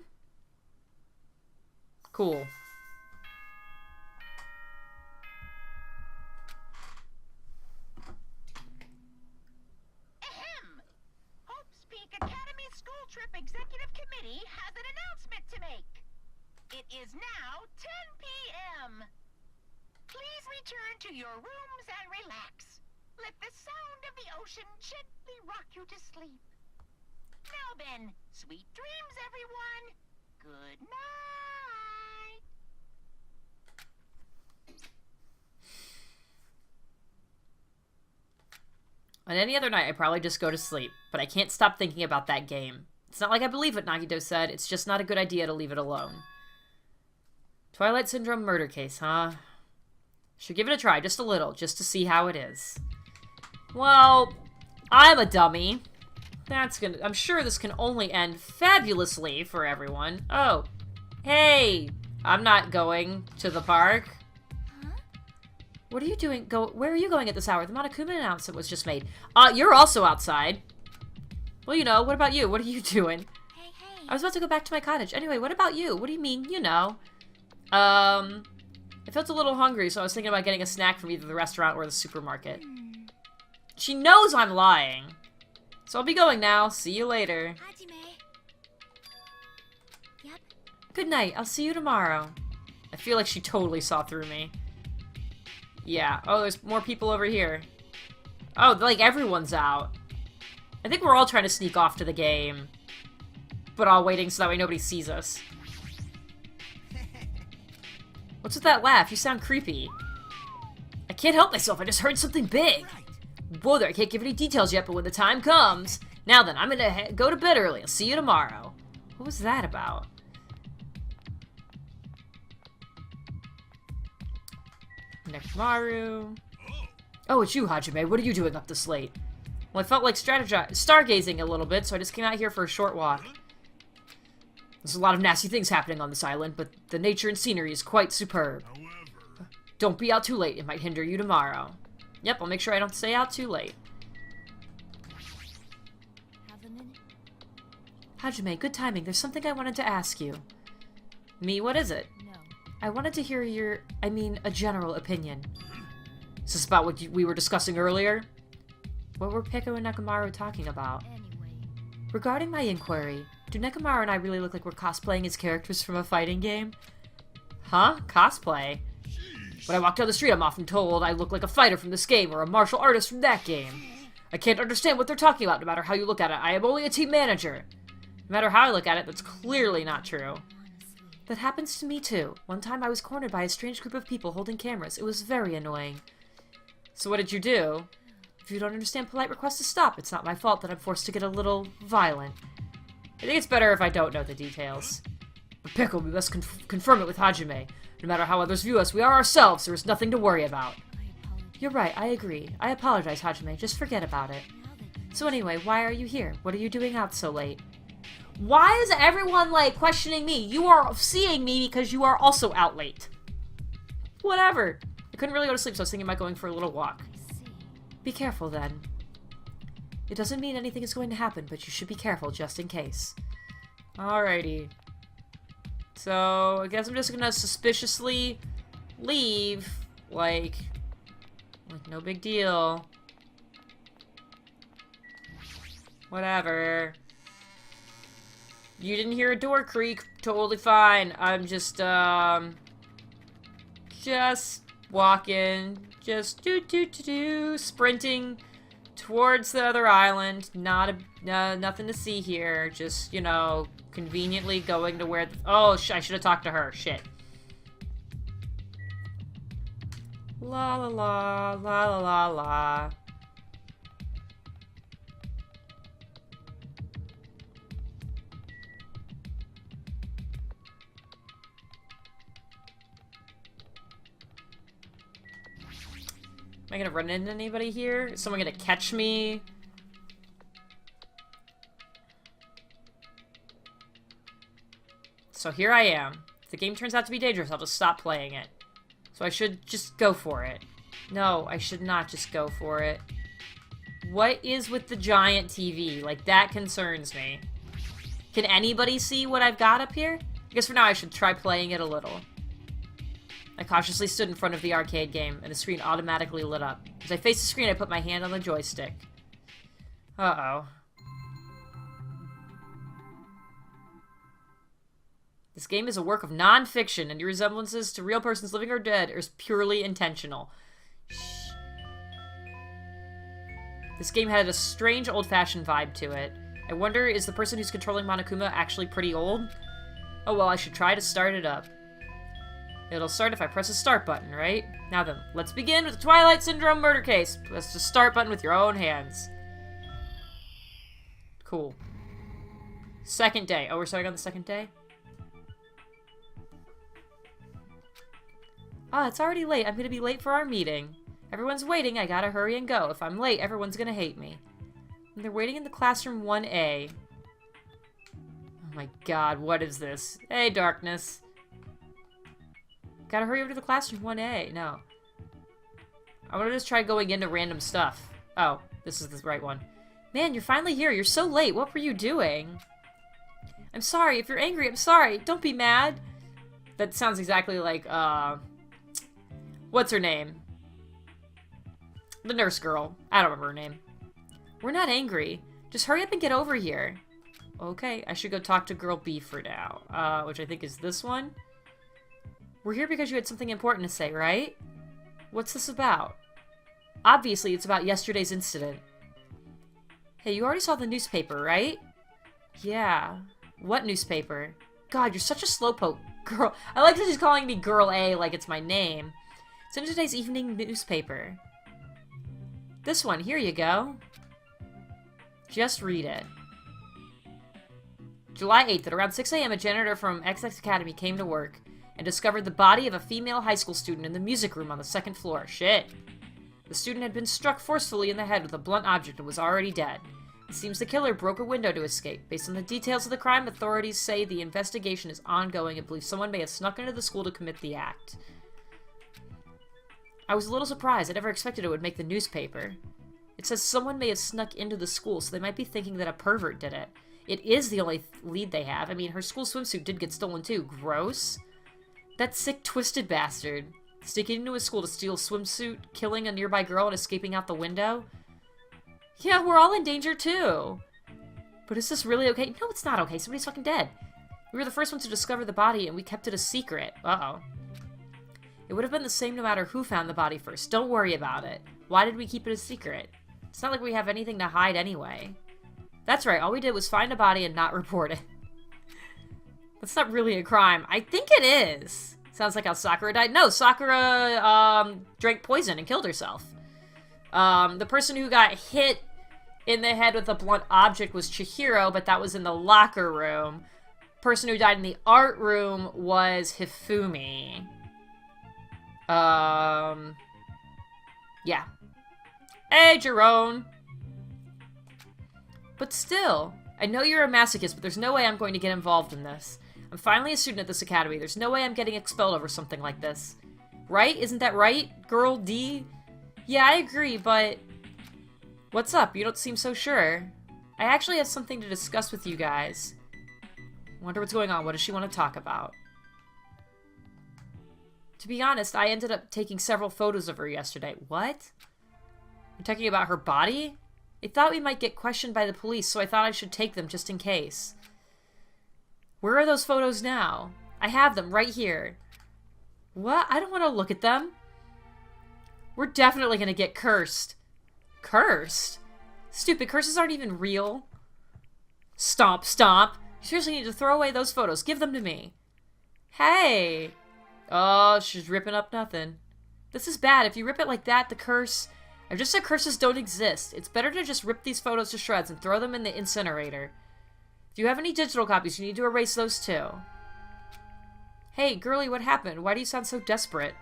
Cool. Ahem! Hope's Peak Academy School Trip Executive Committee has an announcement to make. It is now 10 p.m. Please return to your rooms and relax. Let the sound of the ocean gently rock you to sleep. Now then, sweet dreams, everyone. Good night. On any other night, I'd probably just go to sleep, but I can't stop thinking about that game. It's not like I believe what Nagito said, it's just not a good idea to leave it alone. Twilight Syndrome murder case, huh? Should give it a try, just a little, just to see how it is. Well, I'm a dummy. I'm sure this can only end fabulously for everyone. Oh, hey, I'm not going to the park. Huh? What are you doing? Where are you going at this hour? The Monokuma announcement was just made. You're also outside. Well, you know, what about you? What are you doing? Hey, hey. I was about to go back to my cottage. Anyway, what about you? What do you mean, you know? I felt a little hungry, so I was thinking about getting a snack from either the restaurant or the supermarket. She knows I'm lying. So I'll be going now. See you later. Hajime. Yep. Good night. I'll see you tomorrow. I feel like she totally saw through me. Yeah. Oh, there's more people over here. Oh, like everyone's out. I think we're all trying to sneak off to the game. But all waiting so that way nobody sees us. What's with that laugh? You sound creepy. I can't help myself. I just heard something big. Whoa there, I can't give any details yet, but when the time comes... Now then, I'm gonna go to bed early. I'll see you tomorrow. What was that about? Nekomaru. Oh, it's you, Hajime. What are you doing up this late? Well, I felt like stargazing a little bit, so I just came out here for a short walk. There's a lot of nasty things happening on this island, but the nature and scenery is quite superb. However, Don't be out too late. It might hinder you tomorrow. Yep, I'll make sure I don't stay out too late. Have a minute? Hajime, good timing. There's something I wanted to ask you. Me? What is it? No. I wanted to hear a general opinion. Is this about what we were discussing earlier? What were Peko and Nekomaru talking about? Anyway. Regarding my inquiry, do Nekomaru and I really look like we're cosplaying as characters from a fighting game? Huh? Cosplay? When I walk down the street, I'm often told I look like a fighter from this game or a martial artist from that game. I can't understand what they're talking about no matter how you look at it. I am only a team manager. No matter how I look at it, that's clearly not true. That happens to me too. One time I was cornered by a strange group of people holding cameras. It was very annoying. So what did you do? If you don't understand polite requests to stop, it's not my fault that I'm forced to get a little violent. I think it's better if I don't know the details. But Pickle, we must confirm it with Hajime. No matter how others view us, we are ourselves. There is nothing to worry about. I apologize. You're right, I agree. I apologize, Hajime. Just forget about it. Now then. So anyway, why are you here? What are you doing out so late? Why is everyone, like, questioning me? You are seeing me because you are also out late. Whatever. I couldn't really go to sleep, so I was thinking about going for a little walk. I see. Be careful, then. It doesn't mean anything is going to happen, but you should be careful just in case. Alrighty. So, I guess I'm just gonna suspiciously leave. Like no big deal. Whatever. You didn't hear a door creak. Totally fine. I'm just walking. Just sprinting towards the other island. Nothing to see here. Just, you know, conveniently going to where... Oh, I should have talked to her. Shit. La la la, la la la la. I gonna run into anybody here? Is someone gonna catch me? So here I am. If the game turns out to be dangerous, I'll just stop playing it. So I should just go for it. No, I should not just go for it. What is with the giant TV? Like, that concerns me. Can anybody see what I've got up here? I guess for now I should try playing it a little. I cautiously stood in front of the arcade game, and the screen automatically lit up. As I faced the screen, I put my hand on the joystick. Uh-oh. This game is a work of non-fiction, and your resemblances to real persons living or dead are purely intentional. Shh. This game had a strange old-fashioned vibe to it. I wonder, is the person who's controlling Monokuma actually pretty old? Oh well, I should try to start it up. It'll start if I press the start button, right? Now then, let's begin with the Twilight Syndrome murder case. Press the start button with your own hands. Cool. Second day. Oh, we're starting on the second day? Ah, it's already late. I'm gonna be late for our meeting. Everyone's waiting. I gotta hurry and go. If I'm late, everyone's gonna hate me. And they're waiting in the classroom 1A. Oh my god, what is this? Hey, darkness. Gotta hurry over to the classroom 1A. No. I wanna just try going into random stuff. Oh, this is the right one. Man, you're finally here. You're so late. What were you doing? I'm sorry. If you're angry, I'm sorry. Don't be mad. That sounds exactly like, what's her name? The nurse girl. I don't remember her name. We're not angry. Just hurry up and get over here. Okay, I should go talk to girl B for now. Which I think is this one. We're here because you had something important to say, right? What's this about? Obviously, it's about yesterday's incident. Hey, you already saw the newspaper, right? Yeah. What newspaper? God, you're such a slowpoke. Girl. I like that she's calling me Girl A like it's my name. It's in today's evening newspaper. This one, here you go. Just read it. July 8th, at around 6 a.m., a janitor from XX Academy came to work and discovered the body of a female high school student in the music room on the second floor. Shit. The student had been struck forcefully in the head with a blunt object and was already dead. It seems the killer broke a window to escape. Based on the details of the crime, authorities say the investigation is ongoing and believe someone may have snuck into the school to commit the act. I was a little surprised. I never expected it would make the newspaper. It says someone may have snuck into the school, so they might be thinking that a pervert did it. It is the only lead they have. I mean, her school swimsuit did get stolen too. Gross. That sick, twisted bastard. Sneaking into a school to steal a swimsuit, killing a nearby girl, and escaping out the window? Yeah, we're all in danger too. But is this really okay? No, it's not okay. Somebody's fucking dead. We were the first ones to discover the body, and we kept it a secret. Uh-oh. It would have been the same no matter who found the body first. Don't worry about it. Why did we keep it a secret? It's not like we have anything to hide anyway. That's right, all we did was find a body and not report it. That's not really a crime. I think it is. Sounds like how Sakura died. No, Sakura drank poison and killed herself. The person who got hit in the head with a blunt object was Chihiro, but that was in the locker room. Person who died in the art room was Hifumi. Yeah. Hey, Jerome! But still, I know you're a masochist, but there's no way I'm going to get involved in this. I'm finally a student at this academy. There's no way I'm getting expelled over something like this. Right? Isn't that right, Girl D? Yeah, I agree, but... What's up? You don't seem so sure. I actually have something to discuss with you guys. Wonder what's going on. What does she want to talk about? To be honest, I ended up taking several photos of her yesterday. What? You're talking about her body? I thought we might get questioned by the police, so I thought I should take them just in case. Where are those photos now? I have them right here. What? I don't want to look at them. We're definitely gonna get cursed. Cursed? Stupid, curses aren't even real. Stomp, stomp. You seriously need to throw away those photos. Give them to me. Hey! Oh, she's ripping up nothing. This is bad. If you rip it like that, the curse... I've just said curses don't exist. It's better to just rip these photos to shreds and throw them in the incinerator. If you have any digital copies, you need to erase those too. Hey, girlie, what happened? Why do you sound so desperate?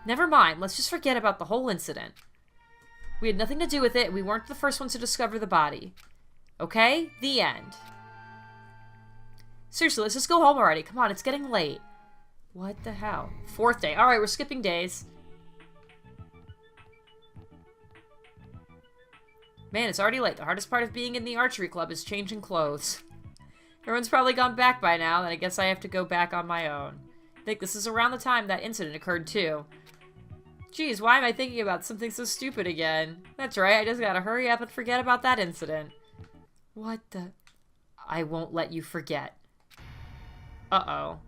Never mind. Let's just forget about the whole incident. We had nothing to do with it. We weren't the first ones to discover the body. Okay? The end. Seriously, let's just go home already. Come on, it's getting late. What the hell? 4th day. Alright, we're skipping days. Man, it's already late. The hardest part of being in the archery club is changing clothes. Everyone's probably gone back by now, and I guess I have to go back on my own. I think this is around the time that incident occurred, too. Geez, why am I thinking about something so stupid again? That's right, I just gotta hurry up and forget about that incident. What the... I won't let you forget. Uh-oh.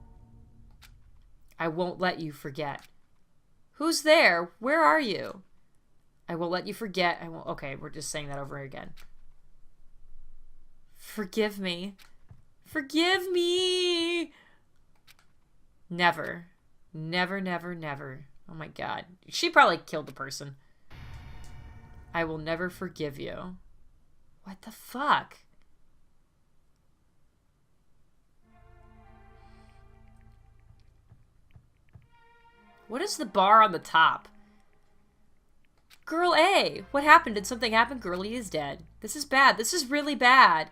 I won't let you forget. Who's there? Where are you? I won't let you forget. I won't... Okay, we're just saying that over again. Forgive me. Forgive me! Never. Never, never, never. Oh my god. She probably killed the person. I will never forgive you. What the fuck? What is the bar on the top? Girl A! What happened? Did something happen? Girlie is dead. This is bad. This is really bad.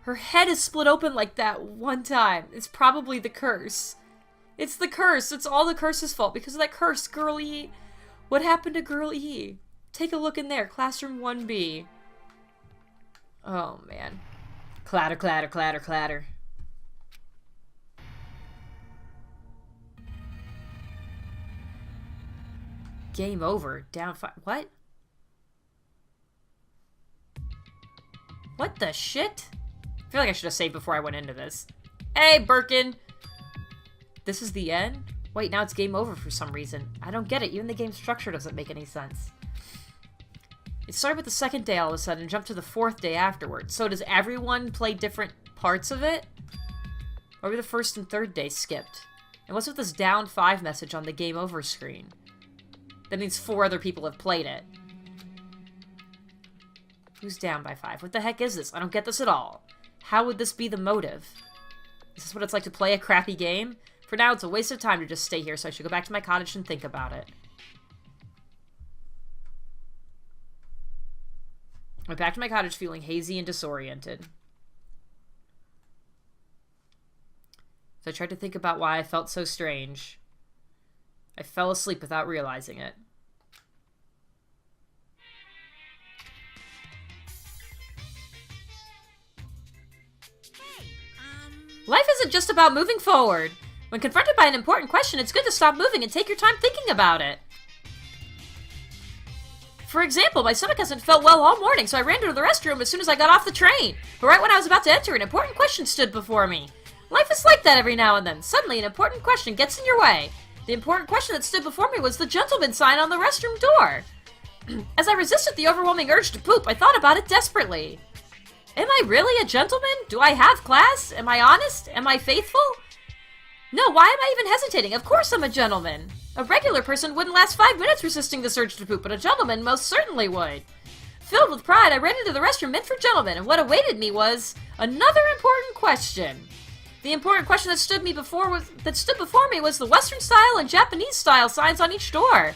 Her head is split open like that one time. It's probably the curse. It's the curse. It's all the curse's fault because of that curse, Girl E. What happened to Girl E? Take a look in there. Classroom 1B. Oh, man. Clatter, clatter, clatter, clatter. Game over. Down 5. What? What the shit? I feel like I should have saved before I went into this. Hey, Birkin! This is the end? Wait, now it's game over for some reason. I don't get it. Even the game structure doesn't make any sense. It started with the 2nd day all of a sudden and jumped to the 4th day afterwards. So does everyone play different parts of it? Or were the 1st and 3rd days skipped? And what's with this down 5 message on the game over screen? That means 4 other people have played it. Who's down by 5? What the heck is this? I don't get this at all. How would this be the motive? Is this what it's like to play a crappy game? For now, it's a waste of time to just stay here, so I should go back to my cottage and think about it. I went back to my cottage feeling hazy and disoriented. So I tried to think about why I felt so strange. I fell asleep without realizing it. Life isn't just about moving forward. When confronted by an important question, it's good to stop moving and take your time thinking about it. For example, my stomach hasn't felt well all morning, so I ran to the restroom as soon as I got off the train. But right when I was about to enter, an important question stood before me. Life is like that every now and then. Suddenly, an important question gets in your way. The important question that stood before me was the gentleman sign on the restroom door. As I resisted the overwhelming urge to poop, I thought about it desperately. Am I really a gentleman? Do I have class? Am I honest? Am I faithful? No, why am I even hesitating? Of course I'm a gentleman. A regular person wouldn't last 5 minutes resisting the urge to poop, but a gentleman most certainly would. Filled with pride, I ran into the restroom meant for gentlemen, and what awaited me was another important question. The important question that stood before me was the Western style and Japanese style signs on each door.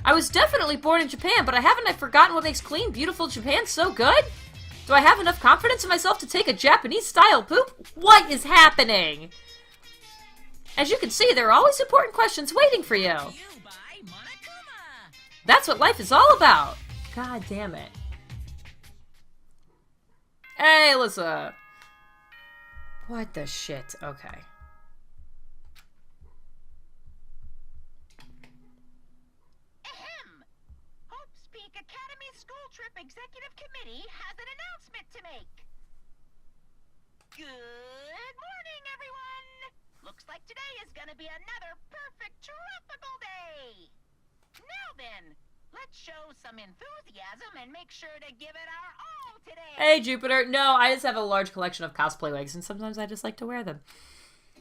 I was definitely born in Japan, but haven't I forgotten what makes clean, beautiful Japan so good? Do I have enough confidence in myself to take a Japanese style poop? What is happening? As you can see, there are always important questions waiting for you. That's what life is all about. God damn it. Hey, Alyssa. What the shit? Okay. Ahem! Hope's Peak Academy School Trip Executive Committee has an announcement to make. Good morning, everyone! Looks like today is gonna be another perfect tropical day! Now then, let's show some enthusiasm and make sure to give it our all today! Hey, Jupiter. No, I just have a large collection of cosplay wigs, and sometimes I just like to wear them.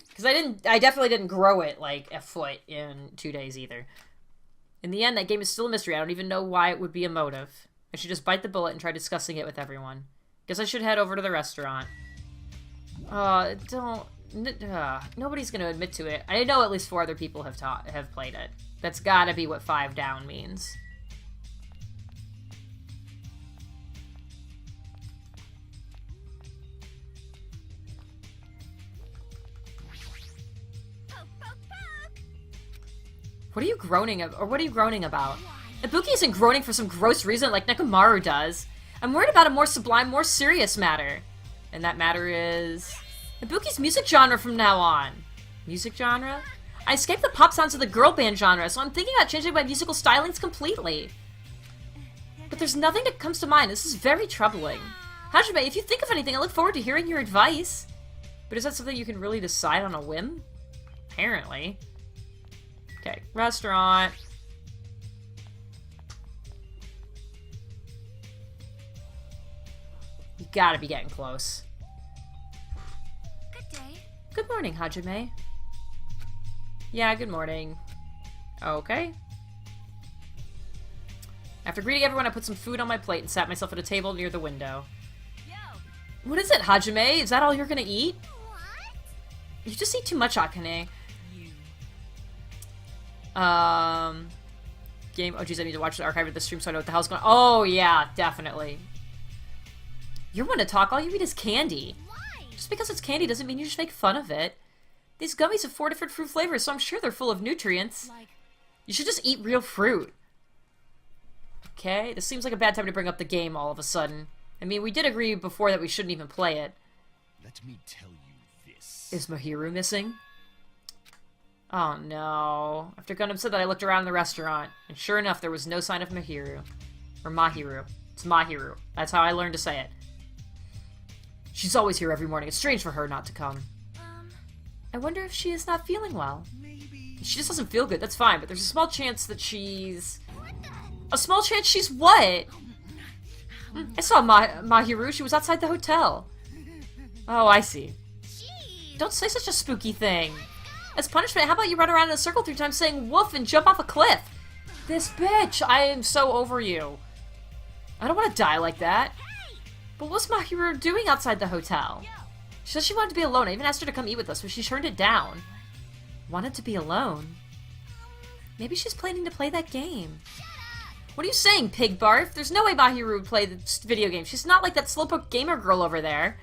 Because I definitely didn't grow it, like, a foot in 2 days either. In the end, that game is still a mystery. I don't even know why it would be a motive. I should just bite the bullet and try discussing it with everyone. Guess I should head over to the restaurant. Nobody's gonna admit to it. I know at least 4 other people have played it. That's gotta be what 5 down means. What are you groaning or what are you groaning about? Ibuki isn't groaning for some gross reason like Nekomaru does. I'm worried about a more sublime, more serious matter. And that matter is... Ibuki's music genre from now on. Music genre? I escaped the pop sounds of the girl band genre, so I'm thinking about changing my musical stylings completely. But there's nothing that comes to mind. This is very troubling. Hajime, if you think of anything, I look forward to hearing your advice. But is that something you can really decide on a whim? Apparently. Okay, restaurant. You gotta be getting close. Good day. Good morning, Hajime. Yeah, good morning. Okay. After greeting everyone, I put some food on my plate and sat myself at a table near the window. Yo. What is it, Hajime? Is that all you're gonna eat? What? You just eat too much, Akane. You. Game. Oh, geez, I need to watch the archive of the stream so I know what the hell's going on. Oh, yeah, definitely. You're one to talk. All you eat is candy. Why? Just because it's candy doesn't mean you should make fun of it. These gummies have 4 different fruit flavors, so I'm sure they're full of nutrients. Like, You should just eat real fruit. Okay, this seems like a bad time to bring up the game all of a sudden. I mean, we did agree before that we shouldn't even play it. Let me tell you this. Is Mahiru missing? Oh no. After Gundam said that, I looked around the restaurant, and sure enough, there was no sign of Mahiru. Or Mahiru. It's Mahiru. That's how I learned to say it. She's always here every morning. It's strange for her not to come. I wonder if she is not feeling well. Maybe. She just doesn't feel good, that's fine, but there's a small chance that she's... what the? A small chance she's what? I saw Mahiru. She was outside the hotel. Oh, I see. Jeez. Don't say such a spooky thing. As punishment, how about you run around in a circle 3 times saying woof and jump off a cliff? This bitch! I am so over you. I don't want to die like that. But what's Mahiru doing outside the hotel? She said she wanted to be alone. I even asked her to come eat with us, but she turned it down. Wanted to be alone? Maybe she's planning to play that game. What are you saying, pig barf? There's no way Mahiru would play the video game. She's not like that slowpoke gamer girl over there.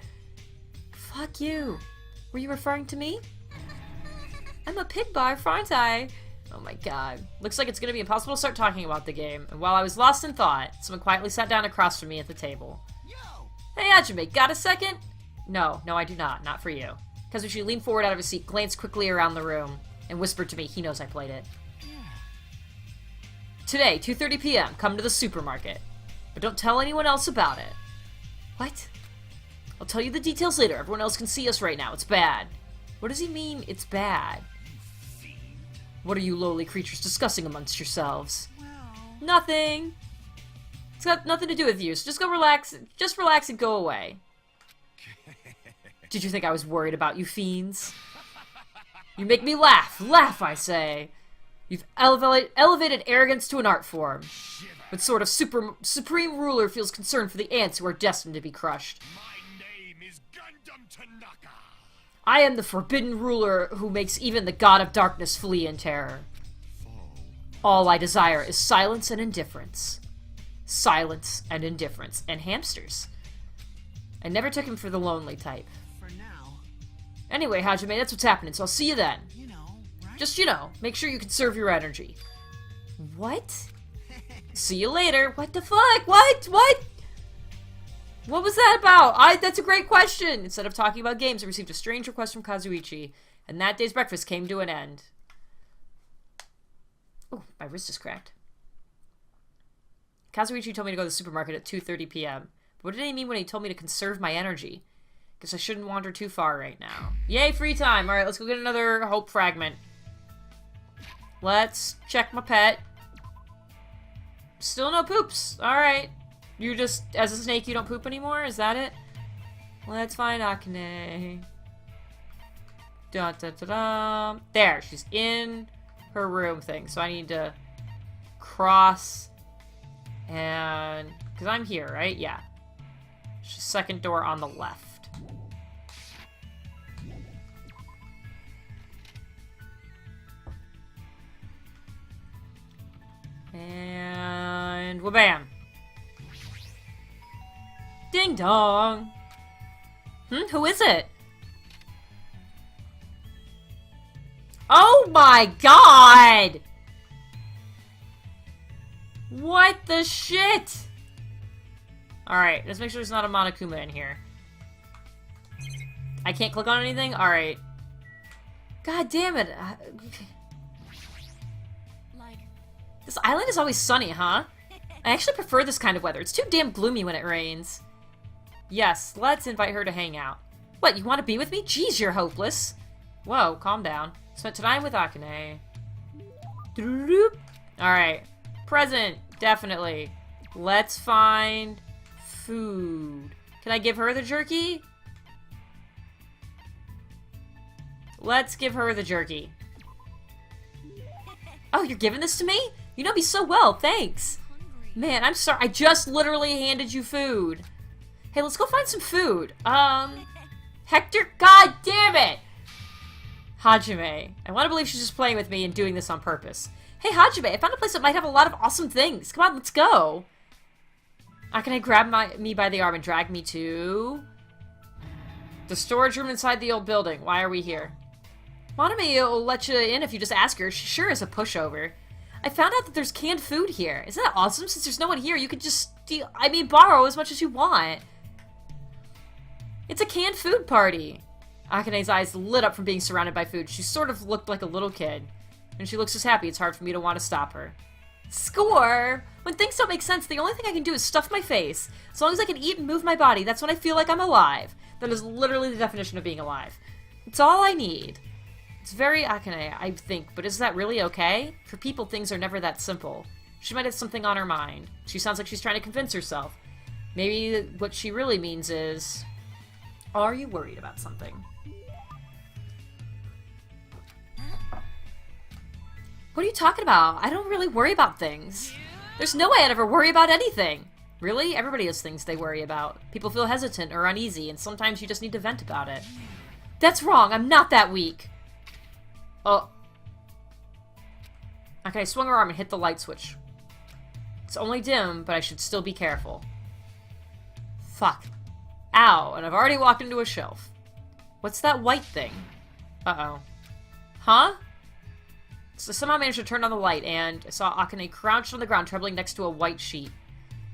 Fuck you. Were you referring to me? I'm a pig barf, aren't I? Oh my god. Looks like it's gonna be impossible to start talking about the game. And while I was lost in thought, someone quietly sat down across from me at the table. Yo. Hey, Hajime, got a second? No, I do not. Not for you. Kazushi leaned forward out of his seat, glanced quickly around the room, and whispered to me, he knows I played it. Today, 2:30 p.m., come to the supermarket. But don't tell anyone else about it. What? I'll tell you the details later. Everyone else can see us right now. It's bad. What does he mean, it's bad? What are you lowly creatures discussing amongst yourselves? Well. Nothing. It's got nothing to do with you, so just go relax. Just relax and go away. Did you think I was worried about you fiends? You make me laugh. Laugh, I say. You've elevated arrogance to an art form. What sort of supreme ruler feels concerned for the ants who are destined to be crushed? My name is Gundam Tanaka. I am the forbidden ruler who makes even the god of darkness flee in terror. All I desire is silence and indifference. Silence and indifference. And hamsters. I never took him for the lonely type. For now. Anyway, Hajime, that's what's happening, so I'll see you then. You know, right? Just, make sure you conserve your energy. What? See you later. What the fuck? What? What was that about? That's a great question. Instead of talking about games, I received a strange request from Kazuichi, and that day's breakfast came to an end. Oh, my wrist is cracked. Kazuichi told me to go to the supermarket at 2:30 p.m. But what did he mean when he told me to conserve my energy? Guess I shouldn't wander too far right now. Yay, free time! Alright, let's go get another hope fragment. Let's check my pet. Still no poops. Alright. You just, as a snake, you don't poop anymore? Is that it? Let's find Akane. Da da da da. There, she's in her room thing. So I need to cross and... Because I'm here, right? Yeah. She's second door on the left. And wha-bam. Ding dong. Who is it? Oh my god! What the shit? Alright, let's make sure there's not a Monokuma in here. I can't click on anything? Alright. God damn it. This island is always sunny, huh? I actually prefer this kind of weather. It's too damn gloomy when it rains. Yes, let's invite her to hang out. What, you want to be with me? Jeez, you're hopeless. Whoa, calm down. Spent time with Akane. Alright. Present, definitely. Let's find food. Can I give her the jerky? Let's give her the jerky. Oh, you're giving this to me? You know me so well, thanks. Man, I'm sorry. I just literally handed you food. Hey, let's go find some food. Hector? God damn it! Hajime. I want to believe she's just playing with me and doing this on purpose. Hey, Hajime, I found a place that might have a lot of awesome things. Come on, let's go. Akane grab me by the arm and drag me to the storage room inside the old building. Why are we here? Monami will let you in if you just ask her. She sure is a pushover. I found out that there's canned food here. Isn't that awesome? Since there's no one here, you could just steal, borrow as much as you want. It's a canned food party. Akane's eyes lit up from being surrounded by food. She sort of looked like a little kid. And she looks as happy, it's hard for me to want to stop her. Score! When things don't make sense, the only thing I can do is stuff my face. As long as I can eat and move my body, that's when I feel like I'm alive. That is literally the definition of being alive. It's all I need. It's very Akane, I think, but is that really okay? For people, things are never that simple. She might have something on her mind. She sounds like she's trying to convince herself. Maybe what she really means is... Are you worried about something? What are you talking about? I don't really worry about things. There's no way I'd ever worry about anything. Really? Everybody has things they worry about. People feel hesitant or uneasy, and sometimes you just need to vent about it. That's wrong. I'm not that weak. Oh. Okay, I swung her arm and hit the light switch. It's only dim, but I should still be careful. Fuck. Ow, and I've already walked into a shelf. What's that white thing? Uh-oh. Huh? So somehow managed to turn on the light, and I saw Akane crouched on the ground, trembling next to a white sheet.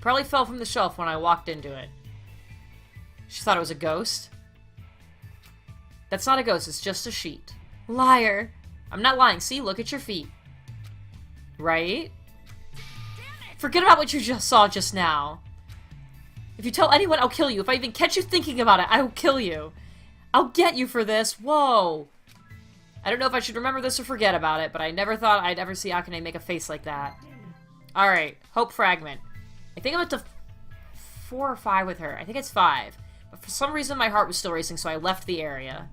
Probably fell from the shelf when I walked into it. She thought it was a ghost? That's not a ghost, it's just a sheet. Liar! I'm not lying, see? Look at your feet. Right? Forget about what you just saw just now. If you tell anyone, I'll kill you. If I even catch you thinking about it, I will kill you. I'll get you for this. Whoa! I don't know if I should remember this or forget about it, but I never thought I'd ever see Akane make a face like that. Alright, Hope Fragment. I think I'm up to 4 or 5 with her. I think it's 5. But for some reason my heart was still racing, so I left the area.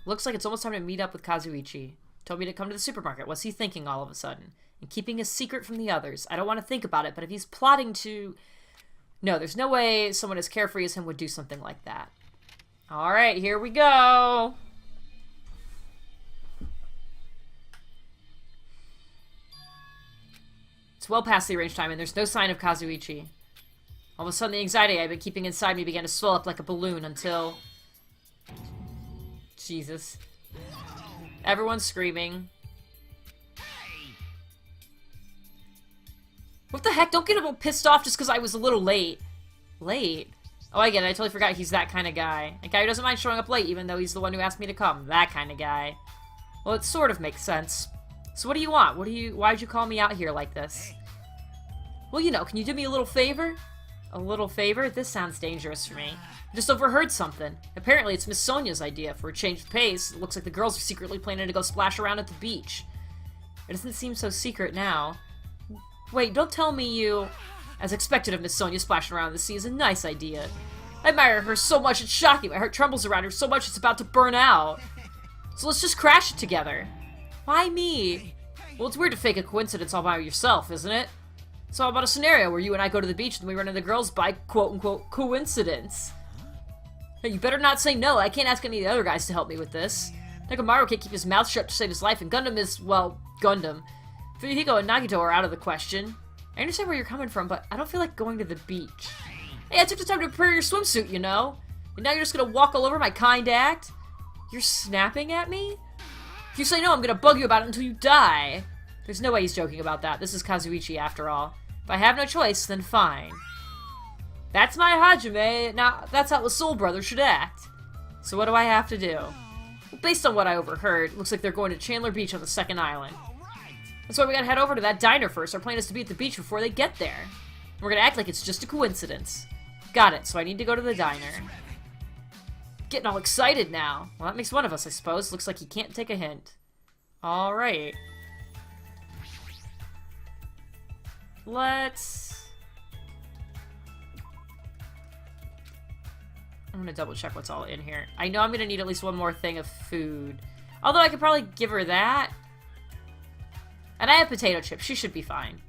Looks like it's almost time to meet up with Kazuichi. Told me to come to the supermarket. What's he thinking all of a sudden? And keeping a secret from the others. I don't want to think about it, but if he's plotting to... No, there's no way someone as carefree as him would do something like that. Alright, here we go! It's well past the arranged time, and there's no sign of Kazuichi. All of a sudden, the anxiety I've been keeping inside me began to swell up like a balloon until... Jesus. Everyone's screaming. What the heck? Don't get all pissed off just because I was a little late. Late? Oh, I get it. I totally forgot he's that kind of guy. A guy who doesn't mind showing up late even though he's the one who asked me to come. That kind of guy. Well, it sort of makes sense. So what do you want? Why'd you call me out here like this? Well, you know, can you do me a little favor? A little favor? This sounds dangerous for me. I just overheard something. Apparently it's Miss Sonia's idea. For a change of pace, it looks like the girls are secretly planning to go splash around at the beach. It doesn't seem so secret now. Wait, don't tell me you... As expected of Miss Sonia splashing around the sea is a nice idea. I admire her so much it's shocking. My heart trembles around her so much it's about to burn out. So let's just crash it together. Why me? Well, it's weird to fake a coincidence all by yourself, isn't it? It's all about a scenario where you and I go to the beach and we run into girls by quote-unquote coincidence. Hey, you better not say no. I can't ask any of the other guys to help me with this. Nekomaru can't keep his mouth shut to save his life, and Gundam is, well, Gundam. Fuyuhiko and Nagito are out of the question. I understand where you're coming from, but I don't feel like going to the beach. Hey, I took the time to prepare your swimsuit, you know? And now you're just gonna walk all over my kind act? You're snapping at me? If you say no, I'm gonna bug you about it until you die. There's no way he's joking about that. This is Kazuichi after all. If I have no choice, then fine. That's my Hajime. Now, that's how a soul brother should act. So what do I have to do? Well, based on what I overheard, it looks like they're going to Chandler Beach on the second island. That's why we gotta head over to that diner first. Our plan is to be at the beach before they get there. We're gonna act like it's just a coincidence. Got it, so I need to go to the diner. Getting all excited now. Well, that makes one of us, I suppose. Looks like he can't take a hint. Alright. Let's... I'm gonna double check what's all in here. I know I'm gonna need at least one more thing of food. Although I could probably give her that. And I have potato chips. She should be fine.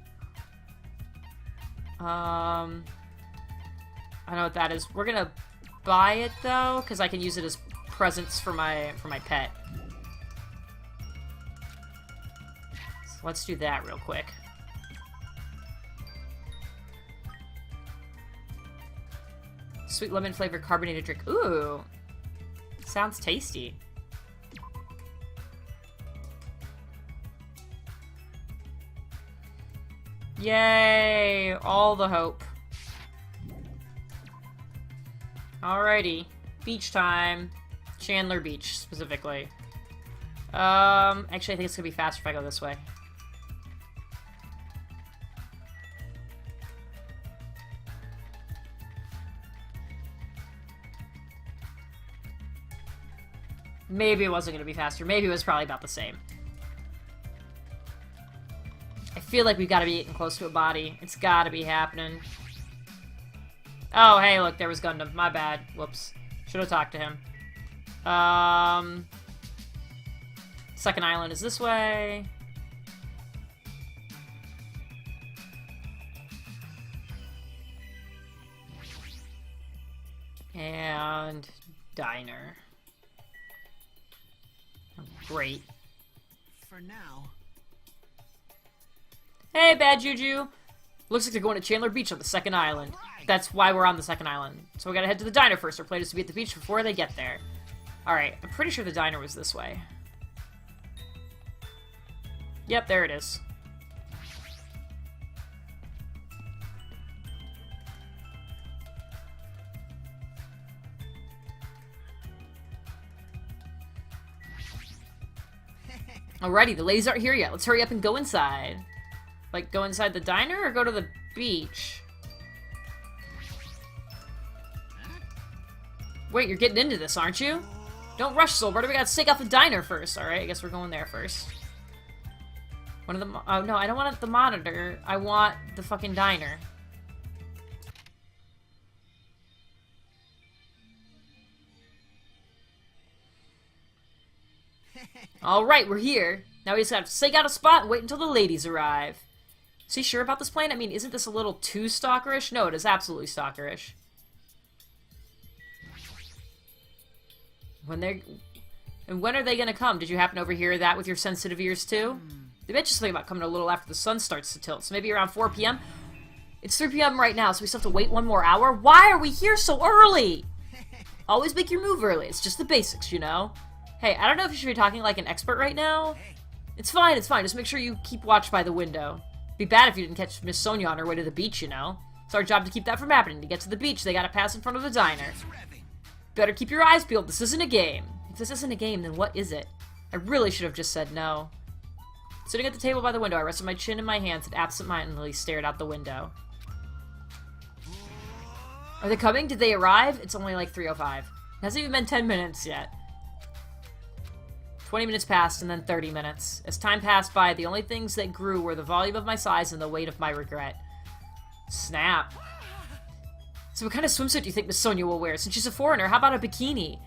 I know what that is. We're gonna buy it though, because I can use it as presents for my pet. So let's do that real quick. Sweet lemon flavored carbonated drink. Ooh. Sounds tasty. Yay! All the hope. Alrighty. Beach time. Chandler Beach, specifically. Actually, I think it's gonna be faster if I go this way. Maybe it wasn't gonna be faster. Maybe it was probably about the same. I feel like we've got to be getting close to a body. It's got to be happening. Oh, hey, look, there was Gundam. My bad. Whoops. Should have talked to him. Second island is this way. And diner. Oh, great. For now. Hey, Bad Juju! Looks like they're going to Chandler Beach on the second island. That's why we're on the second island. So we gotta head to the diner first. Our plan is to be at the beach before they get there. Alright, I'm pretty sure the diner was this way. Yep, there it is. Alrighty, the ladies aren't here yet. Let's hurry up and go inside. Like, go inside the diner or go to the beach? Wait, you're getting into this, aren't you? Don't rush, soul brother. We gotta stake out the diner first. Alright, I guess we're going there first. One of the... Oh, no, I don't want the monitor. I want the fucking diner. Alright, we're here. Now we just have to stake out a spot and wait until the ladies arrive. Is he sure about this plan? I mean, isn't this a little too stalkerish? No, it is absolutely stalkerish. When are they gonna come? Did you happen to overhear that with your sensitive ears too? They mentioned something about coming a little after the sun starts to tilt, so maybe around 4 p.m.? It's 3 p.m. right now, so we still have to wait one more hour? Why are we here so early? Always make your move early. It's just the basics, you know? Hey, I don't know if you should be talking like an expert right now. It's fine, it's fine. Just make sure you keep watch by the window. Be bad if you didn't catch Miss Sonia on her way to the beach, you know? It's our job to keep that from happening. To get to the beach, they gotta pass in front of the diner. Better keep your eyes peeled. This isn't a game. If this isn't a game, then what is it? I really should have just said no. Sitting at the table by the window, I rested my chin in my hands and absent-mindedly stared out the window. Are they coming? Did they arrive? It's only like 3:05. It hasn't even been 10 minutes yet. 20 minutes passed, and then 30 minutes. As time passed by, the only things that grew were the volume of my sighs and the weight of my regret. Snap. So what kind of swimsuit do you think Miss Sonia will wear? Since she's a foreigner, how about a bikini?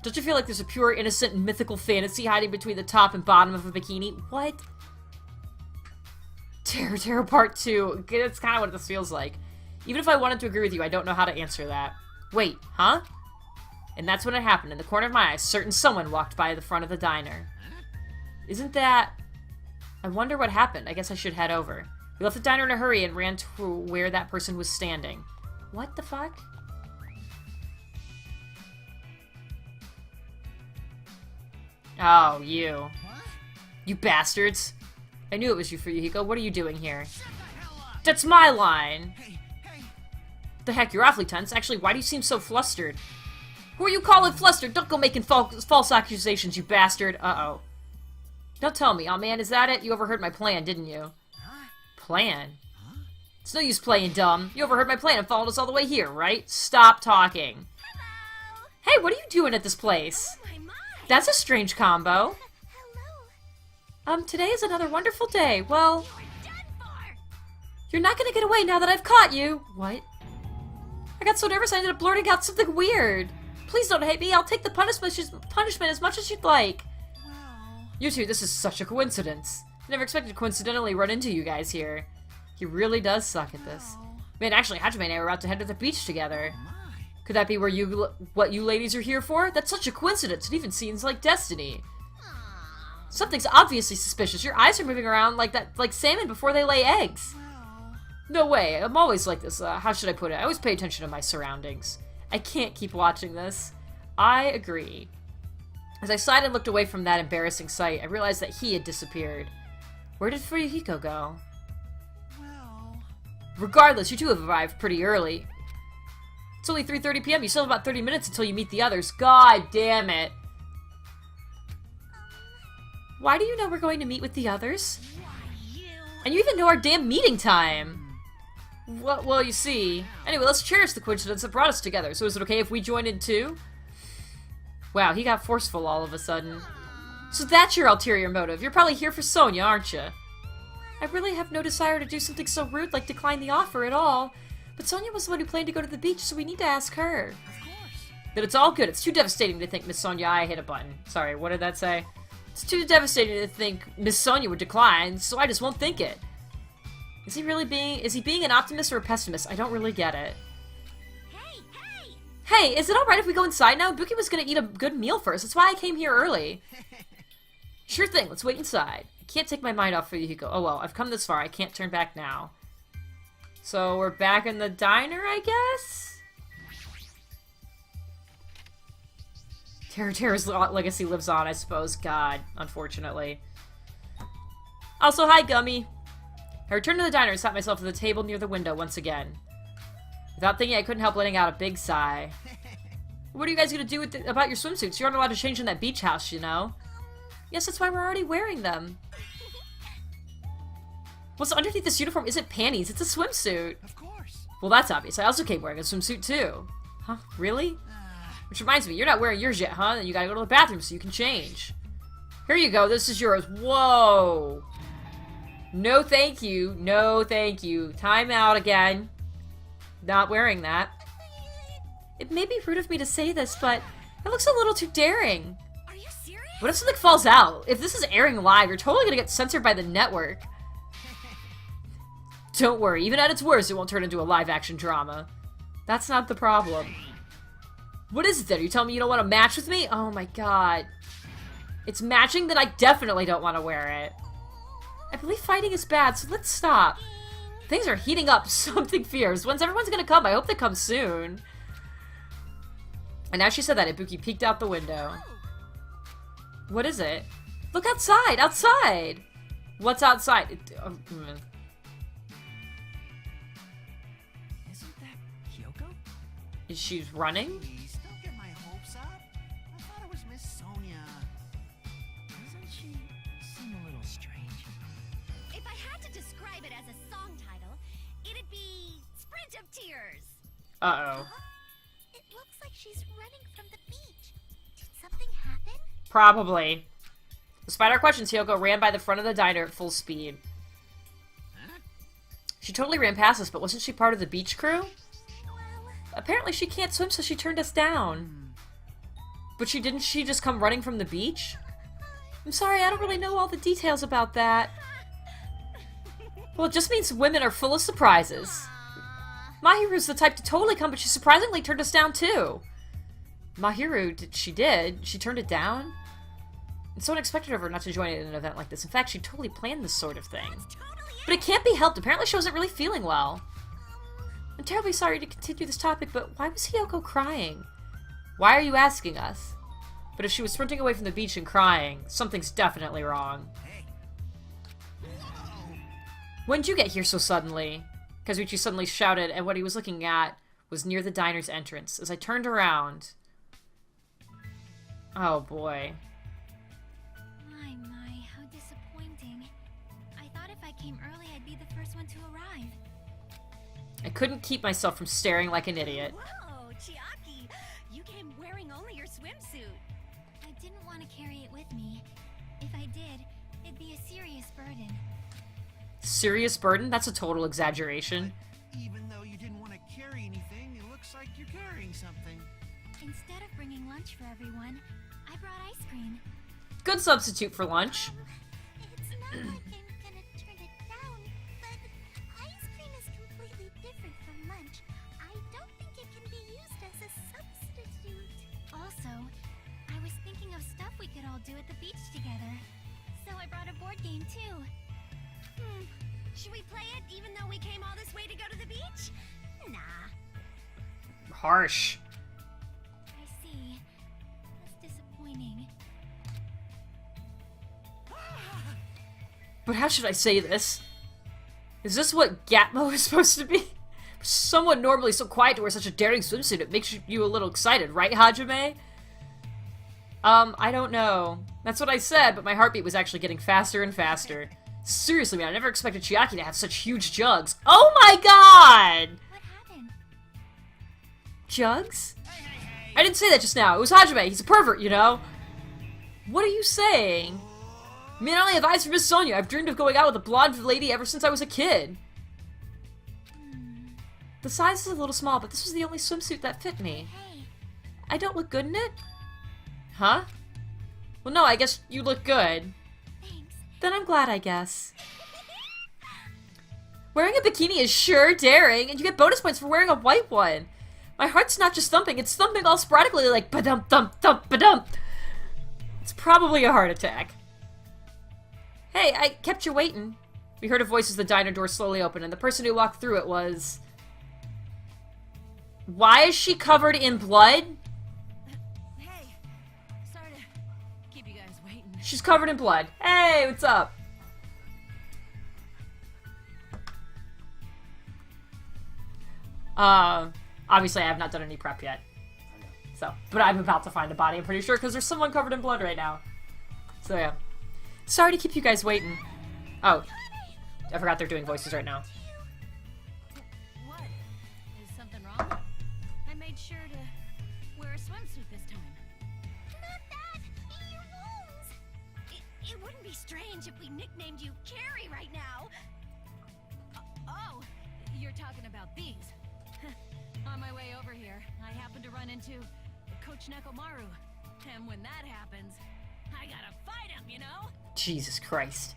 Don't you feel like there's a pure, innocent, and mythical fantasy hiding between the top and bottom of a bikini? What? Terror Part 2. That's kind of what this feels like. Even if I wanted to agree with you, I don't know how to answer that. Wait, huh? And that's when it happened. In the corner of my eye, certain someone walked by the front of the diner. Isn't that... I wonder what happened. I guess I should head over. We left the diner in a hurry and ran to where that person was standing. What the fuck? Oh, you. You bastards! I knew it was you, Fuyuhiko. What are you doing here? That's my line! Hey, hey! The heck, you're awfully tense. Actually, why do you seem so flustered? Who are you calling flustered? Don't go making false accusations, you bastard! Uh-oh. Don't tell me. Oh man, is that it? You overheard my plan, didn't you? Plan? It's no use playing dumb. You overheard my plan and followed us all the way here, right? Stop talking. Hello. Hey, what are you doing at this place? Oh my. That's a strange combo. Hello. Today is another wonderful day. Well, You're done for. you're not gonna get away now that I've caught you. What? I got so nervous I ended up blurting out something weird. Please don't hate me. I'll take the punishment as much as you'd like. Well... You two, this is such a coincidence. I never expected to coincidentally run into you guys here. He really does suck at this. Man, actually, Hajime and I were about to head to the beach together. Could that be what you ladies are here for? That's such a coincidence. It even seems like destiny. Something's obviously suspicious. Your eyes are moving around like that, like salmon before they lay eggs. No way. I'm always like this. How should I put it? I always pay attention to my surroundings. I can't keep watching this. I agree. As I sighed and looked away from that embarrassing sight, I realized that he had disappeared. Where did Fuyuhiko go? Well... Regardless, you two have arrived pretty early. It's only 3:30 p.m. You still have about 30 minutes until you meet the others. God damn it. Why do you know we're going to meet with the others? And you even know our damn meeting time. Well, you see. Anyway, let's cherish the coincidence that brought us together. So is it okay if we join in too? Wow, he got forceful all of a sudden. So that's your ulterior motive. You're probably here for Sonia, aren't you? I really have no desire to do something so rude like decline the offer at all. But Sonia was the one who planned to go to the beach, so we need to ask her. Of course. But it's all good. It's too devastating to think Miss Sonia... I hit a button. Sorry, what did that say? It's too devastating to think Miss Sonia would decline, so I just won't think it. Is he being an optimist or a pessimist? I don't really get it. Hey, hey! Hey, is it alright if we go inside now? Buki was gonna eat a good meal first. That's why I came here early. Sure thing, let's wait inside. I can't take my mind off Fuyuhiko. Oh well, I've come this far. I can't turn back now. So we're back in the diner, I guess? Terra's legacy lives on, I suppose. God, unfortunately. Also, hi, Gummy. I returned to the diner and sat myself at the table near the window once again. Without thinking, I couldn't help letting out a big sigh. What are you guys gonna do about your swimsuits? You aren't allowed to change in that beach house, you know? Yes, that's why we're already wearing them. What's underneath this uniform isn't panties, it's a swimsuit. Of course. Well, that's obvious. I also came wearing a swimsuit, too. Huh? Really? Which reminds me, you're not wearing yours yet, huh? Then you gotta go to the bathroom so you can change. Here you go, this is yours. Whoa! No thank you. No thank you. Time out again. Not wearing that. It may be rude of me to say this, but it looks a little too daring. Are you serious? What if something falls out? If this is airing live, you're totally gonna get censored by the network. Don't worry, even at its worst, it won't turn into a live-action drama. That's not the problem. What is it then? You tell me you don't want to match with me? Oh my god. It's matching that I definitely don't want to wear it. I believe fighting is bad, so let's stop. Things are heating up. Something fierce. When's everyone's gonna come? I hope they come soon. And as she said that, Ibuki peeked out the window. What is it? Look outside! Outside! What's outside? Isn't that Kyoko? Is she running? Please, don't get my hopes up. I thought it was Miss Sonia. Doesn't she seem a little strange? If I had to describe it as a song title, it'd be Sprint of Tears. Uh-oh. It looks like she's running from the beach. Did something happen? Probably. Despite our questions, Kyoko ran by the front of the diner at full speed. She totally ran past us, but wasn't she part of the beach crew? Well, Apparently she can't swim, so she turned us down. But didn't she just come running from the beach? I'm sorry, I don't really know all the details about that. Well, it just means women are full of surprises. Mahiru's the type to totally come, but she surprisingly turned us down too. Mahiru, she turned it down? It's so unexpected of her not to join in an event like this. In fact, she totally planned this sort of thing. But it can't be helped. Apparently she wasn't really feeling well. I'm terribly sorry to continue this topic, but why was Hiyoko crying? Why are you asking us? But if she was sprinting away from the beach and crying, something's definitely wrong. Hey, When'd you get here so suddenly? Kazuichi suddenly shouted, and what he was looking at was near the diner's entrance. As I turned around... Oh boy. My, how disappointing. I thought if I came early, I'd be the first one to arrive. I couldn't keep myself from staring like an idiot. Whoa, Chiaki! You came wearing only your swimsuit. I didn't want to carry it with me. If I did, it'd be a serious burden. Serious burden? That's a total exaggeration. Even though you didn't want to carry anything, it looks like you're carrying something. Instead of bringing lunch for everyone, I brought ice cream. Good substitute for lunch. It's not like I'm gonna turn it down, but ice cream is completely different from lunch. I don't think it can be used as a substitute. Also, I was thinking of stuff we could all do at the beach together. So I brought a board game too. Should we play it even though we came all this way to go to the beach? Nah. Harsh. I see. That's disappointing. But how should I say this? Is this what Gatmo is supposed to be? Someone normally so quiet to wear such a daring swimsuit, it makes you a little excited, right, Hajime? I don't know. That's what I said, but my heartbeat was actually getting faster and faster. Seriously, man, I never expected Chiaki to have such huge jugs. Oh my god! What happened? Jugs? I didn't say that just now. It was Hajime. He's a pervert, you know? What are you saying? I mean, I only have eyes for Miss Sonia. I've dreamed of going out with a blonde lady ever since I was a kid. The size is a little small, but this was the only swimsuit that fit me. Hey, I don't look good in it? Huh? Well, no, I guess you look good. thanks. Then I'm glad, I guess. Wearing a bikini is sure daring, and you get bonus points for wearing a white one. My heart's not just thumping, it's thumping all sporadically like ba-dump, thump, thump, ba-dump. It's probably a heart attack. Hey, I kept you waiting. We heard a voice as the diner door slowly opened, and the person who walked through it was... Why is she covered in blood? Hey, sorry to keep you guys waiting. She's covered in blood. Hey, what's up? Obviously I have not done any prep yet. So, but I'm about to find a body, I'm pretty sure, because there's someone covered in blood right now. So yeah. Sorry to keep you guys waiting. Oh, I forgot they're doing voices right now. What? Is something wrong? I made sure to wear a swimsuit this time. Not that! Your wounds! It wouldn't be strange if we nicknamed you Carrie right now. Oh, you're talking about these. On my way over here, I happened to run into Coach Nekomaru. And when that happens, I gotta fight him, you know? Jesus Christ.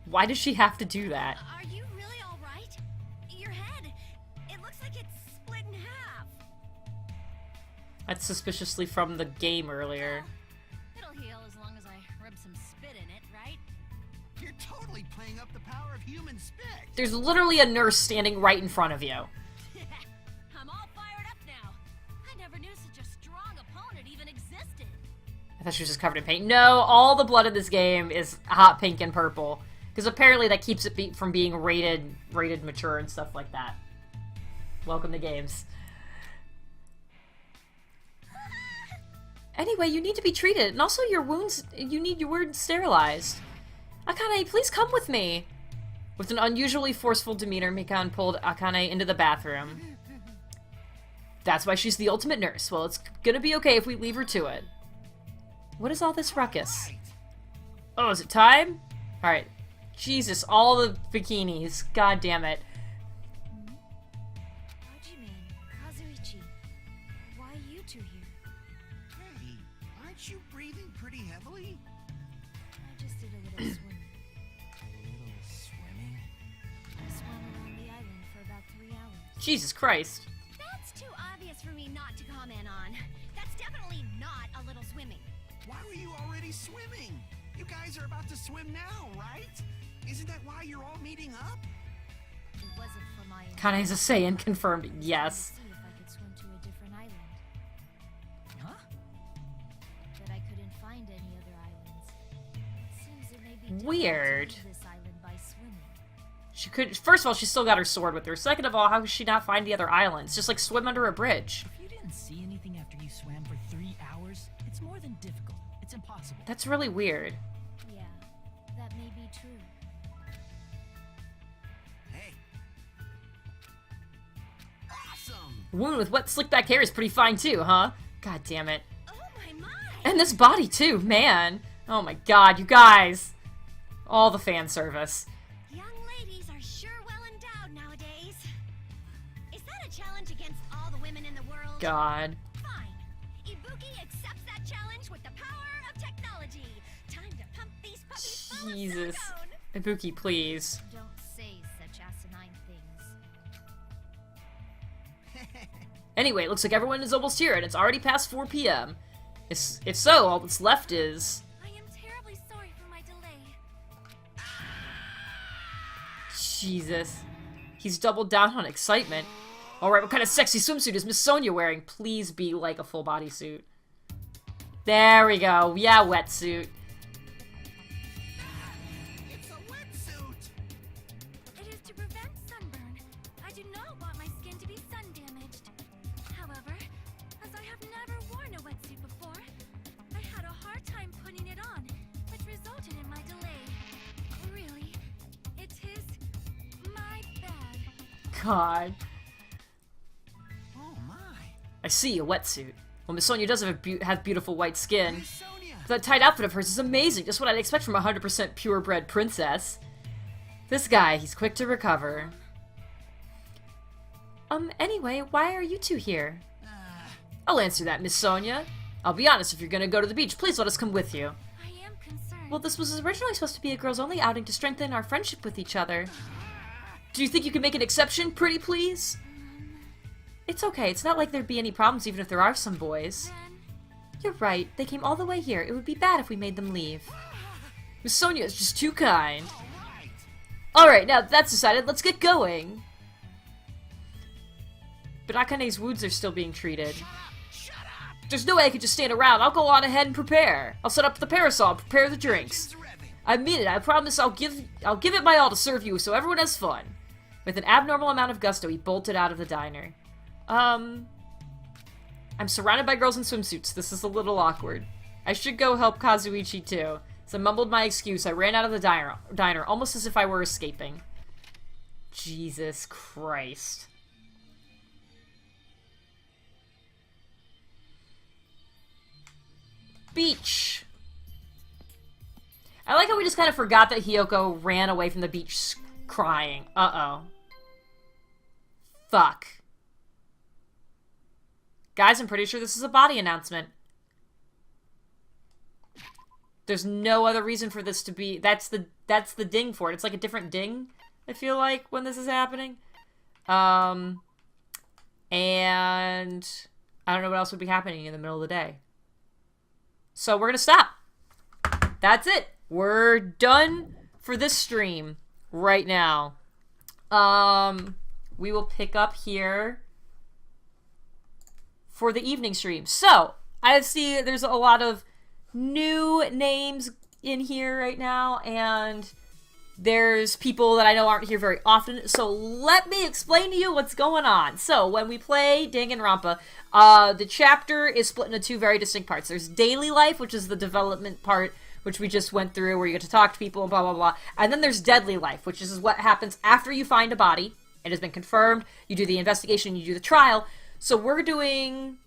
Why does she have to do that? Are you really alright? Your head, it looks like it's split in half. That's suspiciously from the game earlier. It'll heal as long as I rub some spit in it, right? You're totally playing up the power of human spit. There's literally a nurse standing right in front of you. I'm all fired up now. I never knew such a strong opponent even existed. I thought she was just covered in paint. No, all the blood in this game is hot pink and purple. Because apparently that keeps it from being rated mature and stuff like that. Welcome to games. Anyway, you need to be treated. And also your wounds, you need your wounds sterilized. Akane, please come with me. With an unusually forceful demeanor, Mikan pulled Akane into the bathroom. That's why she's the ultimate nurse. Well, it's gonna be okay if we leave her to it. What is all this ruckus? Oh, is it time? Alright. Jesus, all the bikinis. God damn it. Hajiman, Kazuichi, why you two here? Hey, aren't you breathing pretty heavily? I just did a little swimming. A little swimming? I swam around the island for about 3 hours. Jesus Christ. That's too obvious for me not to comment on. That's definitely not a little swimming. Why were you already swimming? You guys are about to swim now, right? Isn't that why you're all meeting up? It wasn't for my Kane's a Saiyan confirmed. Yes. see if I could swim to a different island. Huh? But I couldn't find any other islands. Seems it may be difficult Weird. to leave this island by swimming. She could. First of all, she still got her sword with her. Second of all, how could she not find the other islands? Just like swim under a bridge. If you didn't see anything after you swam for 3 hours, it's more than difficult. It's impossible. That's really weird. Yeah, that may be true. Hey. Awesome. Woman with wet slick back hair is pretty fine too, huh? God damn it. Oh my. And this body too, man. Oh my god, you guys. All the fan service. Young ladies are sure well endowed nowadays. Is that a challenge against all the women in the world? God. Fine. Ibuki accepts that challenge with the power of technology. Time to pump these puppies full Jesus. of silicone. Ibuki, please. Don't say such asinine things. Anyway, it looks like everyone is almost here, and it's already past 4 p.m. If so, all that's left is... I am terribly sorry for my delay. Jesus. He's doubled down on excitement. Alright, what kind of sexy swimsuit is Miss Sonia wearing? Please be like a full bodysuit. There we go. Yeah, wetsuit. It's a wetsuit! It is to prevent sunburn. I do not want my skin to be sun damaged. However, as I have never worn a wetsuit before, I had a hard time putting it on, which resulted in my delay. Really, it is my bad. God. Oh my. I see, a wetsuit. Well, Miss Sonia does have beautiful white skin. Sonia! That tight outfit of hers is amazing, just what I'd expect from a 100% purebred princess. This guy, he's quick to recover. Anyway, why are you two here? I'll answer that, Miss Sonia. I'll be honest, if you're gonna go to the beach, please let us come with you. I am concerned. Well, this was originally supposed to be a girls-only outing to strengthen our friendship with each other. Do you think you can make an exception, pretty please? It's okay, it's not like there'd be any problems even if there are some boys. Then You're right, they came all the way here. It would be bad if we made them leave. Miss Sonia is just too kind. Alright, now that that's decided, let's get going. But Akane's wounds are still being treated. There's no way I could just stand around. I'll go on ahead and prepare. I'll set up the parasol and prepare the drinks. I mean it, I promise I'll give it my all to serve you so everyone has fun. With an abnormal amount of gusto, he bolted out of the diner. I'm surrounded by girls in swimsuits. This is a little awkward. I should go help Kazuichi too. So I mumbled my excuse. I ran out of the diner, almost as if I were escaping. Jesus Christ. Beach. I like how we just kind of forgot that Hiyoko ran away from the beach crying. Uh-oh. Fuck. Guys, I'm pretty sure this is a body announcement. There's no other reason for this to be... That's the ding for it. It's like a different ding, I feel like, when this is happening. And... I don't know what else would be happening in the middle of the day. So we're gonna stop. That's it. We're done for this stream right now. We will pick up here for the evening stream. So, I see there's a lot of new names in here right now, and there's people that I know aren't here very often, so let me explain to you what's going on. So, when we play Danganronpa, the chapter is split into two very distinct parts. There's daily life, which is the development part, which we just went through, where you get to talk to people, and blah, blah, blah. And then there's deadly life, which is what happens after you find a body. It has been confirmed. You do the investigation, you do the trial. So we're doing...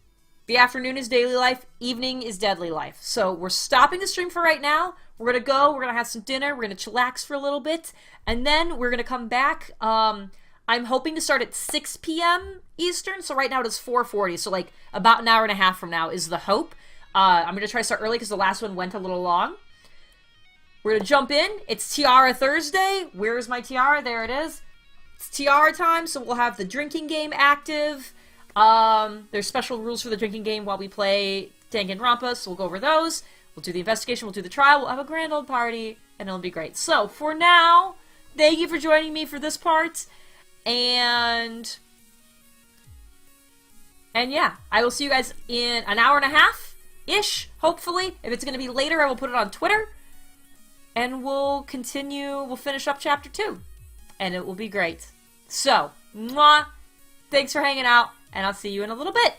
The afternoon is daily life, evening is deadly life. So we're stopping the stream for right now. We're gonna go, we're gonna have some dinner, we're gonna chillax for a little bit, and then we're gonna come back. I'm hoping to start at 6 p.m. Eastern, so right now it is 4:40, so like about an hour and a half from now is the hope. I'm gonna try to start early because the last one went a little long. We're gonna jump in. It's Tiara Thursday. Where's my tiara? There it is. It's tiara time, so we'll have the drinking game active. There's special rules for the drinking game while we play Danganronpa, so we'll go over those. We'll do the investigation, we'll do the trial, we'll have a grand old party, and it'll be great. So, for now, thank you for joining me for this part, and yeah, I will see you guys in an hour and a half-ish, hopefully. If it's going to be later, I will put it on Twitter, and we'll finish up Chapter 2. and it will be great. So, mwah! Thanks for hanging out, and I'll see you in a little bit.